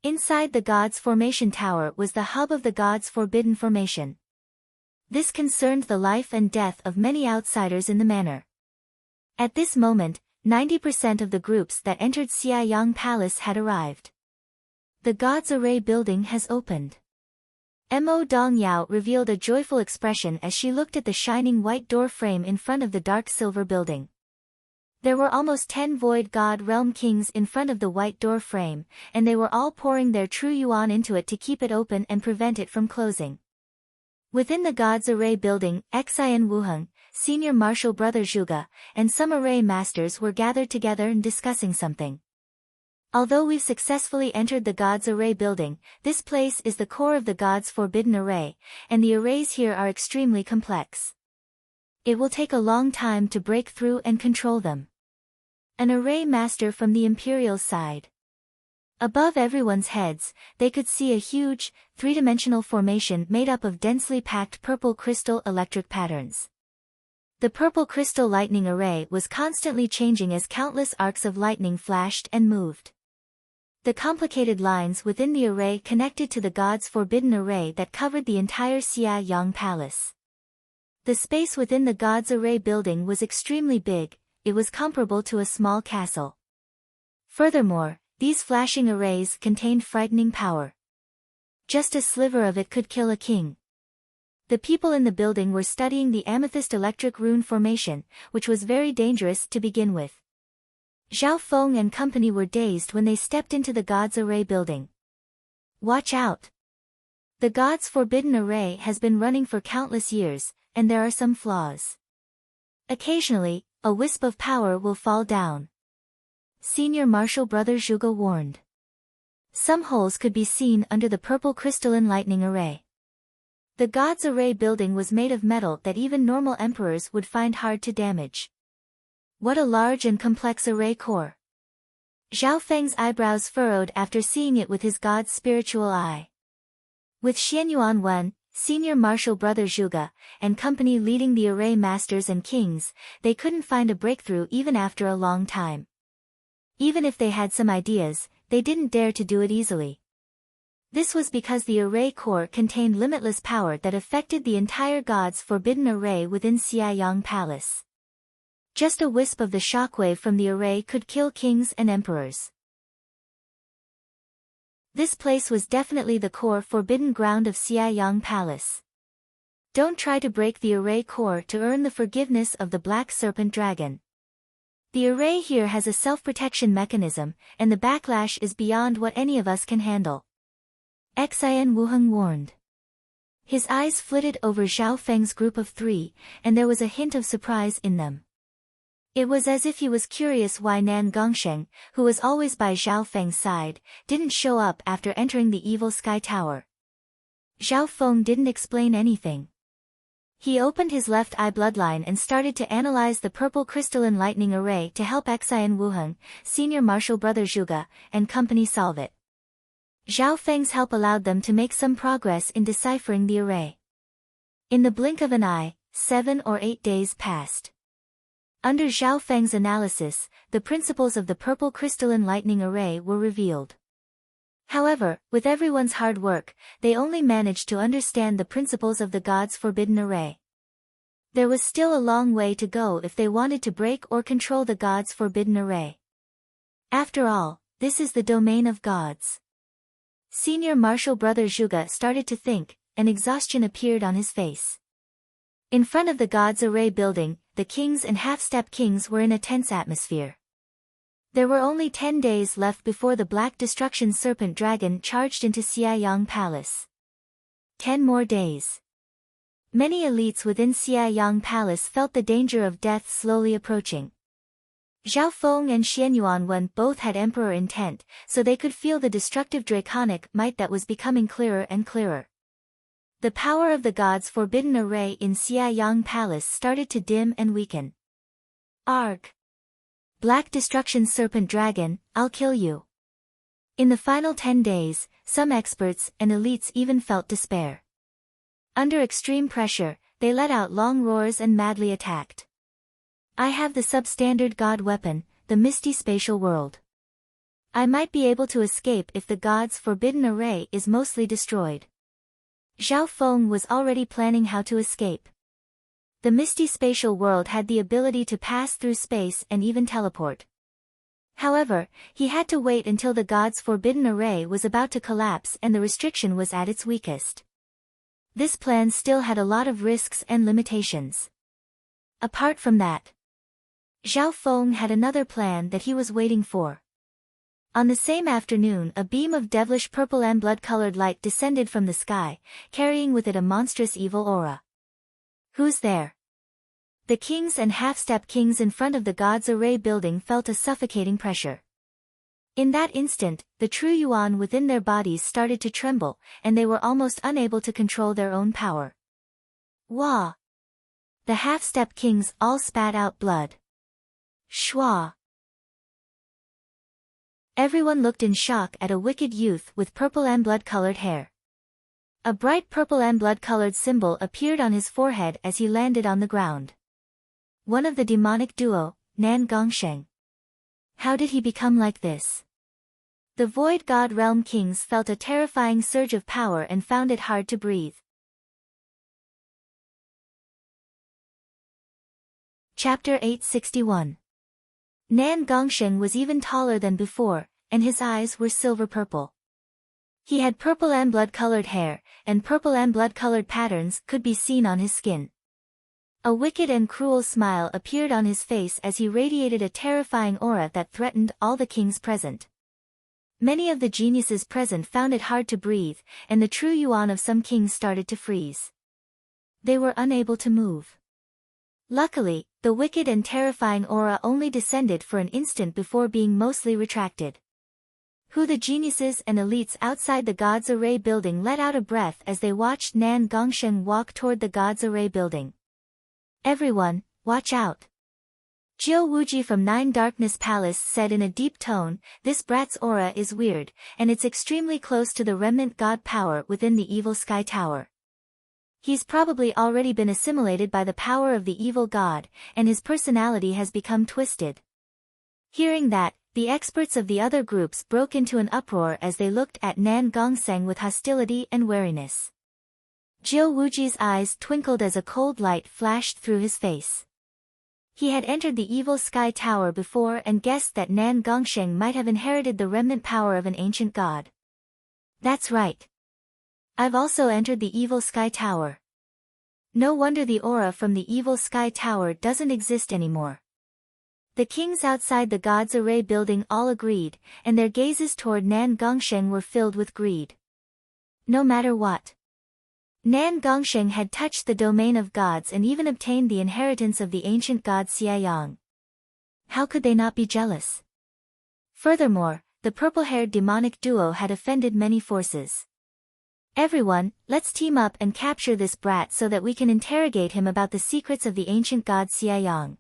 Inside the God's Formation Tower was the hub of the God's Forbidden Formation. This concerned the life and death of many outsiders in the manor. At this moment, 90% of the groups that entered Xiayang Palace had arrived. The God's Array building has opened. Mo Dongyao revealed a joyful expression as she looked at the shining white door frame in front of the dark silver building. There were almost 10 Void God Realm Kings in front of the white door frame, and they were all pouring their true yuan into it to keep it open and prevent it from closing. Within the God's Array building, Xian Wuheng, Senior Martial Brother Zhuge, and some array masters were gathered together and discussing something. Although we've successfully entered the God's Array building, this place is the core of the God's Forbidden Array, and the arrays here are extremely complex. It will take a long time to break through and control them. An array master from the Imperial side. Above everyone's heads, they could see a huge, three-dimensional formation made up of densely packed purple crystal electric patterns. The purple crystal lightning array was constantly changing as countless arcs of lightning flashed and moved. The complicated lines within the array connected to the God's Forbidden Array that covered the entire Xiayang Palace. The space within the God's Array building was extremely big, it was comparable to a small castle. Furthermore, these flashing arrays contained frightening power. Just a sliver of it could kill a king. The people in the building were studying the amethyst electric rune formation, which was very dangerous to begin with. Zhao Feng and company were dazed when they stepped into the God's Array building. Watch out! The God's Forbidden Array has been running for countless years, and there are some flaws. Occasionally, a wisp of power will fall down. Senior Martial Brother Zhuge warned. Some holes could be seen under the purple crystalline lightning array. The God's Array building was made of metal that even normal emperors would find hard to damage. What a large and complex array core. Zhao Feng's eyebrows furrowed after seeing it with his God's spiritual eye. With Xianyuan Wen, Senior Martial Brother Zhuge, and company leading the array masters and kings, they couldn't find a breakthrough even after a long time. Even if they had some ideas, they didn't dare to do it easily. This was because the array core contained limitless power that affected the entire God's Forbidden Array within Xiayang Palace. Just a wisp of the shockwave from the array could kill kings and emperors. This place was definitely the core forbidden ground of Xiayang Palace. Don't try to break the array core to earn the forgiveness of the Black Serpent Dragon. The array here has a self-protection mechanism, and the backlash is beyond what any of us can handle. Xian Wuheng warned. His eyes flitted over Zhao Feng's group of 3, and there was a hint of surprise in them. It was as if he was curious why Nan Gongsheng, who was always by Zhao Feng's side, didn't show up after entering the evil Sky Tower. Zhao Feng didn't explain anything. He opened his left eye bloodline and started to analyze the purple crystalline lightning array to help Xian Wuheng, Senior Martial Brother Zhuge, and company solve it. Zhao Feng's help allowed them to make some progress in deciphering the array. In the blink of an eye, 7 or 8 days passed. Under Zhao Feng's analysis, the principles of the purple crystalline lightning array were revealed. However, with everyone's hard work, they only managed to understand the principles of the God's Forbidden Array. There was still a long way to go if they wanted to break or control the God's Forbidden Array. After all, this is the domain of gods. Senior Martial Brother Zhuge started to think, and exhaustion appeared on his face. In front of the God's Array building, the kings and half-step kings were in a tense atmosphere. There were only 10 days left before the Black Destruction Serpent Dragon charged into Xiayang Palace. 10 more days. Many elites within Xiayang Palace felt the danger of death slowly approaching. Zhao Feng and Xianyuan Wen both had emperor intent, so they could feel the destructive draconic might that was becoming clearer and clearer. The power of the God's Forbidden Array in Xiayang Palace started to dim and weaken. Arg! Black Destruction Serpent Dragon, I'll kill you. In the final 10 days, some experts and elites even felt despair. Under extreme pressure, they let out long roars and madly attacked. I have the substandard god weapon, the misty spatial world. I might be able to escape if the god's forbidden array is mostly destroyed. Zhao Feng was already planning how to escape. The misty spatial world had the ability to pass through space and even teleport. However, he had to wait until the god's forbidden array was about to collapse and the restriction was at its weakest. This plan still had a lot of risks and limitations. Apart from that, Zhao Feng had another plan that he was waiting for. On the same afternoon, a beam of devilish purple and blood-colored light descended from the sky, carrying with it a monstrous evil aura. Who's there? The kings and half-step kings in front of the God's Array building felt a suffocating pressure. In that instant, the true yuan within their bodies started to tremble, and they were almost unable to control their own power. Wah! The half-step kings all spat out blood. Shwa! Everyone looked in shock at a wicked youth with purple and blood-colored hair. A bright purple and blood-colored symbol appeared on his forehead as he landed on the ground. One of the demonic duo, Nan Gongsheng. How did he become like this? The Void God Realm Kings felt a terrifying surge of power and found it hard to breathe. Chapter 861. Nan Gongsheng was even taller than before, and his eyes were silver-purple. He had purple and blood-colored hair, and purple and blood-colored patterns could be seen on his skin. A wicked and cruel smile appeared on his face as he radiated a terrifying aura that threatened all the kings present. Many of the geniuses present found it hard to breathe, and the true yuan of some kings started to freeze. They were unable to move. Luckily, the wicked and terrifying aura only descended for an instant before being mostly retracted. The geniuses and elites outside the God's Array building let out a breath as they watched Nan Gongsheng walk toward the God's Array building. Everyone, watch out! Jiu Wuji from Nine Darkness Palace said in a deep tone, this brat's aura is weird, and it's extremely close to the remnant god power within the evil sky tower. He's probably already been assimilated by the power of the evil god, and his personality has become twisted. Hearing that, the experts of the other groups broke into an uproar as they looked at Nan Gongsheng with hostility and wariness. Jiu Wuji's eyes twinkled as a cold light flashed through his face. He had entered the evil sky tower before and guessed that Nan Gongsheng might have inherited the remnant power of an ancient god. That's right. I've also entered the evil sky tower. No wonder the aura from the evil sky tower doesn't exist anymore. The kings outside the God's Array building all agreed, and their gazes toward Nan Gongsheng were filled with greed. No matter what, Nan Gongsheng had touched the domain of gods and even obtained the inheritance of the ancient god Xiaoyang. How could they not be jealous? Furthermore, the purple-haired demonic duo had offended many forces. Everyone, let's team up and capture this brat so that we can interrogate him about the secrets of the ancient god Xiaoyang.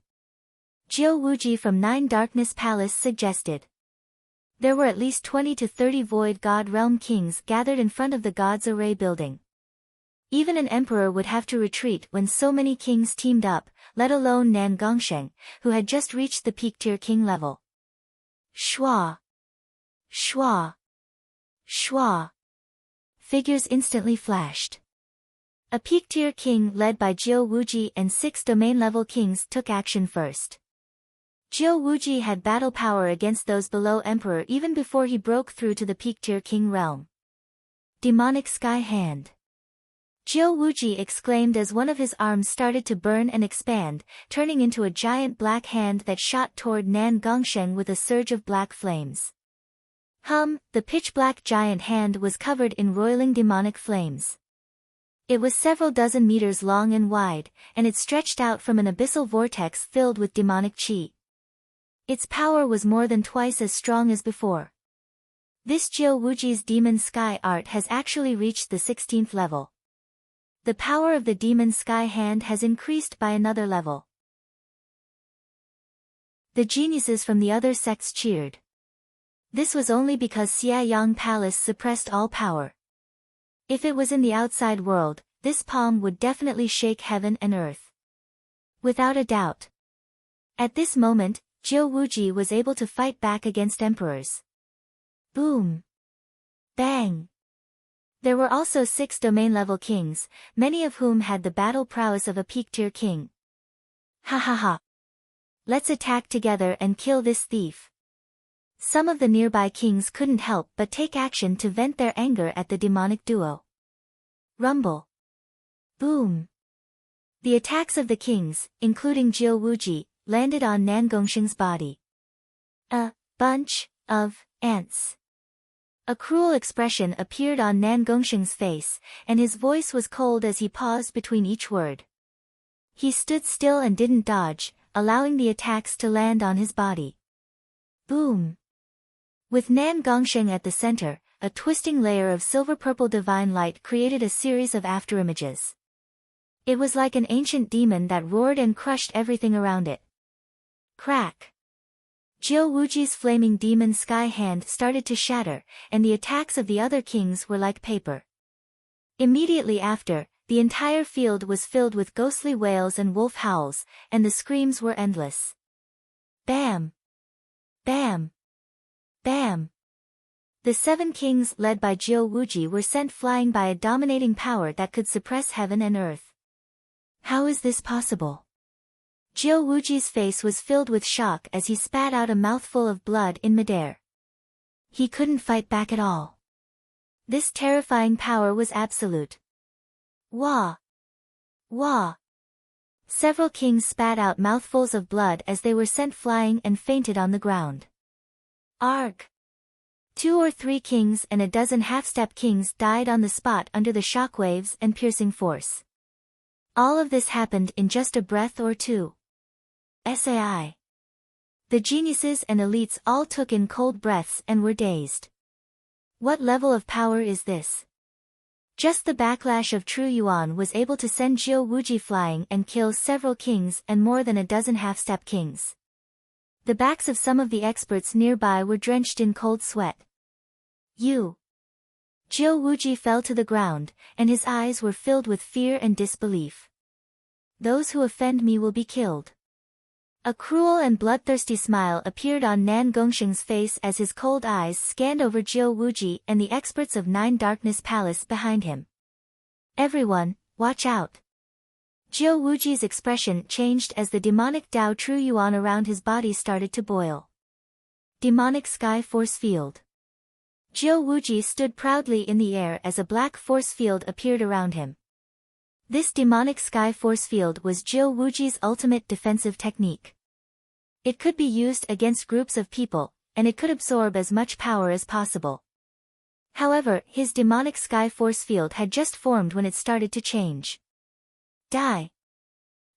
Jiu Wuji from Nine Darkness Palace suggested. There were at least 20 to 30 Void God Realm Kings gathered in front of the God's Array building. Even an emperor would have to retreat when so many kings teamed up, let alone Nan Gongsheng, who had just reached the peak-tier king level. Shwa! Shwa! Shwa! Figures instantly flashed. A peak-tier king led by Jiu Wuji and 6 domain-level kings took action first. Jiu Wuji had battle power against those below emperor even before he broke through to the peak-tier king realm. Demonic Sky Hand. Jiu Wuji exclaimed as one of his arms started to burn and expand, turning into a giant black hand that shot toward Nan Gongsheng with a surge of black flames. The pitch-black giant hand was covered in roiling demonic flames. It was several dozen meters long and wide, and it stretched out from an abyssal vortex filled with demonic chi. Its power was more than twice as strong as before. This Jiu Wuji's demon sky art has actually reached the 16th level. The power of the demon sky hand has increased by another level. The geniuses from the other sects cheered. This was only because Xiaoyang Palace suppressed all power. If it was in the outside world, this palm would definitely shake heaven and earth. Without a doubt. At this moment, Jiu Wuji was able to fight back against emperors. Boom! Bang! There were also 6 domain-level kings, many of whom had the battle prowess of a peak-tier king. Ha ha ha! Let's attack together and kill this thief. Some of the nearby kings couldn't help but take action to vent their anger at the demonic duo. Rumble. Boom. The attacks of the kings, including Jiu Wuji, landed on Nan Gongsheng's body. A bunch of ants. A cruel expression appeared on Nan Gongsheng's face, and his voice was cold as he paused between each word. He stood still and didn't dodge, allowing the attacks to land on his body. Boom. With Nan Gongsheng at the center, a twisting layer of silver-purple divine light created a series of afterimages. It was like an ancient demon that roared and crushed everything around it. Crack. Jiu Wuji's flaming demon sky hand started to shatter, and the attacks of the other kings were like paper. Immediately after, the entire field was filled with ghostly wails and wolf howls, and the screams were endless. Bam! Bam! Bam! The 7 kings led by Jiu Wuji were sent flying by a dominating power that could suppress heaven and earth. How is this possible? Jiu Wuji's face was filled with shock as he spat out a mouthful of blood in midair. He couldn't fight back at all. This terrifying power was absolute. Wah! Wah! Several kings spat out mouthfuls of blood as they were sent flying and fainted on the ground. Arg! 2 or 3 kings and a dozen half-step kings died on the spot under the shockwaves and piercing force. All of this happened in just a breath or two. Sai. The geniuses and elites all took in cold breaths and were dazed. What level of power is this? Just the backlash of True Yuan was able to send Jiu Wuji flying and kill several kings and more than a dozen half-step kings. The backs of some of the experts nearby were drenched in cold sweat. Jiu Wuji fell to the ground, and his eyes were filled with fear and disbelief. Those who offend me will be killed. A cruel and bloodthirsty smile appeared on Nan Gongsheng's face as his cold eyes scanned over Jiu Wuji and the experts of 9 Darkness Palace behind him. Everyone, watch out! Jiu Wuji's expression changed as the demonic Dao True Yuan around his body started to boil. Demonic Sky Force Field. Jiu Wuji stood proudly in the air as a black force field appeared around him. This demonic sky force field was Jiu Wuji's ultimate defensive technique. It could be used against groups of people, and it could absorb as much power as possible. However, his demonic sky force field had just formed when it started to change. Die!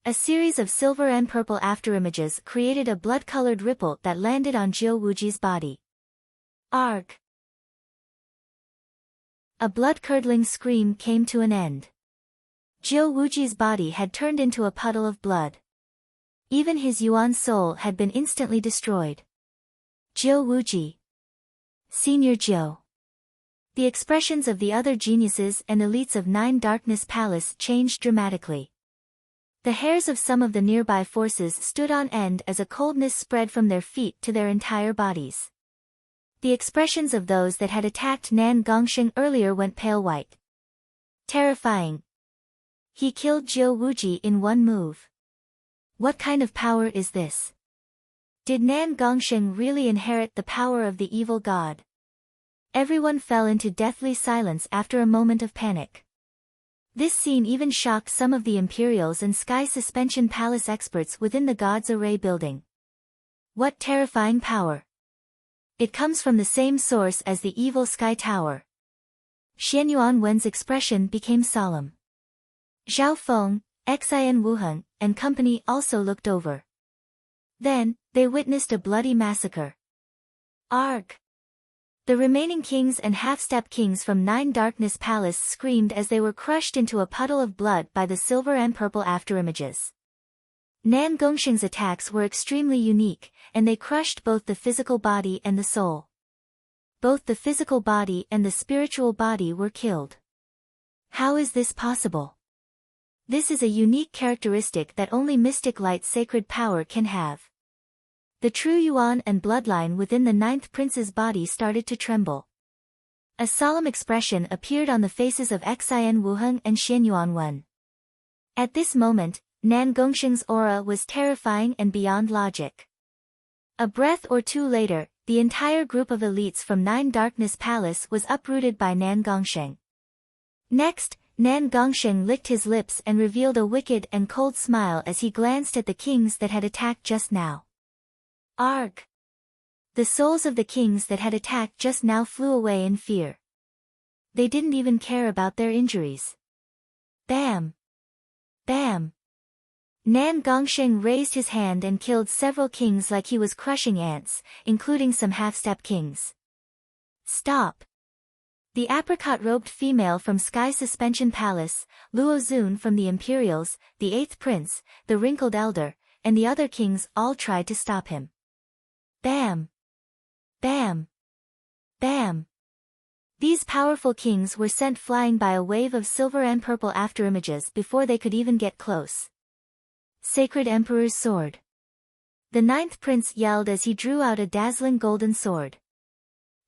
A series of silver and purple afterimages created a blood-colored ripple that landed on Jiu Wuji's body. Arg! A blood-curdling scream came to an end. Jiu Wuji's body had turned into a puddle of blood. Even his Yuan soul had been instantly destroyed. Jiu Wuji. Senior Jiu. The expressions of the other geniuses and elites of 9 Darkness Palace changed dramatically. The hairs of some of the nearby forces stood on end as a coldness spread from their feet to their entire bodies. The expressions of those that had attacked Nan Gongsheng earlier went pale white. Terrifying. He killed Jiu Wuji in one move. What kind of power is this? Did Nan Gongsheng really inherit the power of the evil god? Everyone fell into deathly silence after a moment of panic. This scene even shocked some of the Imperials and Sky Suspension Palace experts within the God's Array building. What terrifying power! It comes from the same source as the evil Sky Tower. Xianyuan Wen's expression became solemn. Zhao Feng, Xian Wuheng, and company also looked over. Then, they witnessed a bloody massacre. Arg! The remaining kings and half-step kings from 9 Darkness Palace screamed as they were crushed into a puddle of blood by the silver and purple afterimages. Nan Gongsheng's attacks were extremely unique, and they crushed both the physical body and the soul. both the physical body and the spiritual body were killed. How is this possible? This is a unique characteristic that only mystic light's sacred power can have. The true Yuan and bloodline within the ninth prince's body started to tremble. A solemn expression appeared on the faces of Xian Wuheng and Xianyuan Wen. At this moment, Nan Gongsheng's aura was terrifying and beyond logic. A breath or two later, the entire group of elites from Nine Darkness Palace was uprooted by Nan Gongsheng. Next, Nan Gongsheng licked his lips and revealed a wicked and cold smile as he glanced at the kings that had attacked just now. Arg! The souls of the kings that had attacked just now flew away in fear. They didn't even care about their injuries. Bam! Bam! Nan Gongsheng raised his hand and killed several kings like he was crushing ants, including some half-step kings. Stop! The apricot-robed female from Sky Suspension Palace, Luo Zun from the Imperials, the Eighth Prince, the Wrinkled Elder, and the other kings all tried to stop him. Bam! Bam! Bam! These powerful kings were sent flying by a wave of silver and purple afterimages before they could even get close. Sacred Emperor's Sword. The ninth prince yelled as he drew out a dazzling golden sword.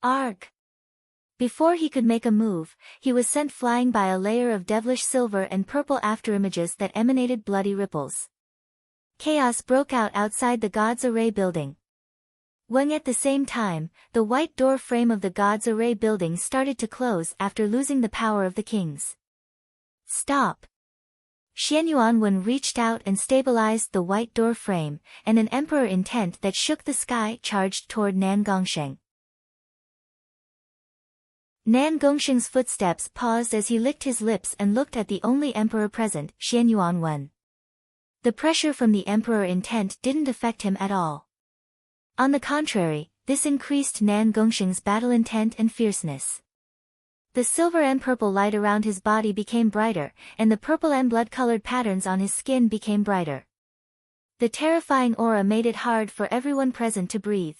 Arg! Before he could make a move, he was sent flying by a layer of devilish silver and purple afterimages that emanated bloody ripples. Chaos broke out outside the God's Array building. When at the same time, the white door frame of the God's Array building started to close after losing the power of the kings. Stop! Xianyuan Wen reached out and stabilized the white door frame, and an emperor intent that shook the sky charged toward Nan Gongsheng. Nan Gongsheng's footsteps paused as he licked his lips and looked at the only emperor present, Xianyuan Wen. The pressure from the emperor intent didn't affect him at all. On the contrary, this increased Nan Gongsheng's battle intent and fierceness. The silver and purple light around his body became brighter, and the purple and blood-colored patterns on his skin became brighter. The terrifying aura made it hard for everyone present to breathe.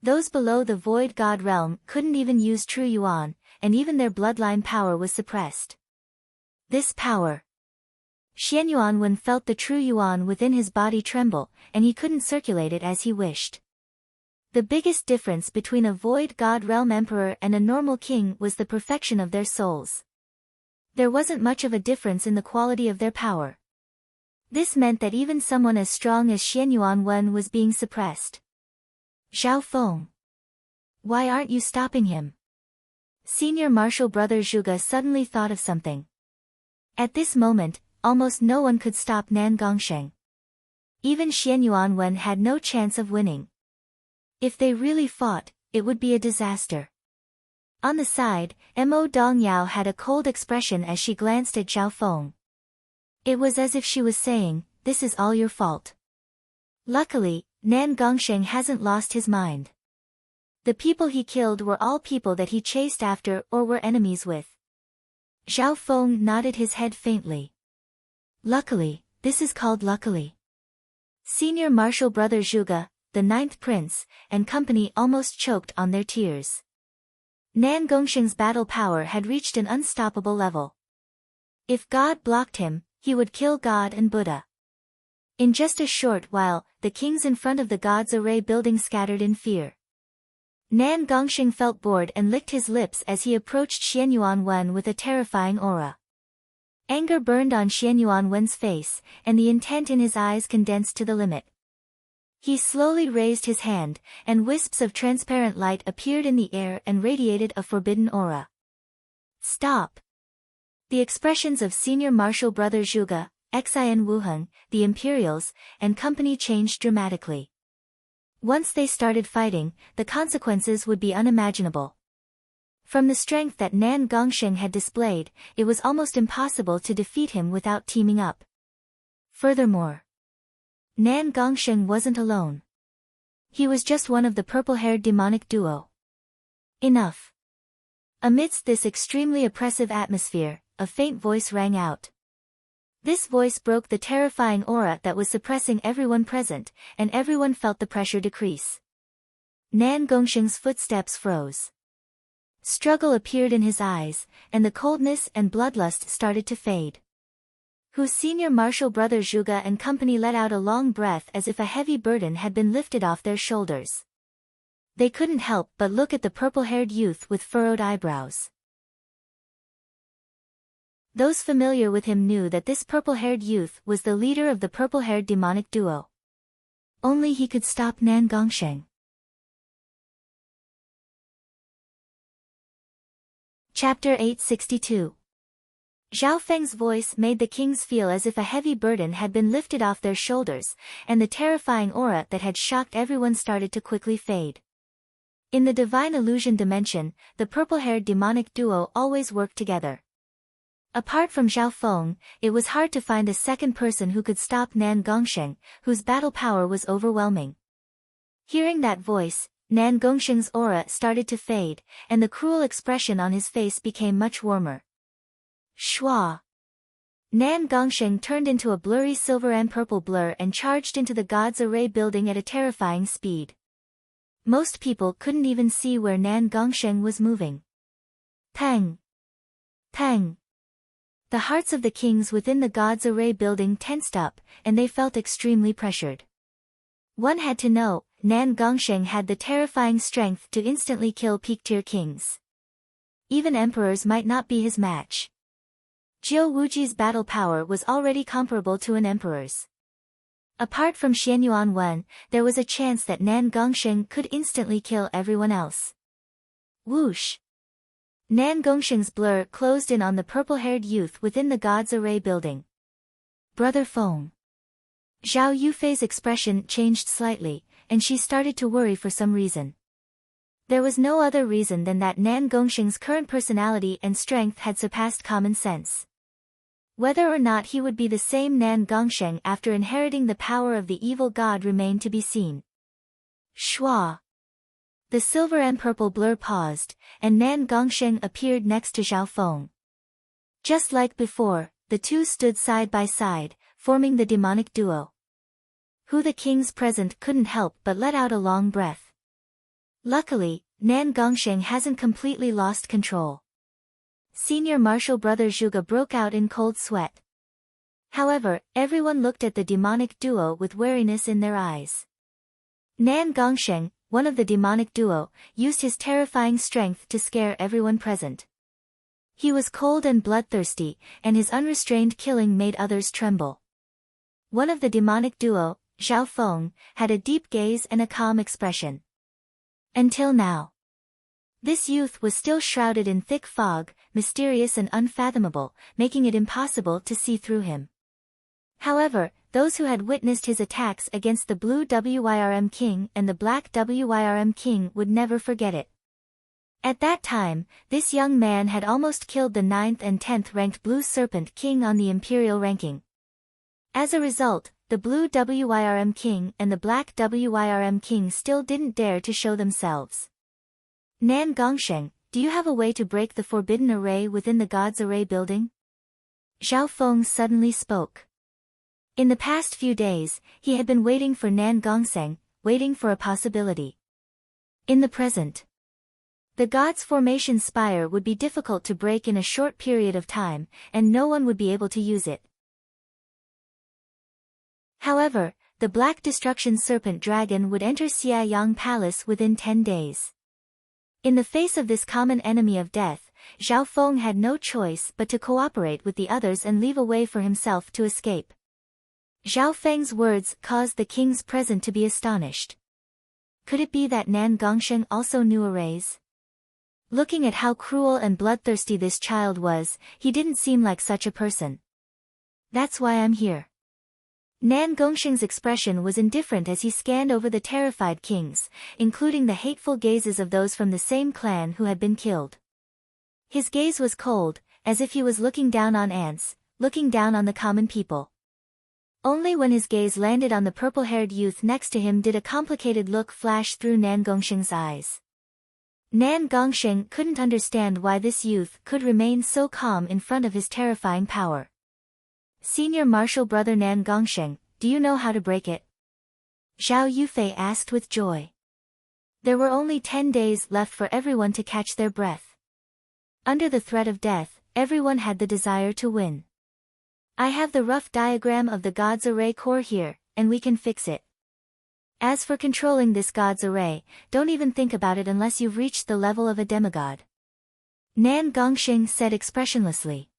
Those below the Void God realm couldn't even use true Yuan, and even their bloodline power was suppressed. This power. Xianyuan Wen felt the true Yuan within his body tremble, and he couldn't circulate it as he wished. The biggest difference between a Void God realm emperor and a normal king was the perfection of their souls. There wasn't much of a difference in the quality of their power. This meant that even someone as strong as Xianyuan Wen was being suppressed. Zhao Feng. Why aren't you stopping him? Senior Marshal Brother Zhuge suddenly thought of something. At this moment, almost no one could stop Nan Gongsheng. Even Xianyuan Wen had no chance of winning. If they really fought, it would be a disaster. On the side, Mo Dongyao had a cold expression as she glanced at Zhao Feng. It was as if she was saying, "This is all your fault." Luckily, Nan Gongsheng hasn't lost his mind. The people he killed were all people that he chased after or were enemies with. Zhao Feng nodded his head faintly. Luckily, this is called luckily. Senior Marshal Brother Zhuge, the ninth prince, and company almost choked on their tears. Nan Gongsheng's battle power had reached an unstoppable level. If God blocked him, he would kill God and Buddha. In just a short while, the kings in front of the God's Array building scattered in fear. Nan Gongsheng felt bored and licked his lips as he approached Xianyuan Wen with a terrifying aura. Anger burned on Xianyuan Wen's face, and the intent in his eyes condensed to the limit. He slowly raised his hand, and wisps of transparent light appeared in the air and radiated a forbidden aura. Stop! The expressions of Senior Marshal Brother Zhuge, Xian Wuheng, the Imperials, and company changed dramatically. Once they started fighting, the consequences would be unimaginable. From the strength that Nan Gongsheng had displayed, it was almost impossible to defeat him without teaming up. Furthermore, Nan Gongsheng wasn't alone. He was just one of the purple-haired demonic duo. Enough. Amidst this extremely oppressive atmosphere, a faint voice rang out. This voice broke the terrifying aura that was suppressing everyone present, and everyone felt the pressure decrease. Nan Gongsheng's footsteps froze. Struggle appeared in his eyes, and the coldness and bloodlust started to fade. Whose senior martial brother Zhuge and company let out a long breath as if a heavy burden had been lifted off their shoulders. They couldn't help but look at the purple-haired youth with furrowed eyebrows. Those familiar with him knew that this purple-haired youth was the leader of the purple-haired demonic duo. Only he could stop Nan Gongsheng. Chapter 862. Zhao Feng's voice made the kings feel as if a heavy burden had been lifted off their shoulders, and the terrifying aura that had shocked everyone started to quickly fade. In the divine illusion dimension, the purple-haired demonic duo always worked together. Apart from Zhao Feng, it was hard to find a second person who could stop Nan Gongsheng, whose battle power was overwhelming. Hearing that voice, Nan Gongsheng's aura started to fade, and the cruel expression on his face became much warmer. Shua! Nan Gongsheng turned into a blurry silver and purple blur and charged into the God's Array building at a terrifying speed. Most people couldn't even see where Nan Gongsheng was moving. Pang! Pang! The hearts of the kings within the God's Array building tensed up, and they felt extremely pressured. One had to know, Nan Gongsheng had the terrifying strength to instantly kill peak-tier kings. Even emperors might not be his match. Jiu Wuji's battle power was already comparable to an emperor's. Apart from Xianyuan Wen, there was a chance that Nan Gongsheng could instantly kill everyone else. Whoosh! Nan Gongsheng's blur closed in on the purple-haired youth within the God's Array building. Brother Feng. Zhao Yufei's expression changed slightly, and she started to worry for some reason. There was no other reason than that Nan Gongsheng's current personality and strength had surpassed common sense. Whether or not he would be the same Nan Gongsheng after inheriting the power of the evil god remained to be seen. Shua! The silver and purple blur paused, and Nan Gongsheng appeared next to Zhao Feng. Just like before, the two stood side by side, forming the demonic duo. Who the kings present couldn't help but let out a long breath. Luckily, Nan Gongsheng hasn't completely lost control. Senior martial brother Zhuge broke out in cold sweat. However, everyone looked at the demonic duo with wariness in their eyes. Nan Gongsheng, one of the demonic duo, used his terrifying strength to scare everyone present. He was cold and bloodthirsty, and his unrestrained killing made others tremble. One of the demonic duo, Zhao Feng, had a deep gaze and a calm expression. Until now. This youth was still shrouded in thick fog, mysterious and unfathomable, making it impossible to see through him. However, those who had witnessed his attacks against the blue WYRM king and the black WYRM king would never forget it. At that time, this young man had almost killed the 9th and 10th ranked blue serpent king on the imperial ranking. As a result, the blue WYRM king and the black WYRM king still didn't dare to show themselves. Nan Gongsheng, do you have a way to break the forbidden array within the God's Array building? Zhao Feng suddenly spoke. In the past few days, he had been waiting for Nan Gongsheng, waiting for a possibility. In the present, the God's Formation Spire would be difficult to break in a short period of time, and no one would be able to use it. However, the Black Destruction Serpent Dragon would enter Xiayang Palace within 10 days. In the face of this common enemy of death, Zhao Feng had no choice but to cooperate with the others and leave a way for himself to escape. Zhao Feng's words caused the kings present to be astonished. Could it be that Nan Gongsheng also knew arrays? Looking at how cruel and bloodthirsty this child was, he didn't seem like such a person. That's why I'm here. Nan Gongsheng's expression was indifferent as he scanned over the terrified kings, including the hateful gazes of those from the same clan who had been killed. His gaze was cold, as if he was looking down on ants, looking down on the common people. Only when his gaze landed on the purple-haired youth next to him did a complicated look flash through Nan Gongsheng's eyes. Nan Gongsheng couldn't understand why this youth could remain so calm in front of his terrifying power. Senior martial brother Nan Gongsheng, do you know how to break it? Zhao Yufei asked with joy. There were only 10 days left for everyone to catch their breath. Under the threat of death, everyone had the desire to win. I have the rough diagram of the God's Array core here, and we can fix it. As for controlling this God's Array, don't even think about it unless you've reached the level of a demigod. Nan Gongxing said expressionlessly.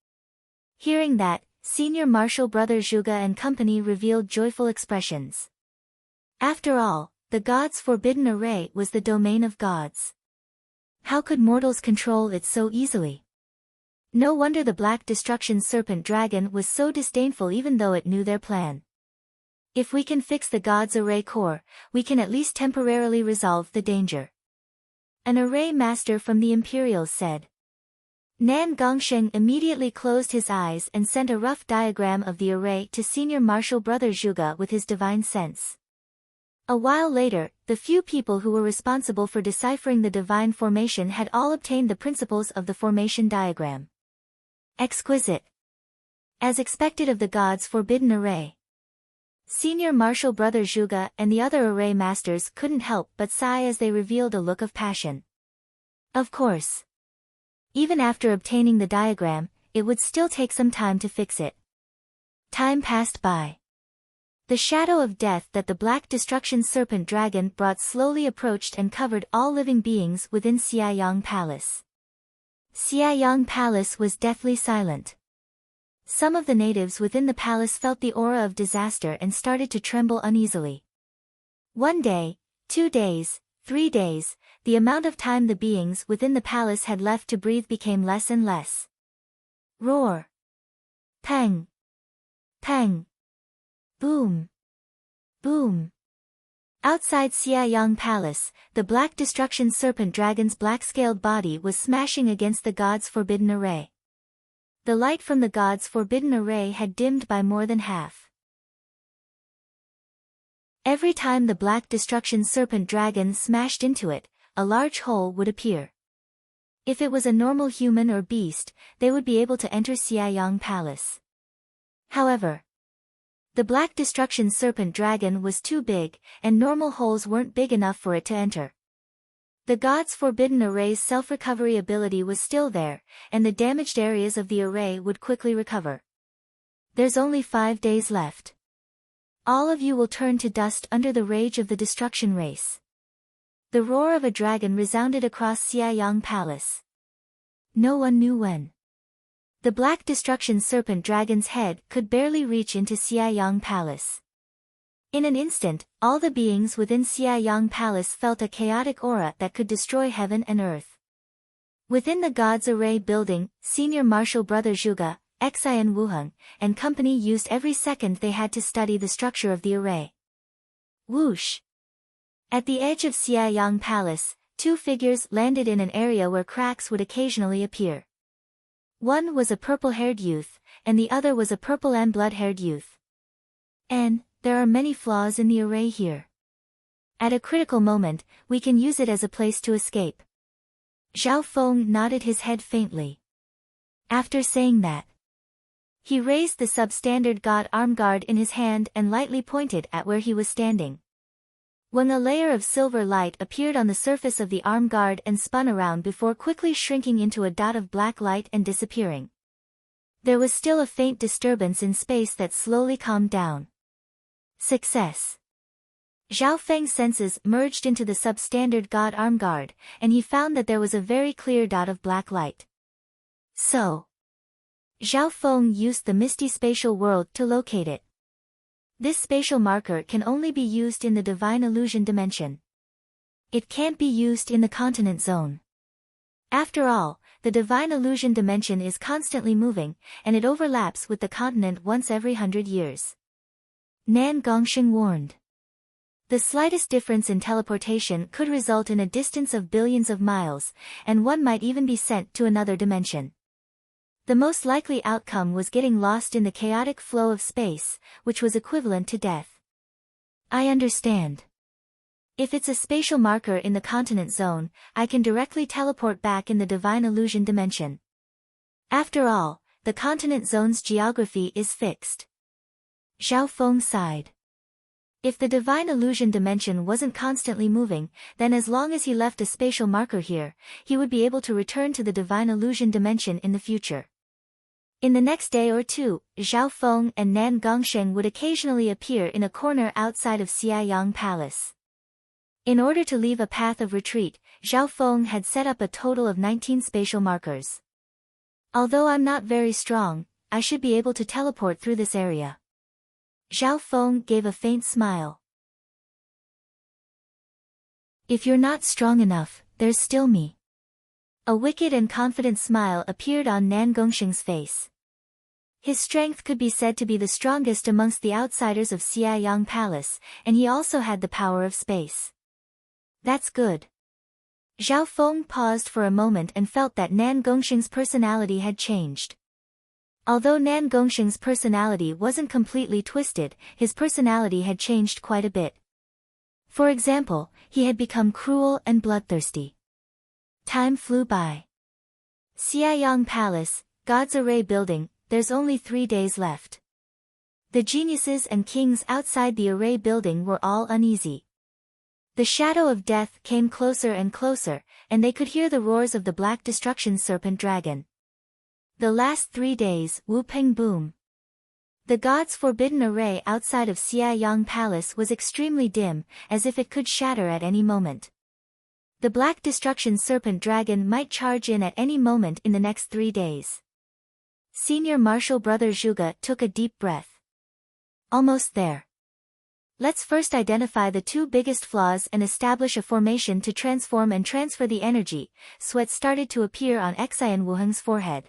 Hearing that, Senior Marshal Brother Zhuge and company revealed joyful expressions. After all, the God's forbidden array was the domain of gods. How could mortals control it so easily? No wonder the Black Destruction Serpent Dragon was so disdainful even though it knew their plan. If we can fix the God's Array core, we can at least temporarily resolve the danger. An array master from the Imperials said. Nan Gongsheng immediately closed his eyes and sent a rough diagram of the array to Senior Marshal Brother Zhuge with his divine sense. A while later, the few people who were responsible for deciphering the divine formation had all obtained the principles of the formation diagram. Exquisite. As expected of the God's forbidden array. Senior Marshal Brother Zhuge and the other array masters couldn't help but sigh as they revealed a look of passion. Of course. Even after obtaining the diagram, it would still take some time to fix it. Time passed by. The shadow of death that the Black Destruction Serpent Dragon brought slowly approached and covered all living beings within Xiaoyang Palace. Xiaoyang Palace was deathly silent. Some of the natives within the palace felt the aura of disaster and started to tremble uneasily. 1 day, 2 days, 3 days, the amount of time the beings within the palace had left to breathe became less and less. Roar. Pang. Pang. Boom. Boom. Outside Xiaoyang Palace, the Black Destruction Serpent Dragon's black-scaled body was smashing against the God's forbidden array. The light from the God's forbidden array had dimmed by more than half. Every time the Black Destruction Serpent Dragon smashed into it, a large hole would appear. If it was a normal human or beast, they would be able to enter Xiaoyang Palace. However, the Black Destruction Serpent Dragon was too big, and normal holes weren't big enough for it to enter. The God's forbidden array's self-recovery ability was still there, and the damaged areas of the array would quickly recover. There's only 5 days left. All of you will turn to dust under the rage of the destruction race. The roar of a dragon resounded across Xiaoyang Palace. No one knew when. The Black Destruction Serpent Dragon's head could barely reach into Xiaoyang Palace. In an instant, all the beings within Xiaoyang Palace felt a chaotic aura that could destroy heaven and earth. Within the God's Array building, Senior Marshal Brother Zhuge, Xian Wuheng, and company used every second they had to study the structure of the array. Whoosh! At the edge of Xiaoyang Palace, 2 figures landed in an area where cracks would occasionally appear. One was a purple-haired youth, and the other was a purple and blood-haired youth. And there are many flaws in the array here. At a critical moment, we can use it as a place to escape. Zhao Feng nodded his head faintly. After saying that, he raised the substandard god arm guard in his hand and lightly pointed at where he was standing. When a layer of silver light appeared on the surface of the arm guard and spun around before quickly shrinking into a dot of black light and disappearing. There was still a faint disturbance in space that slowly calmed down. Success. Zhao Feng's senses merged into the substandard god arm guard, and he found that there was a very clear dot of black light. So, Zhao Feng used the misty spatial world to locate it. This spatial marker can only be used in the divine illusion dimension. It can't be used in the continent zone. After all, the divine illusion dimension is constantly moving, and it overlaps with the continent once every 100 years. Nan Gongxing warned. The slightest difference in teleportation could result in a distance of billions of miles, and one might even be sent to another dimension. The most likely outcome was getting lost in the chaotic flow of space, which was equivalent to death. I understand. If it's a spatial marker in the continent zone, I can directly teleport back in the divine illusion dimension. After all, the continent zone's geography is fixed. Zhao Feng sighed. If the divine illusion dimension wasn't constantly moving, then as long as he left a spatial marker here, he would be able to return to the divine illusion dimension in the future. In the next day or two, Zhao Feng and Nan Gongsheng would occasionally appear in a corner outside of Xiayang Palace. In order to leave a path of retreat, Zhao Feng had set up a total of 19 spatial markers. Although I'm not very strong, I should be able to teleport through this area. Zhao Feng gave a faint smile. If you're not strong enough, there's still me. A wicked and confident smile appeared on Nan Gongsheng's face. His strength could be said to be the strongest amongst the outsiders of Xiayang Palace, and he also had the power of space. That's good. Zhao Feng paused for a moment and felt that Nan Gongsheng's personality had changed. Although Nan Gongsheng's personality wasn't completely twisted, his personality had changed quite a bit. For example, he had become cruel and bloodthirsty. Time flew by. Xiayang Palace, God's Array Building, there's only 3 days left. The geniuses and kings outside the Array Building were all uneasy. The shadow of death came closer and closer, and they could hear the roars of the Black Destruction Serpent Dragon. The last 3 days, Wu Peng Boom. The god's forbidden array outside of Xiayang Palace was extremely dim, as if it could shatter at any moment. The Black Destruction Serpent Dragon might charge in at any moment in the next 3 days. Senior Marshal Brother Zhuge took a deep breath. Almost there. Let's first identify the 2 biggest flaws and establish a formation to transform and transfer the energy. Sweat started to appear on Xian Wuheng's forehead.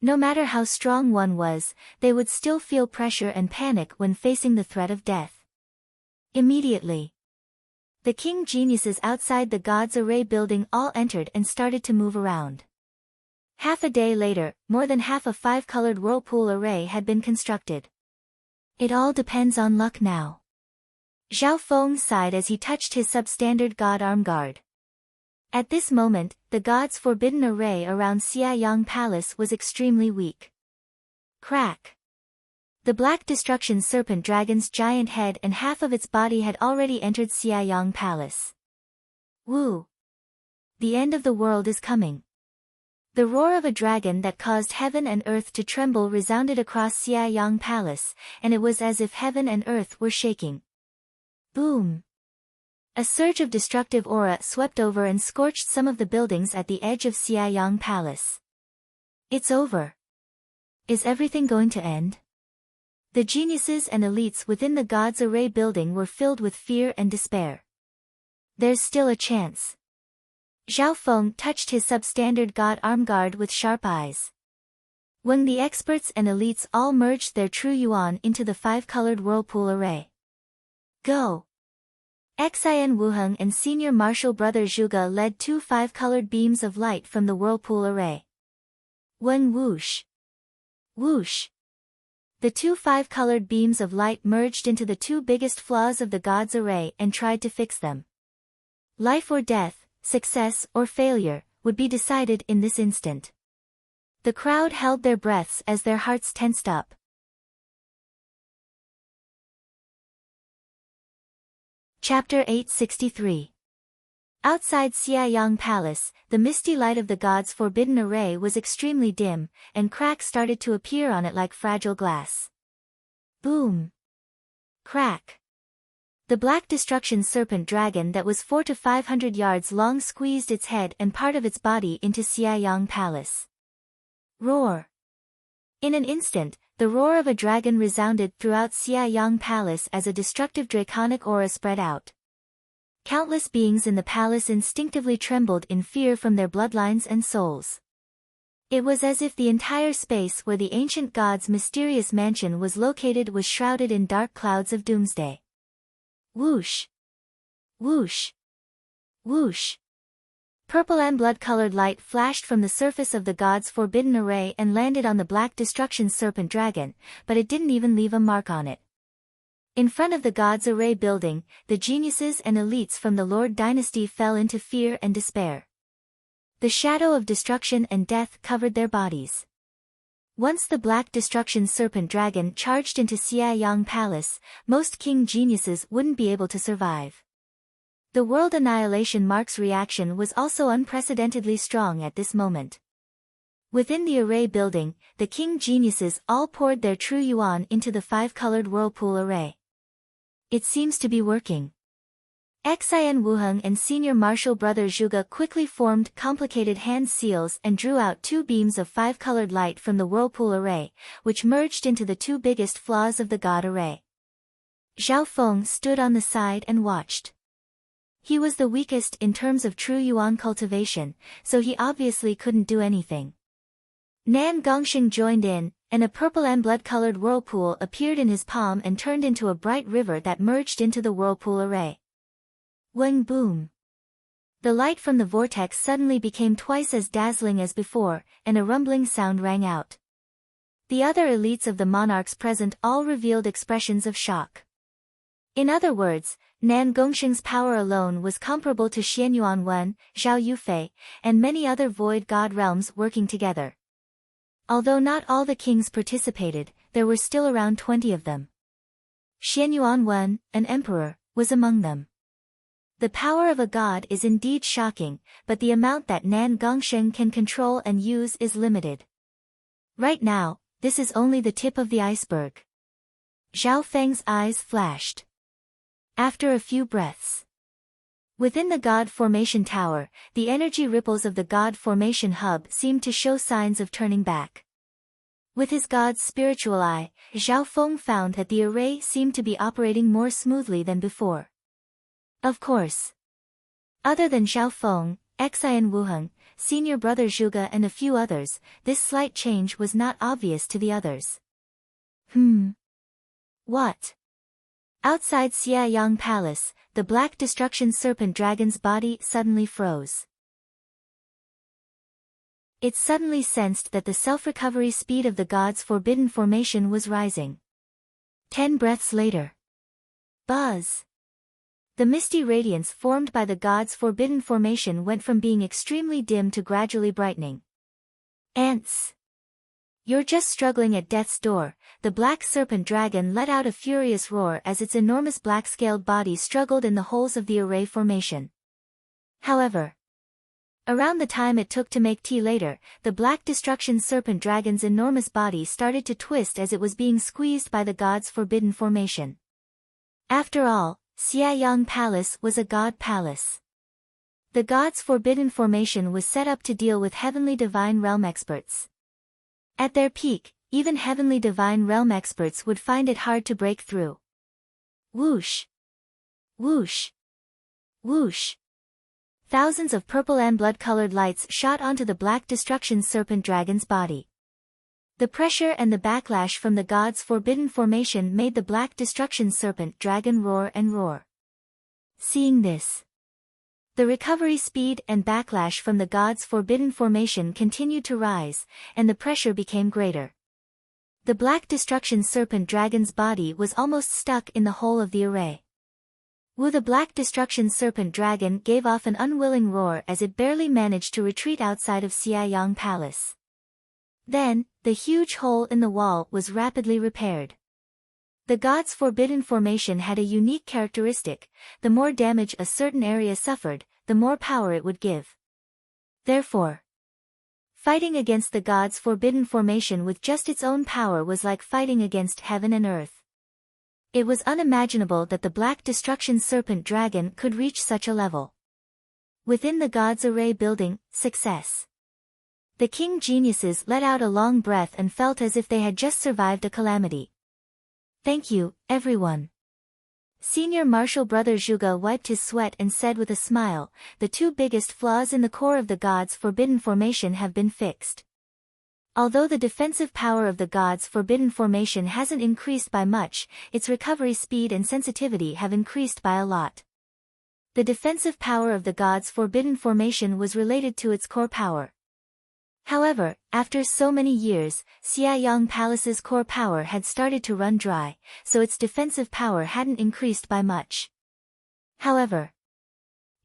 No matter how strong one was, they would still feel pressure and panic when facing the threat of death. Immediately, the king geniuses outside the God's Array Building all entered and started to move around. Half a day later, more than half a 5-colored whirlpool array had been constructed. It all depends on luck now. Zhao Feng sighed as he touched his substandard god arm guard. At this moment, the god's forbidden array around Xiayang Palace was extremely weak. Crack! The Black Destruction Serpent Dragon's giant head and half of its body had already entered Xiayang Palace. Woo! The end of the world is coming. The roar of a dragon that caused heaven and earth to tremble resounded across Xiayang Palace, and it was as if heaven and earth were shaking. Boom! A surge of destructive aura swept over and scorched some of the buildings at the edge of Xiayang Palace. It's over. Is everything going to end? The geniuses and elites within the God's Array Building were filled with fear and despair. There's still a chance. Zhao Feng touched his substandard god arm guard with sharp eyes. When the experts and elites all merged their true yuan into the 5-colored whirlpool array. Go! Xian Wuheng and Senior Marshal Brother Zhuge led 2 5-colored beams of light from the whirlpool array. When whoosh! Whoosh! The 2 5-colored beams of light merged into the 2 biggest flaws of the God's array and tried to fix them. Life or death, success or failure, would be decided in this instant. The crowd held their breaths as their hearts tensed up. Chapter 863. Outside Xiayang Palace, the misty light of the god's forbidden array was extremely dim, and cracks started to appear on it like fragile glass. Boom! Crack! The Black Destruction Serpent Dragon that was 400 to 500 yards long squeezed its head and part of its body into Xiayang Palace. Roar! In an instant, the roar of a dragon resounded throughout Xiayang Palace as a destructive draconic aura spread out. Countless beings in the palace instinctively trembled in fear from their bloodlines and souls. It was as if the entire space where the ancient god's mysterious mansion was located was shrouded in dark clouds of doomsday. Whoosh! Whoosh! Whoosh! Purple and blood-colored light flashed from the surface of the god's forbidden array and landed on the Black Destruction Serpent Dragon, but it didn't even leave a mark on it. In front of the God's Array Building, the geniuses and elites from the Lord Dynasty fell into fear and despair. The shadow of destruction and death covered their bodies. Once the Black Destruction Serpent Dragon charged into Xiaoyang Palace, most king geniuses wouldn't be able to survive. The World Annihilation Mark's reaction was also unprecedentedly strong at this moment. Within the array building, the king geniuses all poured their true yuan into the 5-colored whirlpool array. It seems to be working. Xian Wuheng and senior martial brother Zhuge quickly formed complicated hand seals and drew out 2 beams of 5-colored light from the whirlpool array, which merged into the 2 biggest flaws of the god array. Zhao Feng stood on the side and watched. He was the weakest in terms of true yuan cultivation, so he obviously couldn't do anything. Nan Gongxing joined in, and a purple and blood-colored whirlpool appeared in his palm and turned into a bright river that merged into the whirlpool array. Weng boom! The light from the vortex suddenly became twice as dazzling as before, and a rumbling sound rang out. The other elites of the monarchs present all revealed expressions of shock. In other words, Nan Gongxing's power alone was comparable to Xianyuan Wen, Zhao Yufei, and many other void god realms working together. Although not all the kings participated, there were still around 20 of them. Xianyuan Wen, an emperor, was among them. The power of a god is indeed shocking, but the amount that Nan Gongxing can control and use is limited. Right now, this is only the tip of the iceberg. Zhao Feng's eyes flashed. After a few breaths. Within the God Formation Tower, the energy ripples of the God Formation Hub seemed to show signs of turning back. With his God's spiritual eye, Zhao Feng found that the array seemed to be operating more smoothly than before. Of course. Other than Zhao Feng, Xian Wuheng, senior brother Zhuge and a few others, this slight change was not obvious to the others. What? Outside Xiaoyang Palace, the Black Destruction Serpent Dragon's body suddenly froze. It suddenly sensed that the self-recovery speed of the god's forbidden formation was rising. 10 breaths later. Buzz! The misty radiance formed by the god's forbidden formation went from being extremely dim to gradually brightening. Ants! You're just struggling at death's door. The black serpent dragon let out a furious roar as its enormous black-scaled body struggled in the holes of the array formation. However, around the time it took to make tea later, the Black Destruction Serpent Dragon's enormous body started to twist as it was being squeezed by the god's forbidden formation. After all, Xiaoyang Palace was a god palace. The god's forbidden formation was set up to deal with heavenly divine realm experts. At their peak, even heavenly divine realm experts would find it hard to break through. Whoosh! Whoosh! Whoosh! Thousands of purple and blood-colored lights shot onto the Black Destruction Serpent Dragon's body. The pressure and the backlash from the god's forbidden formation made the Black Destruction Serpent Dragon roar and roar. Seeing this, the recovery speed and backlash from the god's forbidden formation continued to rise, and the pressure became greater. The Black Destruction Serpent Dragon's body was almost stuck in the hole of the array. The Black Destruction Serpent Dragon gave off an unwilling roar as it barely managed to retreat outside of Xiaoyang Palace. Then, the huge hole in the wall was rapidly repaired. The god's forbidden formation had a unique characteristic: the more damage a certain area suffered, the more power it would give. Therefore, fighting against the god's forbidden formation with just its own power was like fighting against heaven and earth. It was unimaginable that the Black Destruction Serpent Dragon could reach such a level. Within the god's array building, success. The king geniuses let out a long breath and felt as if they had just survived a calamity. Thank you, everyone. Senior martial brother Zhuge wiped his sweat and said with a smile, the 2 biggest flaws in the core of the god's forbidden formation have been fixed. Although the defensive power of the god's forbidden formation hasn't increased by much, its recovery speed and sensitivity have increased by a lot. The defensive power of the god's forbidden formation was related to its core power. However, after so many years, Xiaoyang Palace's core power had started to run dry, so its defensive power hadn't increased by much. However,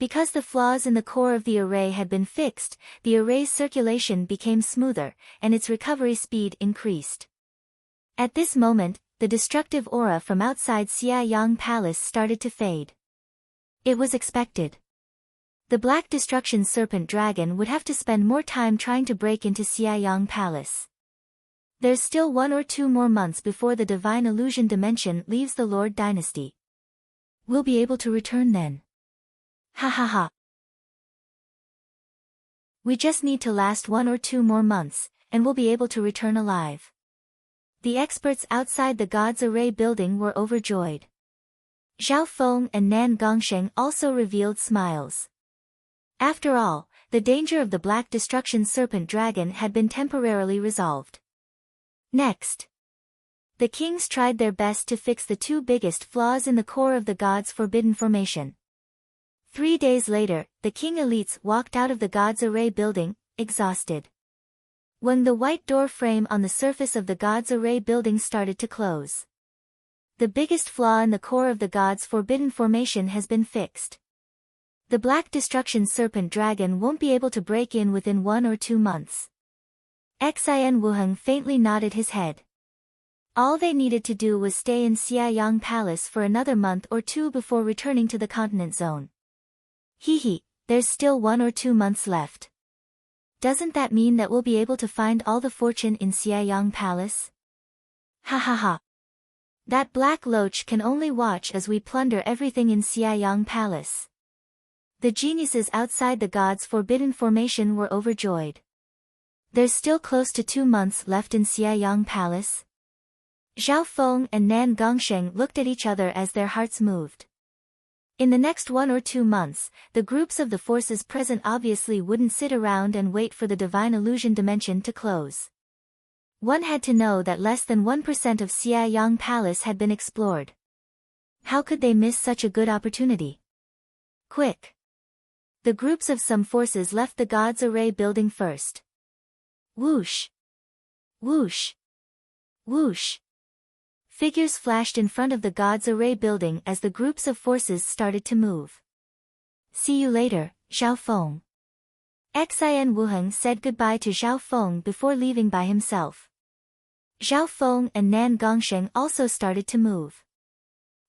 Because the flaws in the core of the array had been fixed, the array's circulation became smoother, and its recovery speed increased. At this moment, the destructive aura from outside Xiayang Palace started to fade. It was expected. The Black Destruction Serpent Dragon would have to spend more time trying to break into Xiayang Palace. There's still 1 or 2 more months before the Divine Illusion Dimension leaves the Lord Dynasty. We'll be able to return then. Ha ha ha. We just need to last 1 or 2 more months, and we'll be able to return alive. The experts outside the God's Array building were overjoyed. Zhao Feng and Nan Gongsheng also revealed smiles. After all, the danger of the Black Destruction Serpent Dragon had been temporarily resolved. Next, the kings tried their best to fix the 2 biggest flaws in the core of the God's Forbidden Formation. 3 days later, the king elites walked out of the God's Array building, exhausted. When the white door frame on the surface of the God's Array building started to close. The biggest flaw in the core of the God's Forbidden Formation has been fixed. The Black Destruction Serpent Dragon won't be able to break in within 1 or 2 months. Xian Wuheng faintly nodded his head. All they needed to do was stay in Xiayang Palace for another month or 2 before returning to the continent zone. Hee, there's still 1 or 2 months left. Doesn't that mean that we'll be able to find all the fortune in Xiayang Palace? Ha ha ha. That black loach can only watch as we plunder everything in Xiayang Palace. The geniuses outside the God's Forbidden Formation were overjoyed. There's still close to 2 months left in Xiayang Palace. Zhao Feng and Nan Gongsheng looked at each other as their hearts moved. In the next 1 or 2 months, the groups of the forces present obviously wouldn't sit around and wait for the Divine Illusion Dimension to close. One had to know that less than 1% of Xiayang Palace had been explored. How could they miss such a good opportunity? Quick! The groups of some forces left the God's Array building first. Whoosh! Whoosh! Whoosh! Figures flashed in front of the God's Array building as the groups of forces started to move. See you later, Zhao Feng. Xian Wuheng said goodbye to Zhao Feng before leaving by himself. Zhao Feng and Nan Gongsheng also started to move.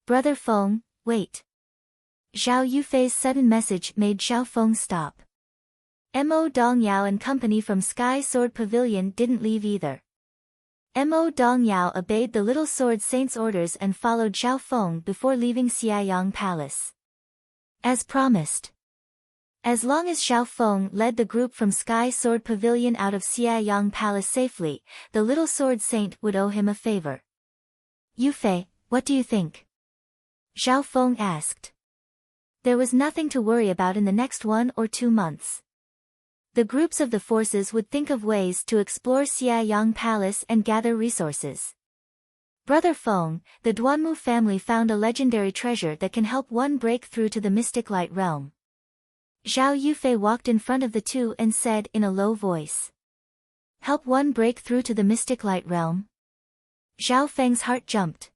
Brother Feng, wait. Zhao Yufei's sudden message made Zhao Feng stop. Mo Dongyao and company from Sky Sword Pavilion didn't leave either. Mo Dongyao obeyed the Little Sword Saint's orders and followed Zhao Feng before leaving Xiayang Palace. As promised. As long as Zhao Feng led the group from Sky Sword Pavilion out of Xiayang Palace safely, the Little Sword Saint would owe him a favor. Yufei, what do you think? Zhao Feng asked. There was nothing to worry about in the next 1 or 2 months. The groups of the forces would think of ways to explore Xiayang Palace and gather resources. Brother Feng, the Duanmu family found a legendary treasure that can help one break through to the mystic light realm. Zhao Yufei walked in front of the two and said in a low voice. Help one break through to the mystic light realm? Zhao Feng's heart jumped.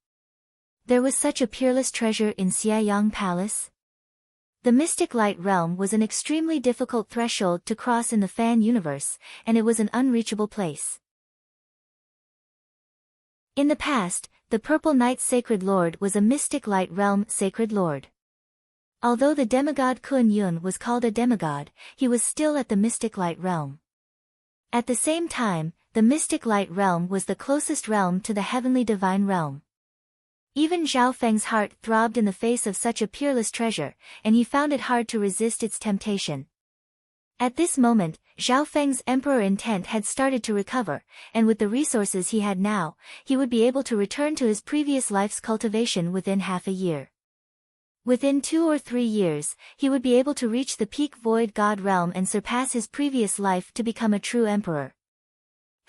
There was such a peerless treasure in Xiayang Palace? The mystic light realm was an extremely difficult threshold to cross in the fan universe, and it was an unreachable place. In the past, the Purple Knight Sacred Lord was a mystic light realm sacred lord. Although the demigod Kun Yun was called a demigod, he was still at the mystic light realm. At the same time, the mystic light realm was the closest realm to the heavenly divine realm. Even Zhao Feng's heart throbbed in the face of such a peerless treasure, and he found it hard to resist its temptation. At this moment, Zhao Feng's emperor intent had started to recover, and with the resources he had now, he would be able to return to his previous life's cultivation within half a year. Within 2 or 3 years, he would be able to reach the peak void god realm and surpass his previous life to become a true emperor.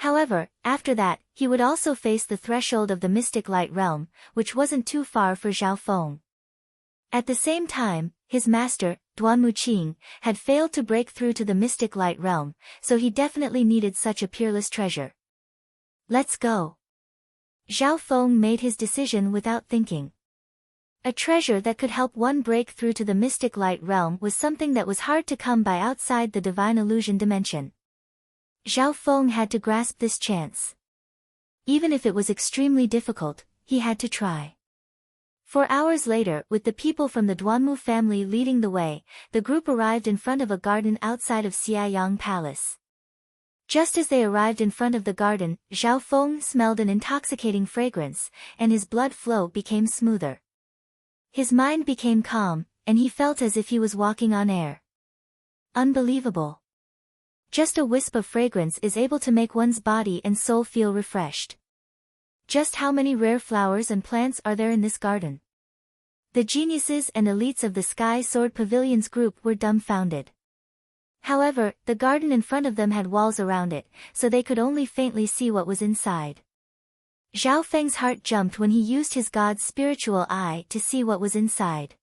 However, after that, he would also face the threshold of the mystic light realm, which wasn't too far for Zhao Feng. At the same time, his master, Duanmu Qing, had failed to break through to the mystic light realm, so he definitely needed such a peerless treasure. Let's go. Zhao Feng made his decision without thinking. A treasure that could help one break through to the mystic light realm was something that was hard to come by outside the divine illusion dimension. Zhao Feng had to grasp this chance. Even if it was extremely difficult, he had to try. 4 hours later, with the people from the Duanmu family leading the way, the group arrived in front of a garden outside of Xiaoyang Palace. Just as they arrived in front of the garden, Zhao Feng smelled an intoxicating fragrance, and his blood flow became smoother. His mind became calm, and he felt as if he was walking on air. Unbelievable. Just a wisp of fragrance is able to make one's body and soul feel refreshed. Just how many rare flowers and plants are there in this garden? The geniuses and elites of the Sky Sword Pavilion's group were dumbfounded. However, the garden in front of them had walls around it, so they could only faintly see what was inside. Zhao Feng's heart jumped when he used his god's spiritual eye to see what was inside.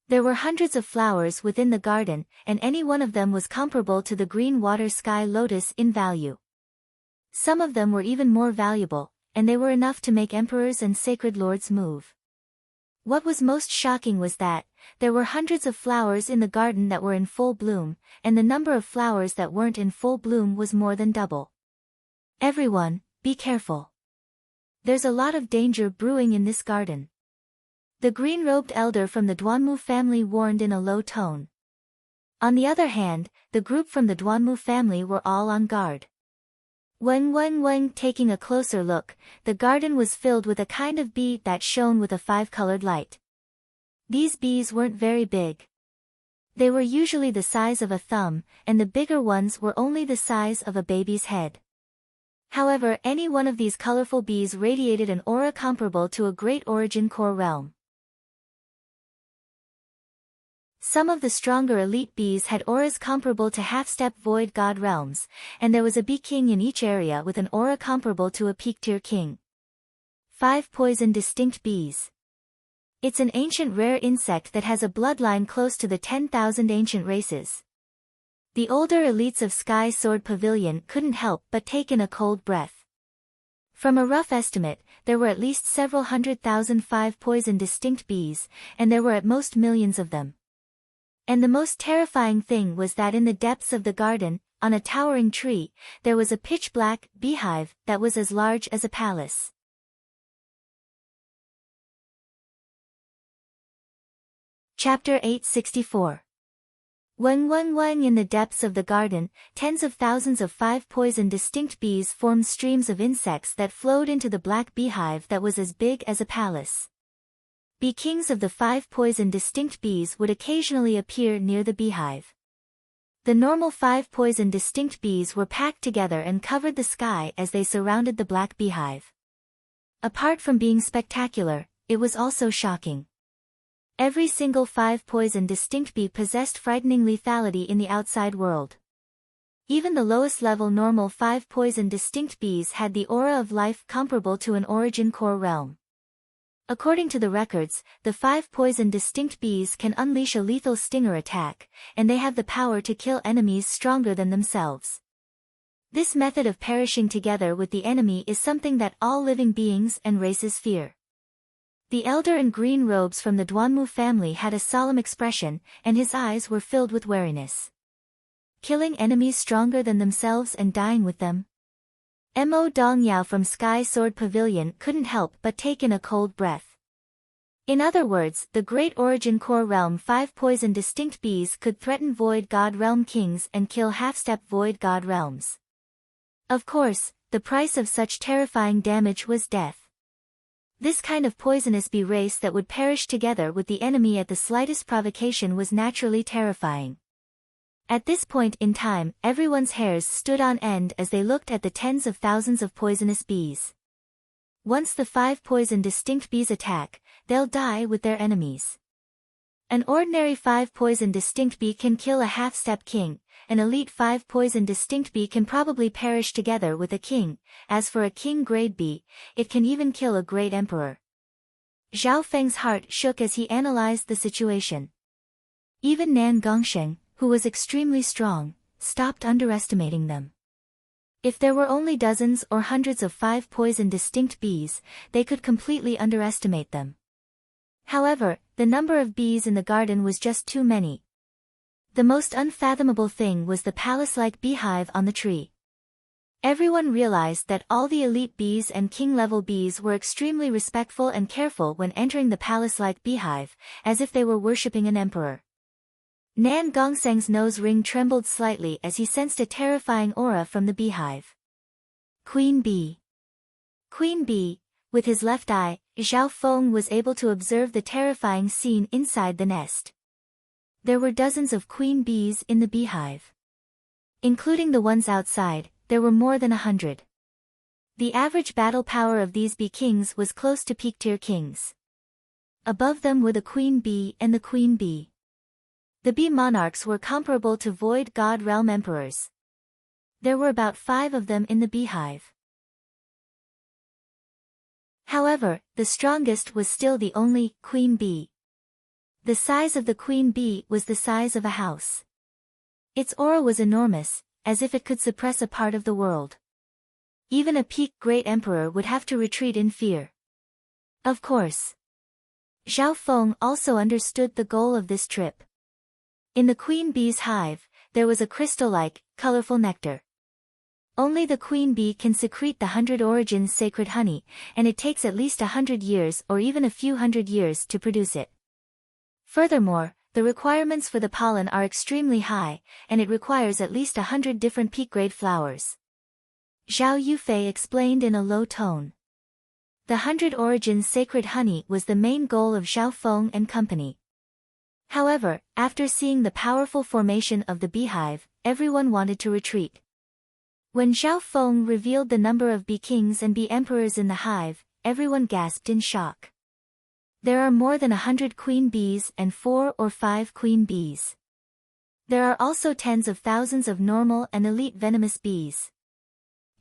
There were hundreds of flowers within the garden, and any one of them was comparable to the green water sky lotus in value. Some of them were even more valuable, and they were enough to make emperors and sacred lords move. What was most shocking was that there were hundreds of flowers in the garden that were in full bloom, and the number of flowers that weren't in full bloom was more than double. Everyone, be careful. There's a lot of danger brewing in this garden. The green-robed elder from the Duanmu family warned in a low tone. On the other hand, the group from the Duanmu family were all on guard. When taking a closer look, the garden was filled with a kind of bee that shone with a five-colored light. These bees weren't very big. They were usually the size of a thumb, and the bigger ones were only the size of a baby's head. However, any one of these colorful bees radiated an aura comparable to a great origin core realm. Some of the stronger elite bees had auras comparable to half-step void god realms, and there was a bee king in each area with an aura comparable to a peak-tier king. 5 poison distinct bees. It's an ancient rare insect that has a bloodline close to the 10,000 ancient races. The older elites of Sky Sword Pavilion couldn't help but take in a cold breath. From a rough estimate, there were at least several 100,000 5 poison distinct bees, and there were at most millions of them. And the most terrifying thing was that in the depths of the garden, on a towering tree, there was a pitch-black beehive that was as large as a palace. Chapter 864. When in the depths of the garden, tens of thousands of 5 poison distinct bees formed streams of insects that flowed into the black beehive that was as big as a palace. Bee kings of the 5 poison distinct bees would occasionally appear near the beehive. The normal 5 poison distinct bees were packed together and covered the sky as they surrounded the black beehive. Apart from being spectacular, it was also shocking. Every single 5 poison distinct bee possessed frightening lethality in the outside world. Even the lowest level normal 5 poison distinct bees had the aura of life comparable to an origin core realm. According to the records, the 5 poison distinct bees can unleash a lethal stinger attack, and they have the power to kill enemies stronger than themselves. This method of perishing together with the enemy is something that all living beings and races fear. The elder in green robes from the Duanmu family had a solemn expression, and his eyes were filled with wariness. Killing enemies stronger than themselves and dying with them? Mo Dongyao from Sky Sword Pavilion couldn't help but take in a cold breath. In other words, the great origin core realm 5 poison distinct bees could threaten void god realm kings and kill half-step void god realms. Of course, the price of such terrifying damage was death. This kind of poisonous bee race that would perish together with the enemy at the slightest provocation was naturally terrifying. At this point in time, everyone's hairs stood on end as they looked at the tens of thousands of poisonous bees. Once the 5 poison distinct bees attack, they'll die with their enemies. An ordinary 5 poison distinct bee can kill a half-step king, an elite 5 poison distinct bee can probably perish together with a king, as for a king-grade bee, it can even kill a great emperor. Zhao Feng's heart shook as he analyzed the situation. Even Nan Gongsheng, who was extremely strong, stopped underestimating them. If there were only dozens or hundreds of 5 poison distinct bees, they could completely underestimate them. However, the number of bees in the garden was just too many. The most unfathomable thing was the palace-like beehive on the tree. Everyone realized that all the elite bees and king-level bees were extremely respectful and careful when entering the palace-like beehive, as if they were worshipping an emperor. Nan Gongsheng's nose ring trembled slightly as he sensed a terrifying aura from the beehive. Queen Bee. Queen Bee. With his left eye, Zhao Feng was able to observe the terrifying scene inside the nest. There were dozens of queen bees in the beehive. Including the ones outside, there were more than 100. The average battle power of these bee kings was close to peak-tier kings. Above them were the queen bee and the queen bee. The bee monarchs were comparable to void god realm emperors. There were about 5 of them in the beehive. However, the strongest was still the only queen bee. The size of the queen bee was the size of a house. Its aura was enormous, as if it could suppress a part of the world. Even a peak great emperor would have to retreat in fear. Of course. Zhao Feng also understood the goal of this trip. In the queen bee's hive, there was a crystal-like, colorful nectar. Only the queen bee can secrete the 100 origins sacred honey, and it takes at least 100 years or even a few hundred years to produce it. Furthermore, the requirements for the pollen are extremely high, and it requires at least 100 different peak-grade flowers. Zhao Yufei explained in a low tone. The 100 origins sacred honey was the main goal of Zhao Feng and company. However, after seeing the powerful formation of the beehive, everyone wanted to retreat. When Zhao Feng revealed the number of bee kings and bee emperors in the hive, everyone gasped in shock. There are more than 100 queen bees and 4 or 5 queen bees. There are also tens of thousands of normal and elite venomous bees.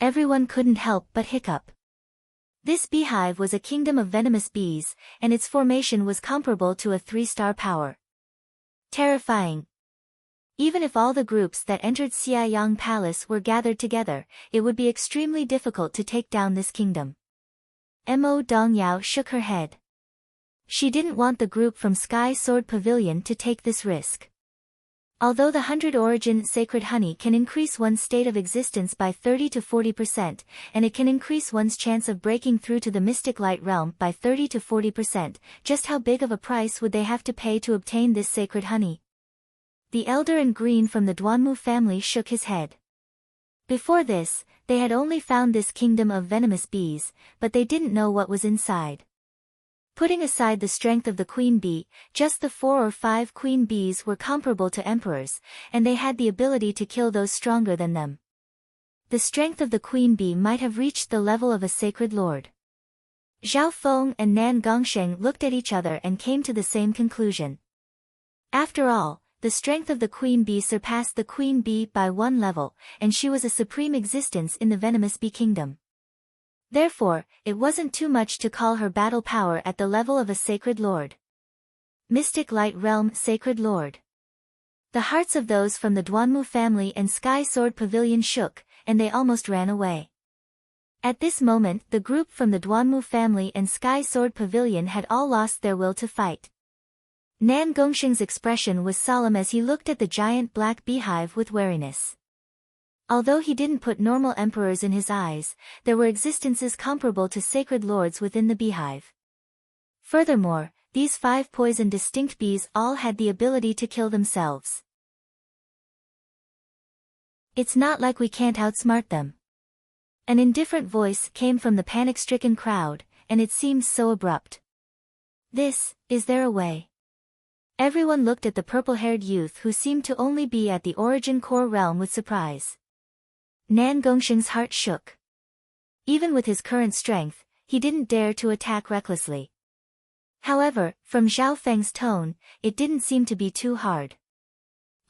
Everyone couldn't help but hiccup. This beehive was a kingdom of venomous bees, and its formation was comparable to a 3-star power. Terrifying. Even if all the groups that entered Xiaoyang Palace were gathered together, it would be extremely difficult to take down this kingdom. Mo Dongyao shook her head. She didn't want the group from Sky Sword Pavilion to take this risk. Although the 100 origin sacred honey can increase one's state of existence by 30 to 40%, and it can increase one's chance of breaking through to the mystic light realm by 30 to 40%, just how big of a price would they have to pay to obtain this sacred honey? The elder in green from the Duanmu family shook his head. Before this, they had only found this kingdom of venomous bees, but they didn't know what was inside. Putting aside the strength of the queen bee, just the 4 or 5 queen bees were comparable to emperors, and they had the ability to kill those stronger than them. The strength of the queen bee might have reached the level of a sacred lord. Zhao Feng and Nan Gongsheng looked at each other and came to the same conclusion. After all, the strength of the queen bee surpassed the queen bee by 1 level, and she was a supreme existence in the venomous bee kingdom. Therefore, it wasn't too much to call her battle power at the level of a sacred lord. Mystic Light Realm Sacred Lord. The hearts of those from the Duanmu family and Sky Sword Pavilion shook, and they almost ran away. At this moment, the group from the Duanmu family and Sky Sword Pavilion had all lost their will to fight. Nan Gongsheng's expression was solemn as he looked at the giant black beehive with wariness. Although he didn't put normal emperors in his eyes, there were existences comparable to sacred lords within the beehive. Furthermore, these 5 poison distinct bees all had the ability to kill themselves. It's not like we can't outsmart them. An indifferent voice came from the panic-stricken crowd, and it seemed so abrupt. Is there a way? Everyone looked at the purple-haired youth who seemed to only be at the origin core realm with surprise. Nan Gongsheng's heart shook. Even with his current strength, he didn't dare to attack recklessly. However, from Zhao Feng's tone, it didn't seem to be too hard.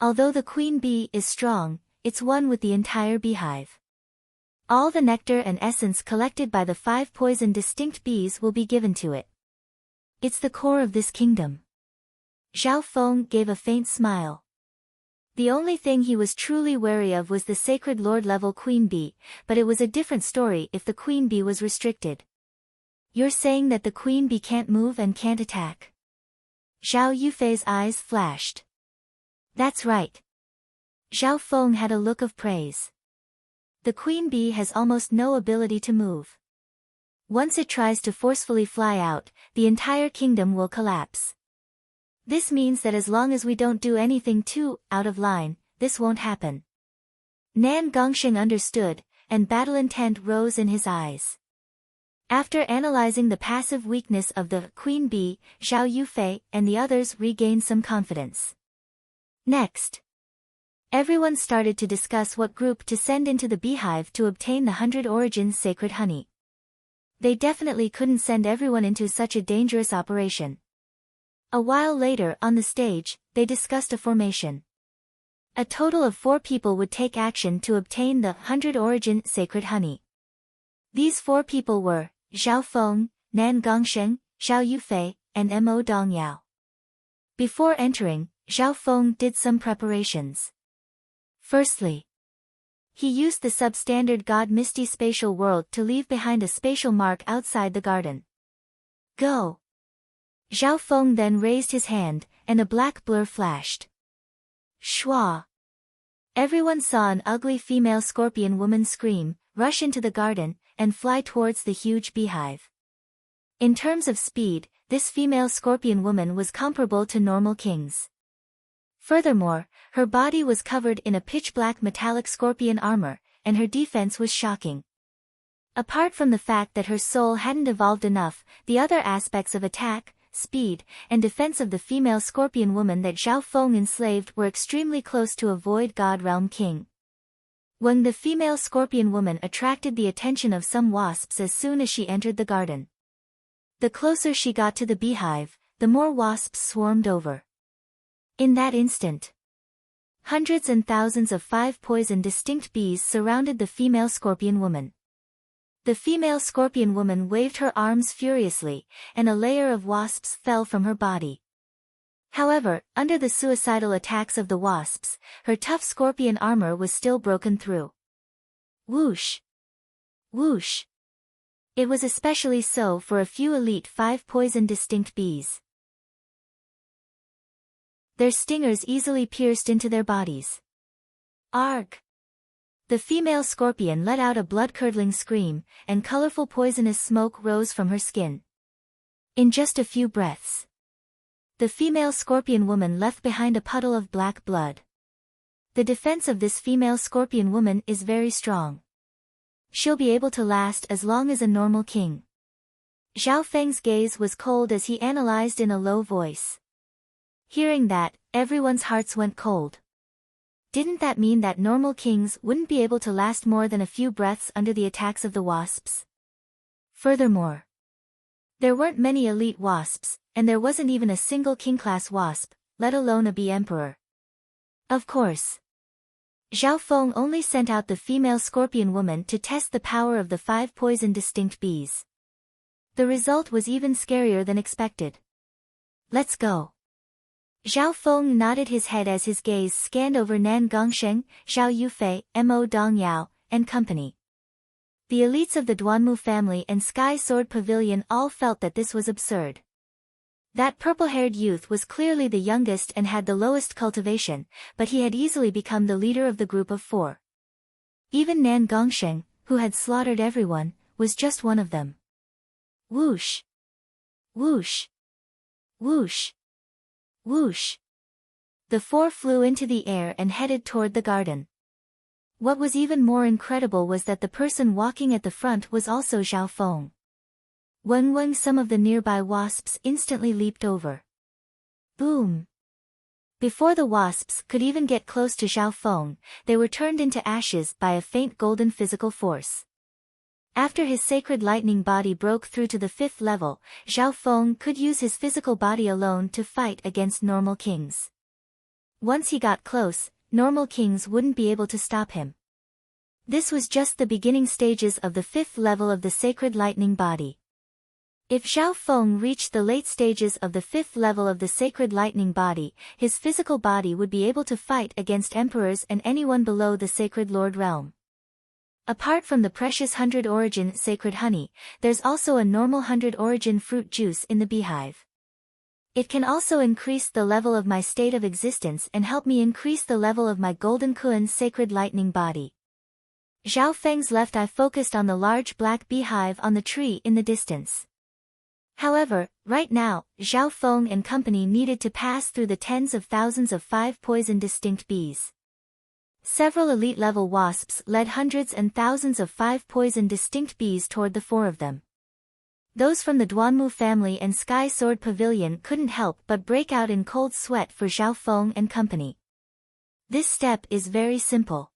Although the queen bee is strong, it's one with the entire beehive. All the nectar and essence collected by the 5 poison distinct bees will be given to it. It's the core of this kingdom. Zhao Feng gave a faint smile. The only thing he was truly wary of was the sacred lord-level queen bee, but it was a different story if the queen bee was restricted. You're saying that the queen bee can't move and can't attack? Zhao Yufei's eyes flashed. That's right. Zhao Feng had a look of praise. The queen bee has almost no ability to move. Once it tries to forcefully fly out, the entire kingdom will collapse. This means that as long as we don't do anything too out of line, this won't happen. Nan Gongsheng understood, and battle intent rose in his eyes. After analyzing the passive weakness of the queen bee, Zhao Yufei and the others regained some confidence. Next, everyone started to discuss what group to send into the beehive to obtain the 100 origins sacred honey. They definitely couldn't send everyone into such a dangerous operation. A while later on the stage, they discussed a formation. A total of 4 people would take action to obtain the 100 origin sacred honey. These 4 people were Zhao Feng, Nan Gongsheng, Zhao Yufei, and Mo Dongyao. Before entering, Zhao Feng did some preparations. Firstly, he used the substandard God Misty Spatial World to leave behind a spatial mark outside the garden. Go! Zhao Feng then raised his hand, and a black blur flashed. Shwa! Everyone saw an ugly female scorpion woman scream, rush into the garden, and fly towards the huge beehive. In terms of speed, this female scorpion woman was comparable to normal kings. Furthermore, her body was covered in a pitch-black metallic scorpion armor, and her defense was shocking. Apart from the fact that her soul hadn't evolved enough, the other aspects of attack, speed, and defense of the female scorpion woman that Zhao Feng enslaved were extremely close to a void god realm king. When the female scorpion woman attracted the attention of some wasps as soon as she entered the garden. The closer she got to the beehive, the more wasps swarmed over. In that instant, hundreds and thousands of 5 poison distinct bees surrounded the female scorpion woman. The female scorpion woman waved her arms furiously, and a layer of wasps fell from her body. However, under the suicidal attacks of the wasps, her tough scorpion armor was still broken through. Whoosh! Whoosh! It was especially so for a few elite 5 poison distinct bees. Their stingers easily pierced into their bodies. Arg! The female scorpion let out a blood-curdling scream, and colorful poisonous smoke rose from her skin. In just a few breaths, the female scorpion woman left behind a puddle of black blood. The defense of this female scorpion woman is very strong. She'll be able to last as long as a normal king. Zhao Feng's gaze was cold as he analyzed in a low voice. Hearing that, everyone's hearts went cold. Didn't that mean that normal kings wouldn't be able to last more than a few breaths under the attacks of the wasps? Furthermore, there weren't many elite wasps, and there wasn't even a single king-class wasp, let alone a bee emperor. Of course, Zhao Feng only sent out the female scorpion woman to test the power of the 5 poison distinct bees. The result was even scarier than expected. Let's go. Zhao Feng nodded his head as his gaze scanned over Nan Gongsheng, Zhao Yufei, Mo Dongyao, and company. The elites of the Duanmu family and Sky Sword Pavilion all felt that this was absurd. That purple-haired youth was clearly the youngest and had the lowest cultivation, but he had easily become the leader of the group of 4. Even Nan Gongsheng, who had slaughtered everyone, was just one of them. Whoosh! Whoosh! Whoosh! Whoosh! The 4 flew into the air and headed toward the garden. What was even more incredible was that the person walking at the front was also Zhao Feng. When some of the nearby wasps instantly leaped over. Boom! Before the wasps could even get close to Zhao Feng, they were turned into ashes by a faint golden physical force. After his sacred lightning body broke through to the 5th level, Zhao Feng could use his physical body alone to fight against normal kings. Once he got close, normal kings wouldn't be able to stop him. This was just the beginning stages of the 5th level of the sacred lightning body. If Zhao Feng reached the late stages of the 5th level of the sacred lightning body, his physical body would be able to fight against emperors and anyone below the sacred lord realm. Apart from the precious 100 origin sacred honey, there's also a normal 100 origin fruit juice in the beehive. It can also increase the level of my state of existence and help me increase the level of my golden Kuan sacred lightning body. Zhao Feng's left eye focused on the large black beehive on the tree in the distance. However, right now, Zhao Feng and company needed to pass through the tens of thousands of 5 poison distinct bees. Several elite-level wasps led hundreds and thousands of 5 poison distinct bees toward the 4 of them. Those from the Duanmu family and Sky Sword Pavilion couldn't help but break out in cold sweat for Zhao Feng and company. This step is very simple.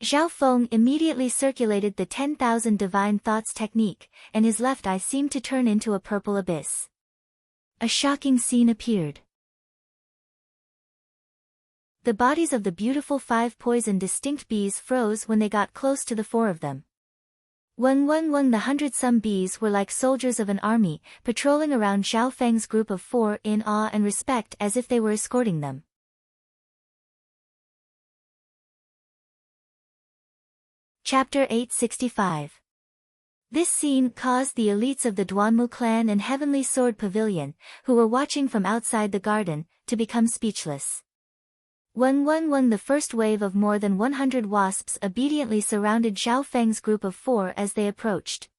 Zhao Feng immediately circulated the 10,000 divine thoughts technique, and his left eye seemed to turn into a purple abyss. A shocking scene appeared. The bodies of the beautiful 5 poison distinct bees froze when they got close to the 4 of them. When the 100-some bees were like soldiers of an army, patrolling around Zhao Feng's group of 4 in awe and respect as if they were escorting them. Chapter 865. This scene caused the elites of the Duanmu clan and Heavenly Sword Pavilion, who were watching from outside the garden, to become speechless. When the first wave of more than 100 wasps obediently surrounded Zhao Feng's group of 4 as they approached.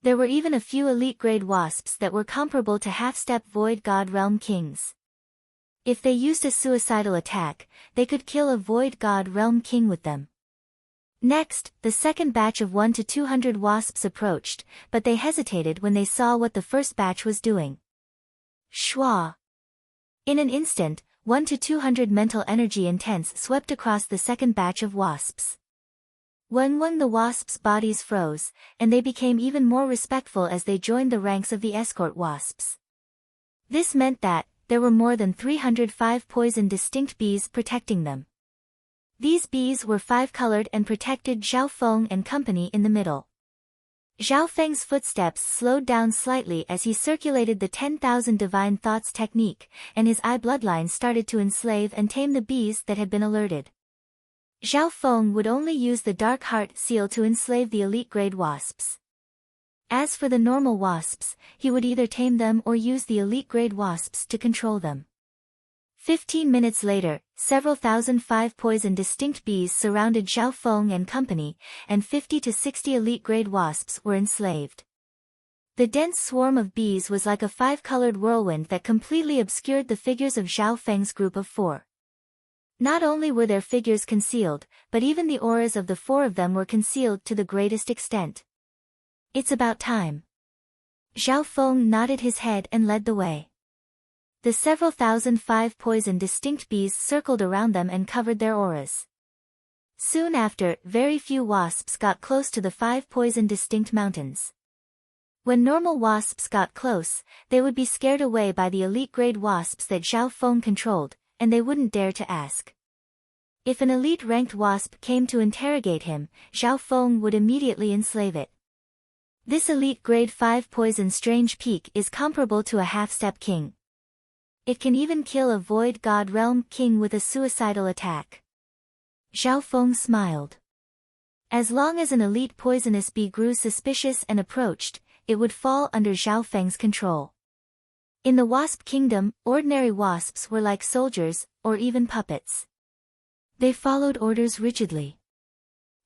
There were even a few elite-grade wasps that were comparable to half-step Void God Realm Kings. If they used a suicidal attack, they could kill a Void God Realm King with them. Next, the second batch of 1 to 200 wasps approached, but they hesitated when they saw what the first batch was doing. Shwa! In an instant, 1 to 200 mental energy intense swept across the second batch of wasps. When the wasps' bodies froze, and they became even more respectful as they joined the ranks of the escort wasps. This meant that there were more than 305 poison distinct bees protecting them. These bees were 5-colored and protected Zhao Feng and company in the middle. Zhao Feng's footsteps slowed down slightly as he circulated the 10,000 divine thoughts technique, and his eye bloodline started to enslave and tame the bees that had been alerted. Zhao Feng would only use the dark heart seal to enslave the elite-grade wasps. As for the normal wasps, he would either tame them or use the elite-grade wasps to control them. 15 minutes later, several thousand 5 poison distinct bees surrounded Zhao Feng and company, and 50 to 60 elite-grade wasps were enslaved. The dense swarm of bees was like a 5-colored whirlwind that completely obscured the figures of Zhao Feng's group of 4. Not only were their figures concealed, but even the auras of the 4 of them were concealed to the greatest extent. It's about time. Zhao Feng nodded his head and led the way. The several thousand 5 poison distinct bees circled around them and covered their auras. Soon after, very few wasps got close to the 5 poison distinct mountains. When normal wasps got close, they would be scared away by the elite-grade wasps that Zhao Feng controlled, and they wouldn't dare to ask. If an elite-ranked wasp came to interrogate him, Zhao Feng would immediately enslave it. This elite-grade 5 poison strange peak is comparable to a half-step king. It can even kill a Void God Realm King with a suicidal attack. Zhao Feng smiled. As long as an elite poisonous bee grew suspicious and approached, it would fall under Zhao Feng's control. In the Wasp Kingdom, ordinary wasps were like soldiers, or even puppets. They followed orders rigidly.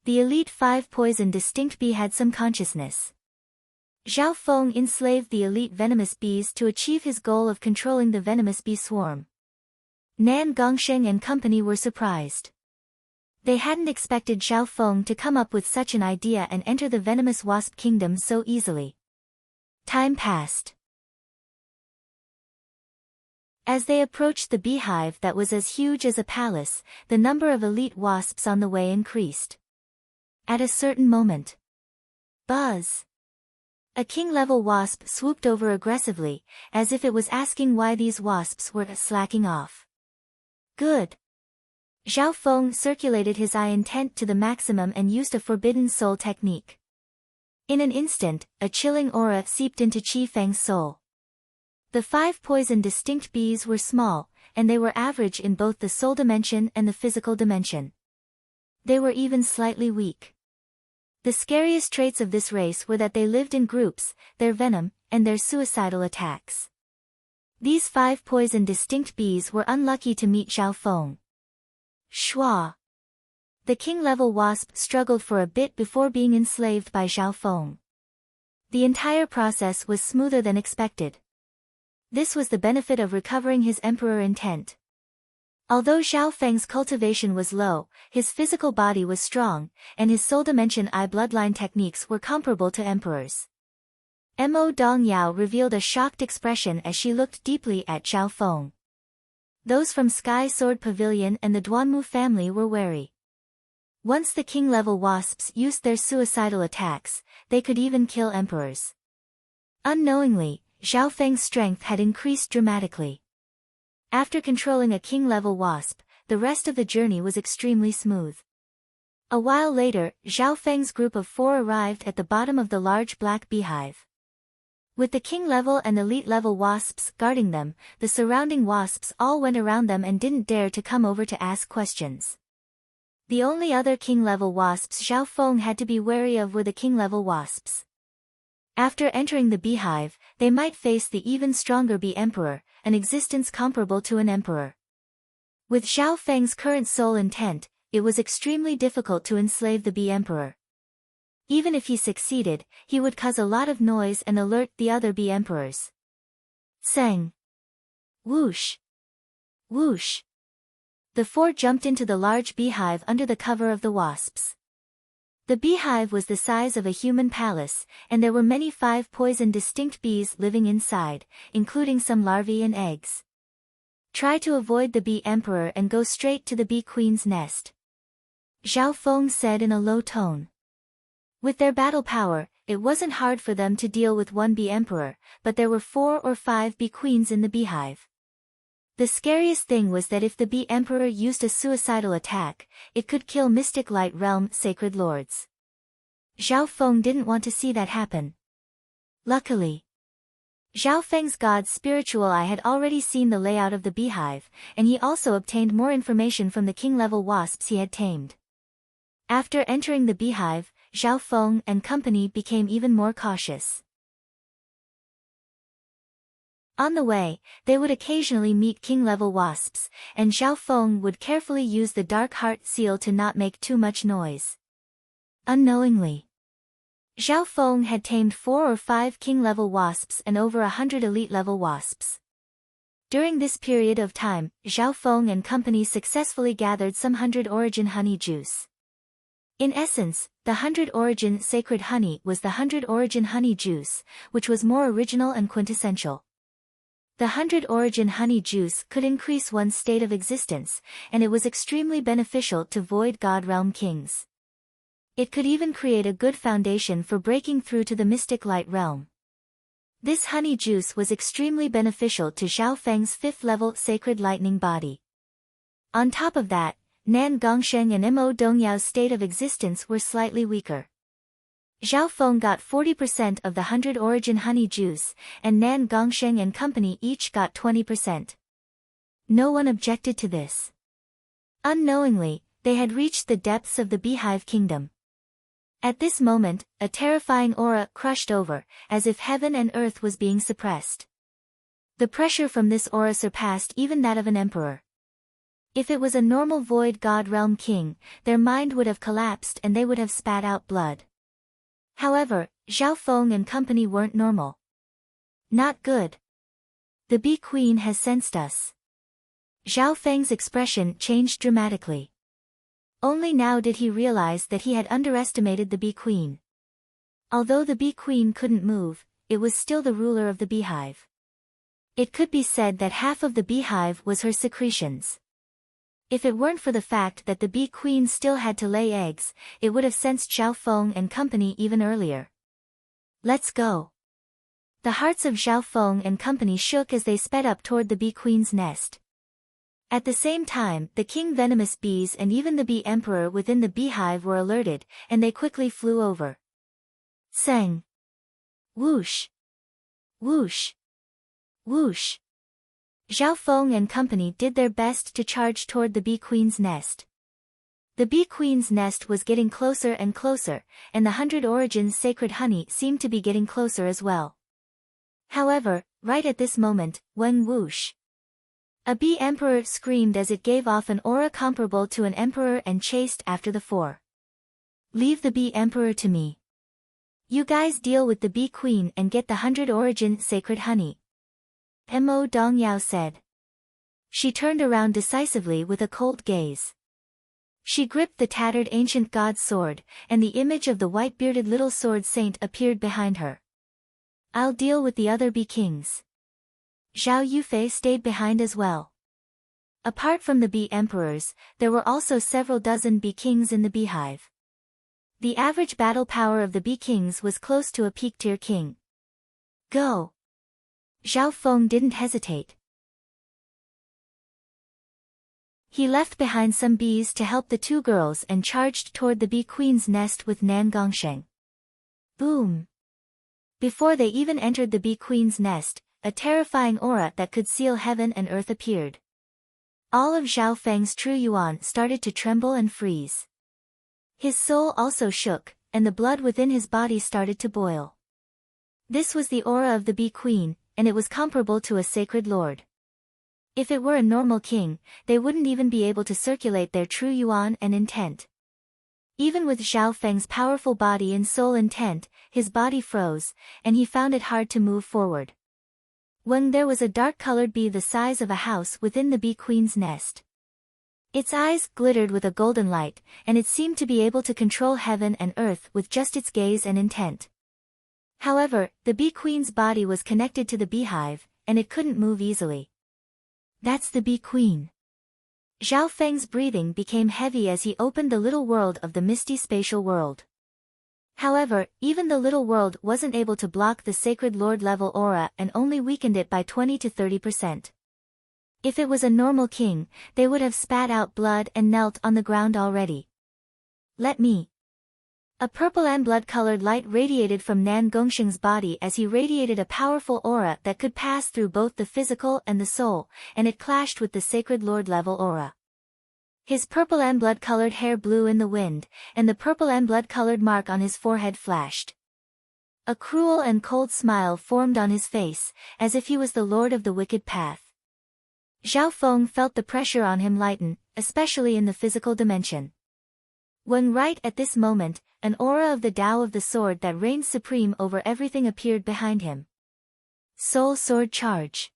The elite 5 poison distinct bee had some consciousness. Zhao Feng enslaved the elite venomous bees to achieve his goal of controlling the venomous bee swarm. Nan Gongsheng and company were surprised. They hadn't expected Zhao Feng to come up with such an idea and enter the venomous wasp kingdom so easily. Time passed. As they approached the beehive that was as huge as a palace, the number of elite wasps on the way increased. At a certain moment, buzz! A king-level wasp swooped over aggressively, as if it was asking why these wasps were slacking off. Good. Zhao Feng circulated his eye intent to the maximum and used a forbidden soul technique. In an instant, a chilling aura seeped into Qi Feng's soul. The 5 poison distinct bees were small, and they were average in both the soul dimension and the physical dimension. They were even slightly weak. The scariest traits of this race were that they lived in groups, their venom, and their suicidal attacks. These 5 poison distinct bees were unlucky to meet Zhao Feng. Schwa. The king-level wasp struggled for a bit before being enslaved by Zhao Feng. The entire process was smoother than expected. This was the benefit of recovering his emperor intent. Although Zhao Feng's cultivation was low, his physical body was strong, and his soul dimension I bloodline techniques were comparable to emperors. Mo Dongyao revealed a shocked expression as she looked deeply at Zhao Feng. Those from Sky Sword Pavilion and the Duanmu family were wary. Once the king-level wasps used their suicidal attacks, they could even kill emperors. Unknowingly, Zhao Feng's strength had increased dramatically. After controlling a king-level wasp, the rest of the journey was extremely smooth. A while later, Zhao Feng's group of 4 arrived at the bottom of the large black beehive. With the king-level and elite-level wasps guarding them, the surrounding wasps all went around them and didn't dare to come over to ask questions. The only other king-level wasps Zhao Feng had to be wary of were the king-level wasps. After entering the beehive, they might face the even stronger bee emperor, an existence comparable to an emperor. With Zhao Feng's current soul intent, it was extremely difficult to enslave the bee emperor. Even if he succeeded, he would cause a lot of noise and alert the other bee emperors. Seng. Whoosh. Whoosh. The 4 jumped into the large beehive under the cover of the wasps. The beehive was the size of a human palace, and there were many 5 poison distinct bees living inside, including some larvae and eggs. Try to avoid the bee emperor and go straight to the bee queen's nest, Zhao Feng said in a low tone. With their battle power, it wasn't hard for them to deal with 1 bee emperor, but there were 4 or 5 bee queens in the beehive. The scariest thing was that if the bee emperor used a suicidal attack, it could kill Mystic Light Realm sacred lords. Zhao Feng didn't want to see that happen. Luckily, Zhao Feng's god's spiritual eye had already seen the layout of the beehive, and he also obtained more information from the king-level wasps he had tamed. After entering the beehive, Zhao Feng and company became even more cautious. On the way, they would occasionally meet king-level wasps, and Zhao Feng would carefully use the dark heart seal to not make too much noise. Unknowingly, Zhao Feng had tamed 4 or 5 king-level wasps and over 100 elite-level wasps. During this period of time, Zhao Feng and company successfully gathered some 100 origin honey juice. In essence, the 100 origin sacred honey was the 100 origin honey juice, which was more original and quintessential. The 100 origin honey juice could increase one's state of existence, and it was extremely beneficial to Void God Realm kings. It could even create a good foundation for breaking through to the Mystic Light Realm. This honey juice was extremely beneficial to Zhao Feng's 5th level sacred lightning body. On top of that, Nan Gongsheng and Mo Dongyao's state of existence were slightly weaker. Zhao Feng got 40% of the 100 origin honey juice, and Nan Gongsheng and company each got 20%. No one objected to this. Unknowingly, they had reached the depths of the beehive kingdom. At this moment, a terrifying aura crushed over, as if heaven and earth was being suppressed. The pressure from this aura surpassed even that of an emperor. If it was a normal Void God Realm king, their mind would have collapsed and they would have spat out blood. However, Zhao Feng and company weren't normal. Not good. The bee queen has sensed us. Zhao Feng's expression changed dramatically. Only now did he realize that he had underestimated the bee queen. Although the bee queen couldn't move, it was still the ruler of the beehive. It could be said that half of the beehive was her secretions. If it weren't for the fact that the bee queen still had to lay eggs, it would have sensed Zhao Feng and company even earlier. Let's go. The hearts of Zhao Feng and company shook as they sped up toward the bee queen's nest. At the same time, the king venomous bees and even the bee emperor within the beehive were alerted, and they quickly flew over. Seng. Whoosh. Whoosh. Whoosh. Zhao Feng and company did their best to charge toward the bee queen's nest. The bee queen's nest was getting closer and closer, and the 100 origins sacred honey seemed to be getting closer as well. However, right at this moment, when whoosh! A bee emperor screamed as it gave off an aura comparable to an emperor and chased after the four. Leave the bee emperor to me. You guys deal with the bee queen and get the 100 origin sacred honey. Mo Dongyao said. She turned around decisively with a cold gaze. She gripped the tattered ancient god's sword, and the image of the white-bearded little sword saint appeared behind her. I'll deal with the other bee kings. Zhao Yufei stayed behind as well. Apart from the bee emperors, there were also several dozen bee kings in the beehive. The average battle power of the bee kings was close to a peak-tier king. Go! Zhao Feng didn't hesitate. He left behind some bees to help the two girls and charged toward the bee queen's nest with Nan Gongsheng. Boom! Before they even entered the bee queen's nest, a terrifying aura that could seal heaven and earth appeared. All of Zhao Feng's true yuan started to tremble and freeze. His soul also shook, and the blood within his body started to boil. This was the aura of the bee queen, and it was comparable to a sacred lord. If it were a normal king, they wouldn't even be able to circulate their true yuan and intent. Even with Zhao Feng's powerful body and soul intent, his body froze, and he found it hard to move forward. When there was a dark-colored bee the size of a house within the bee queen's nest. Its eyes glittered with a golden light, and it seemed to be able to control heaven and earth with just its gaze and intent. However, the bee queen's body was connected to the beehive, and it couldn't move easily. That's the bee queen. Zhao Feng's breathing became heavy as he opened the little world of the misty spatial world. However, even the little world wasn't able to block the sacred lord level aura and only weakened it by 20 to 30%. If it was a normal king, they would have spat out blood and knelt on the ground already. Let me. A purple and blood-colored light radiated from Nan Gongsheng's body as he radiated a powerful aura that could pass through both the physical and the soul, and it clashed with the sacred lord-level aura. His purple and blood-colored hair blew in the wind, and the purple and blood-colored mark on his forehead flashed. A cruel and cold smile formed on his face, as if he was the lord of the wicked path. Zhao Feng felt the pressure on him lighten, especially in the physical dimension. When right at this moment, an aura of the Tao of the sword that reigns supreme over everything appeared behind him. Soul Sword Charge.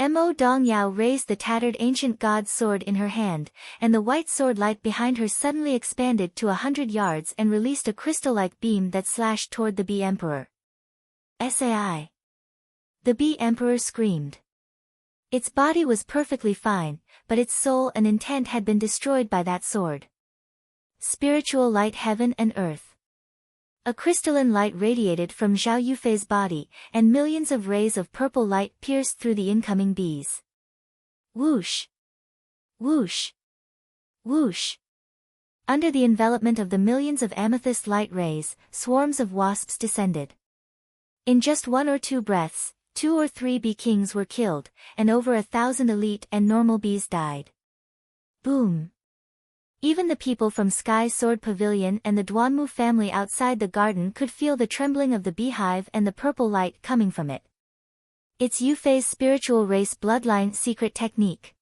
Mo Dongyao raised the tattered ancient god's sword in her hand, and the white sword light behind her suddenly expanded to 100 yards and released a crystal-like beam that slashed toward the bee emperor. Sai. The bee emperor screamed. Its body was perfectly fine, but its soul and intent had been destroyed by that sword. Spiritual light heaven and earth. A crystalline light radiated from Zhao Yufei's body, and millions of rays of purple light pierced through the incoming bees. Whoosh! Whoosh! Whoosh! Under the envelopment of the millions of amethyst light rays, swarms of wasps descended. In just 1 or 2 breaths, 2 or 3 bee kings were killed, and over 1,000 elite and normal bees died. Boom! Even the people from Sky Sword Pavilion and the Duanmu family outside the garden could feel the trembling of the beehive and the purple light coming from it. It's Yufei's spiritual race bloodline secret technique.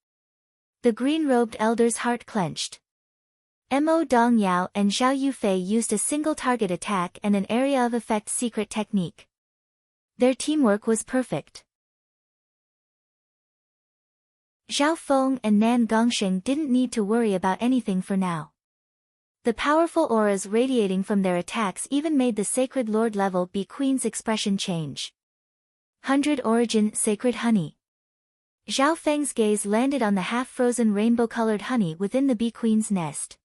The green-robed elder's heart clenched. Mo Dongyao and Zhao Yufei used a single target attack and an area of effect secret technique. Their teamwork was perfect. Zhao Feng and Nan Gongsheng didn't need to worry about anything for now. The powerful auras radiating from their attacks even made the sacred lord level bee queen's expression change. 100 origin sacred honey. Zhao Feng's gaze landed on the half-frozen rainbow-colored honey within the bee queen's nest.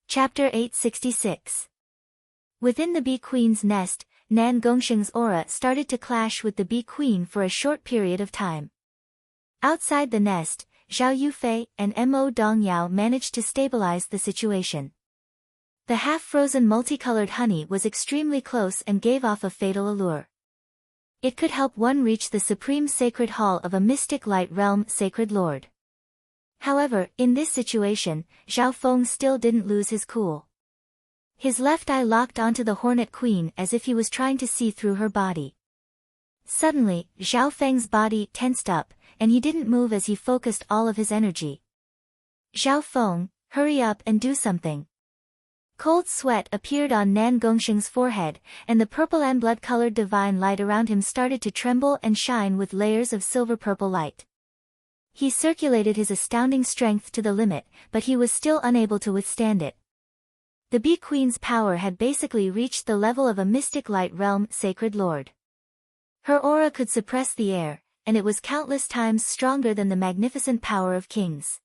Chapter 866. Within the bee queen's nest, Nan Gongsheng's aura started to clash with the bee queen for a short period of time. Outside the nest, Zhao Yufei and Mo Dongyao managed to stabilize the situation. The half-frozen multicolored honey was extremely close and gave off a fatal allure. It could help one reach the supreme sacred hall of a mystic light realm sacred lord. However, in this situation, Zhao Feng still didn't lose his cool. His left eye locked onto the Hornet Queen as if he was trying to see through her body. Suddenly, Zhao Feng's body tensed up, and he didn't move as he focused all of his energy. Zhao Feng, hurry up and do something. Cold sweat appeared on Nan Gongsheng's forehead, and the purple and blood-colored divine light around him started to tremble and shine with layers of silver-purple light. He circulated his astounding strength to the limit, but he was still unable to withstand it. The Bee Queen's power had basically reached the level of a mystic light realm sacred lord. Her aura could suppress the air, and it was countless times stronger than the magnificent power of kings.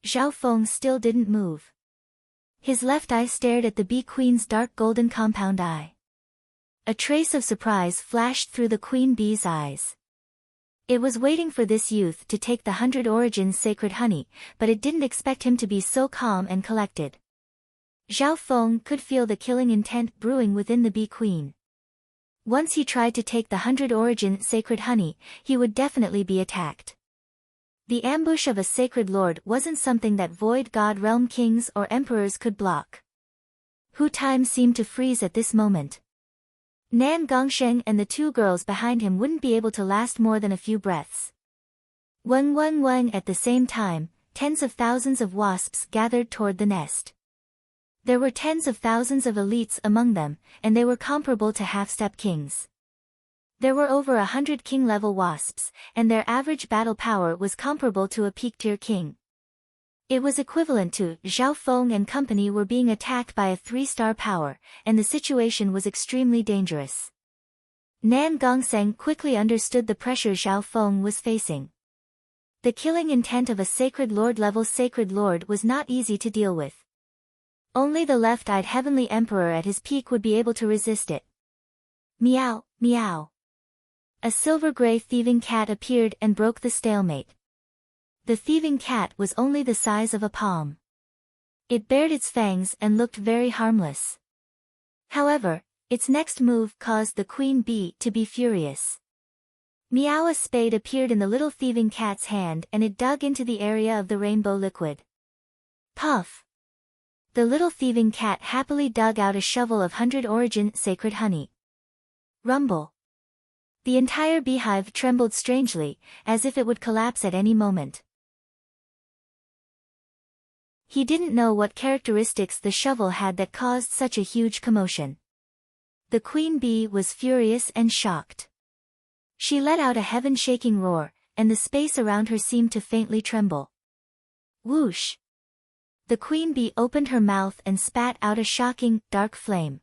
Zhao Feng still didn't move. His left eye stared at the Bee Queen's dark golden compound eye. A trace of surprise flashed through the Queen Bee's eyes. It was waiting for this youth to take the 100 Origins sacred honey, but it didn't expect him to be so calm and collected. Zhao Feng could feel the killing intent brewing within the Bee Queen. Once he tried to take the 100 Origin sacred honey, he would definitely be attacked. The ambush of a sacred lord wasn't something that void god realm kings or emperors could block. Time seemed to freeze at this moment. Nan Gongsheng and the two girls behind him wouldn't be able to last more than a few breaths. Weng at the same time, tens of thousands of wasps gathered toward the nest. There were tens of thousands of elites among them, and they were comparable to half-step kings. There were over 100 king-level wasps, and their average battle power was comparable to a peak-tier king. It was equivalent to Zhao Feng and company were being attacked by a 3-star power, and the situation was extremely dangerous. Nan Gongsheng quickly understood the pressure Zhao Feng was facing. The killing intent of a sacred lord-level sacred lord was not easy to deal with. Only the left-eyed heavenly emperor at his peak would be able to resist it. Meow, meow. A silver-gray thieving cat appeared and broke the stalemate. The thieving cat was only the size of a palm. It bared its fangs and looked very harmless. However, its next move caused the queen bee to be furious. Meow, a spade appeared in the little thieving cat's hand and it dug into the area of the rainbow liquid. Puff! The little thieving cat happily dug out a shovel of 100 Origin sacred honey. Rumble! The entire beehive trembled strangely, as if it would collapse at any moment. He didn't know what characteristics the shovel had that caused such a huge commotion. The queen bee was furious and shocked. She let out a heaven-shaking roar, and the space around her seemed to faintly tremble. Whoosh! The queen bee opened her mouth and spat out a shocking, dark flame.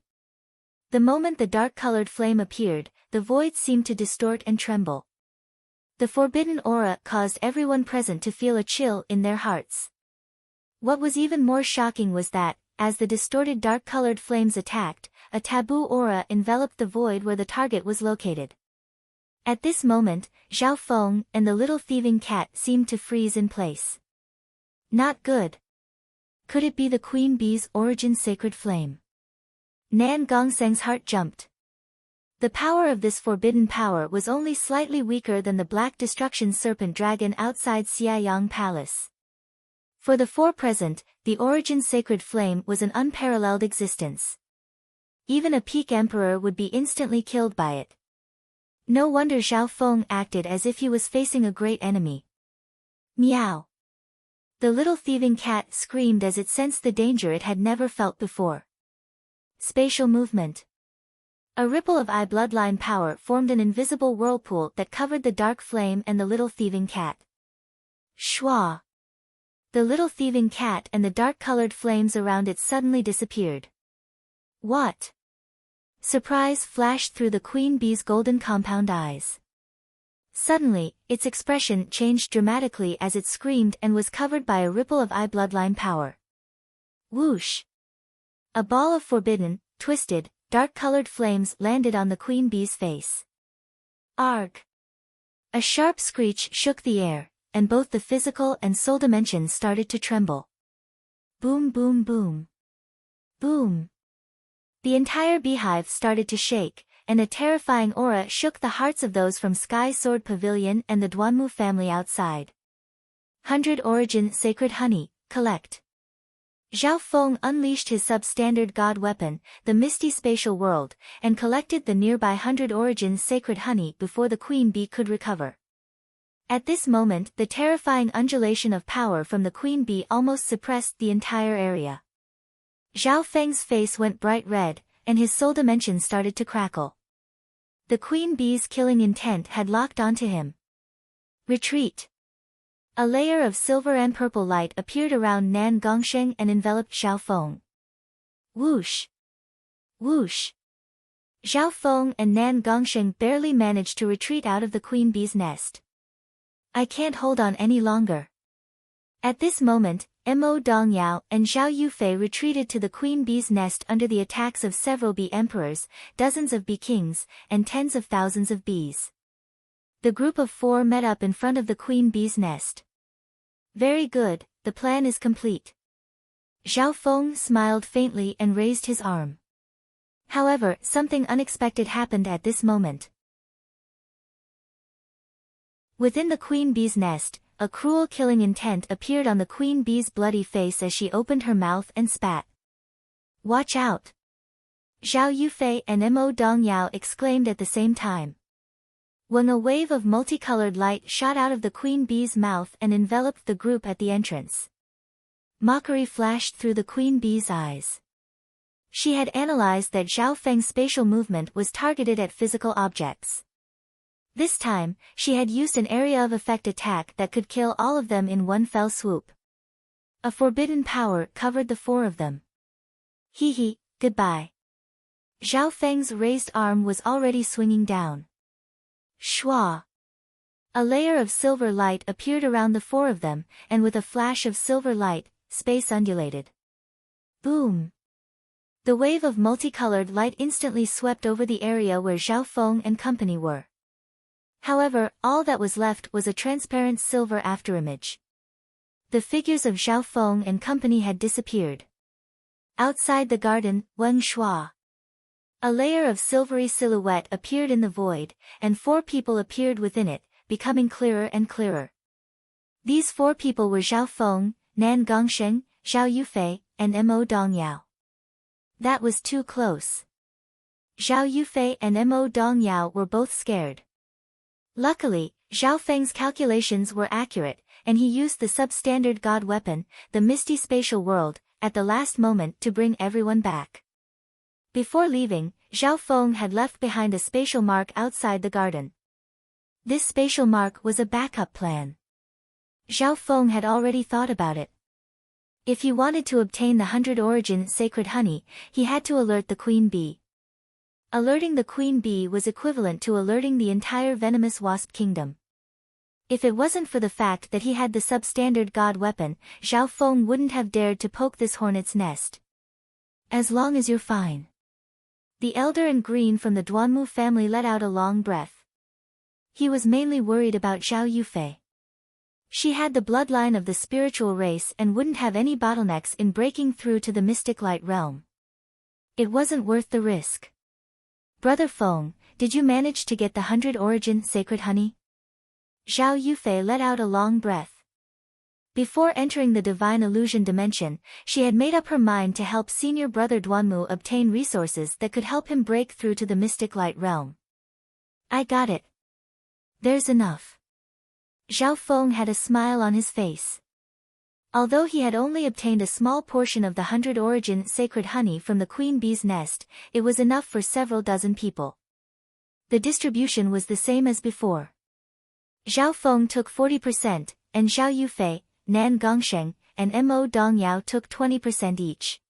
The moment the dark-colored flame appeared, the void seemed to distort and tremble. The forbidden aura caused everyone present to feel a chill in their hearts. What was even more shocking was that, as the distorted dark-colored flames attacked, a taboo aura enveloped the void where the target was located. At this moment, Zhao Feng and the little thieving cat seemed to freeze in place. Not good. Could it be the queen bee's origin sacred flame? Nan Gongsheng's heart jumped. The power of this forbidden power was only slightly weaker than the Black Destruction Serpent Dragon outside Xiaoyang Palace. For the four present, the origin sacred flame was an unparalleled existence. Even a peak emperor would be instantly killed by it. No wonder Zhao Feng acted as if he was facing a great enemy. Meow! The little thieving cat screamed as it sensed the danger it had never felt before. Spatial movement. A ripple of eye bloodline power formed an invisible whirlpool that covered the dark flame and the little thieving cat. Shwa! The little thieving cat and the dark-colored flames around it suddenly disappeared. What? Surprise flashed through the queen bee's golden compound eyes. Suddenly, its expression changed dramatically as it screamed and was covered by a ripple of eye bloodline power. Whoosh! A ball of forbidden, twisted, dark-colored flames landed on the queen bee's face. Arg! A sharp screech shook the air, and both the physical and soul dimensions started to tremble. Boom boom boom. Boom! The entire beehive started to shake, and a terrifying aura shook the hearts of those from Sky Sword Pavilion and the Duanmu family outside. 100 Origin Sacred Honey, collect. Zhao Feng unleashed his substandard god weapon, the Misty Spatial World, and collected the nearby 100 Origins sacred honey before the queen bee could recover. At this moment, the terrifying undulation of power from the queen bee almost suppressed the entire area. Zhao Feng's face went bright red, and his soul dimension started to crackle. The queen bee's killing intent had locked onto him. Retreat! A layer of silver and purple light appeared around Nan Gongsheng and enveloped Zhao Feng. Whoosh! Whoosh! Zhao Feng and Nan Gongsheng barely managed to retreat out of the queen bee's nest. I can't hold on any longer. At this moment, Mo Dongyao and Zhao Yufei retreated to the queen bee's nest under the attacks of several bee emperors, dozens of bee kings, and tens of thousands of bees. The group of 4 met up in front of the queen bee's nest. Very good, the plan is complete. Zhao Feng smiled faintly and raised his arm. However, something unexpected happened at this moment. Within the queen bee's nest, a cruel killing intent appeared on the queen bee's bloody face as she opened her mouth and spat. Watch out! Zhao Yufei and Mo Dongyao exclaimed at the same time. When a wave of multicolored light shot out of the queen bee's mouth and enveloped the group at the entrance. Mockery flashed through the queen bee's eyes. She had analyzed that Zhao Feng's spatial movement was targeted at physical objects. This time, she had used an area of effect attack that could kill all of them in one fell swoop. A forbidden power covered the 4 of them. Hee, goodbye. Zhao Feng's raised arm was already swinging down. Shua! A layer of silver light appeared around the 4 of them, and with a flash of silver light, space undulated. Boom! The wave of multicolored light instantly swept over the area where Zhao Feng and company were. However, all that was left was a transparent silver afterimage. The figures of Zhao Feng and company had disappeared. Outside the garden, Wen Shua. A layer of silvery silhouette appeared in the void, and 4 people appeared within it, becoming clearer and clearer. These 4 people were Zhao Feng, Nan Gongsheng, Zhao Yufei, and Mo Dongyao. That was too close. Zhao Yufei and Mo Dongyao were both scared. Luckily, Zhao Feng's calculations were accurate, and he used the substandard god weapon, the Misty Spatial World, at the last moment to bring everyone back. Before leaving, Zhao Feng had left behind a spatial mark outside the garden. This spatial mark was a backup plan. Zhao Feng had already thought about it. If he wanted to obtain the 100 Origin sacred honey, he had to alert the queen bee. Alerting the queen bee was equivalent to alerting the entire venomous wasp kingdom. If it wasn't for the fact that he had the substandard god weapon, Zhao Feng wouldn't have dared to poke this hornet's nest. As long as you're fine. The elder in green from the Duanmu family let out a long breath. He was mainly worried about Zhao Yufei. She had the bloodline of the spiritual race and wouldn't have any bottlenecks in breaking through to the mystic light realm. It wasn't worth the risk. Brother Feng, did you manage to get the 100 Origin sacred honey? Zhao Yufei let out a long breath. Before entering the divine illusion dimension, she had made up her mind to help senior brother Duanmu obtain resources that could help him break through to the mystic light realm. I got it. There's enough. Zhao Feng had a smile on his face. Although he had only obtained a small portion of the 100 Origin sacred honey from the queen bee's nest, it was enough for several dozen people. The distribution was the same as before. Zhao Feng took 40%, and Zhao Yufei, Nan Gongsheng, and Mo Dongyao took 20% each.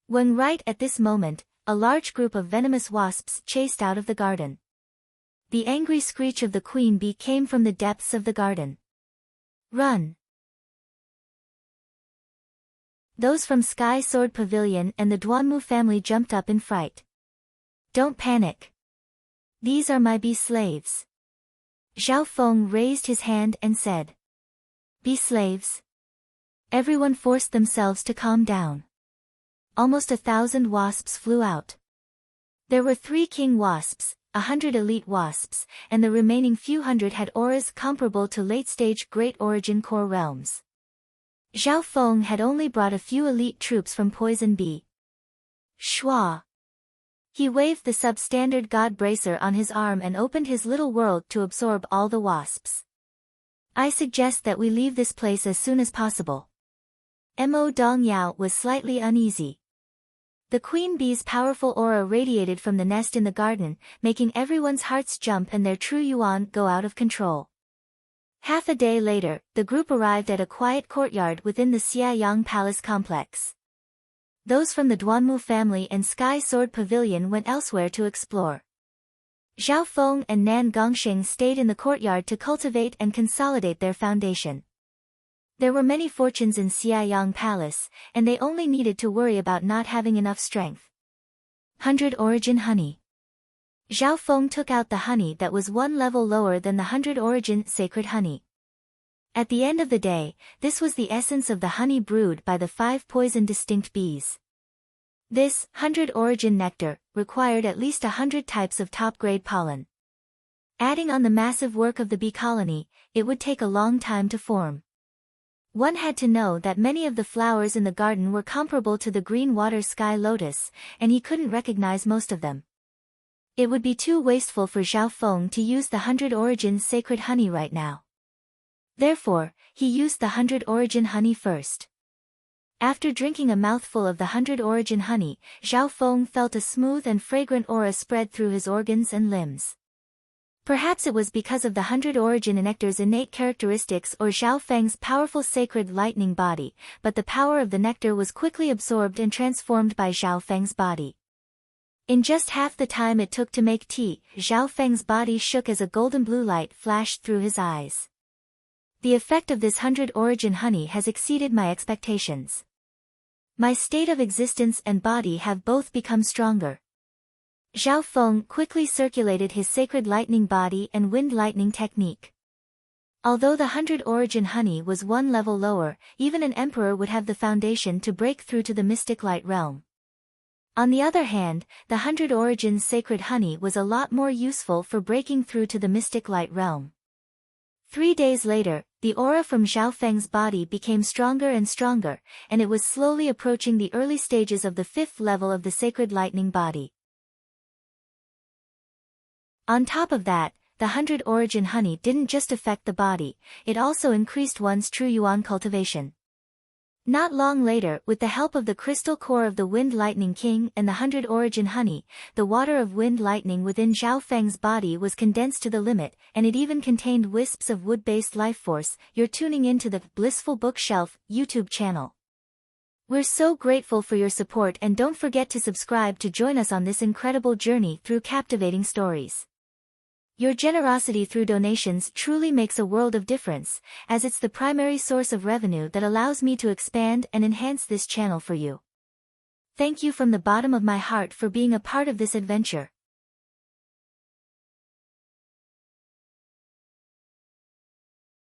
When right at this moment, a large group of venomous wasps chased out of the garden. The angry screech of the queen bee came from the depths of the garden. Run! Those from Sky Sword Pavilion and the Duanmu family jumped up in fright. Don't panic. These are my bee slaves. Zhao Feng raised his hand and said. Bee slaves. Everyone forced themselves to calm down. Almost 1,000 wasps flew out. There were 3 king wasps, 100 elite wasps, and the remaining few hundred had auras comparable to late-stage Great Origin Core realms. Zhao Feng had only brought a few elite troops from Poison Bee. Schwa. He waved the substandard god bracer on his arm and opened his little world to absorb all the wasps. I suggest that we leave this place as soon as possible. Mo Dongyao was slightly uneasy. The queen bee's powerful aura radiated from the nest in the garden, making everyone's hearts jump and their true yuan go out of control. Half a day later, the group arrived at a quiet courtyard within the Xiayang Palace complex. Those from the Duanmu family and Sky Sword Pavilion went elsewhere to explore. Zhao Feng and Nan Gongxing stayed in the courtyard to cultivate and consolidate their foundation. There were many fortunes in Xiayang Palace, and they only needed to worry about not having enough strength. 100 Origin Honey. Zhao Feng took out the honey that was one level lower than the 100 Origin Sacred Honey. At the end of the day, this was the essence of the honey brewed by the 5 poison distinct bees. This 100 Origin nectar required at least 100 types of top-grade pollen. Adding on the massive work of the bee colony, it would take a long time to form. One had to know that many of the flowers in the garden were comparable to the green water sky lotus, and he couldn't recognize most of them. It would be too wasteful for Zhao Feng to use the 100 Origin Sacred Honey right now. Therefore, he used the 100 Origin Honey first. After drinking a mouthful of the 100 Origin Honey, Zhao Feng felt a smooth and fragrant aura spread through his organs and limbs. Perhaps it was because of the 100 Origin nectar's innate characteristics or Zhao Feng's powerful sacred lightning body, but the power of the nectar was quickly absorbed and transformed by Zhao Feng's body. In just half the time it took to make tea, Zhao Feng's body shook as a golden blue light flashed through his eyes. The effect of this 100 Origin Honey has exceeded my expectations. My state of existence and body have both become stronger. Zhao Feng quickly circulated his sacred lightning body and wind lightning technique. Although the 100 Origin Honey was one level lower, even an emperor would have the foundation to break through to the mystic light realm. On the other hand, the 100 Origin Sacred Honey was a lot more useful for breaking through to the mystic light realm. 3 days later, the aura from Zhao Feng's body became stronger and stronger, and it was slowly approaching the early stages of the 5th level of the sacred lightning body. On top of that, the 100 Origin Honey didn't just affect the body, it also increased one's true yuan cultivation. Not long later, with the help of the crystal core of the Wind Lightning King and the 100 Origin Honey, the water of wind lightning within Zhao Feng's body was condensed to the limit, and it even contained wisps of wood-based life force. You're tuning into the Blissful Bookshelf YouTube channel. We're so grateful for your support, and don't forget to subscribe to join us on this incredible journey through captivating stories. Your generosity through donations truly makes a world of difference, as it's the primary source of revenue that allows me to expand and enhance this channel for you. Thank you from the bottom of my heart for being a part of this adventure.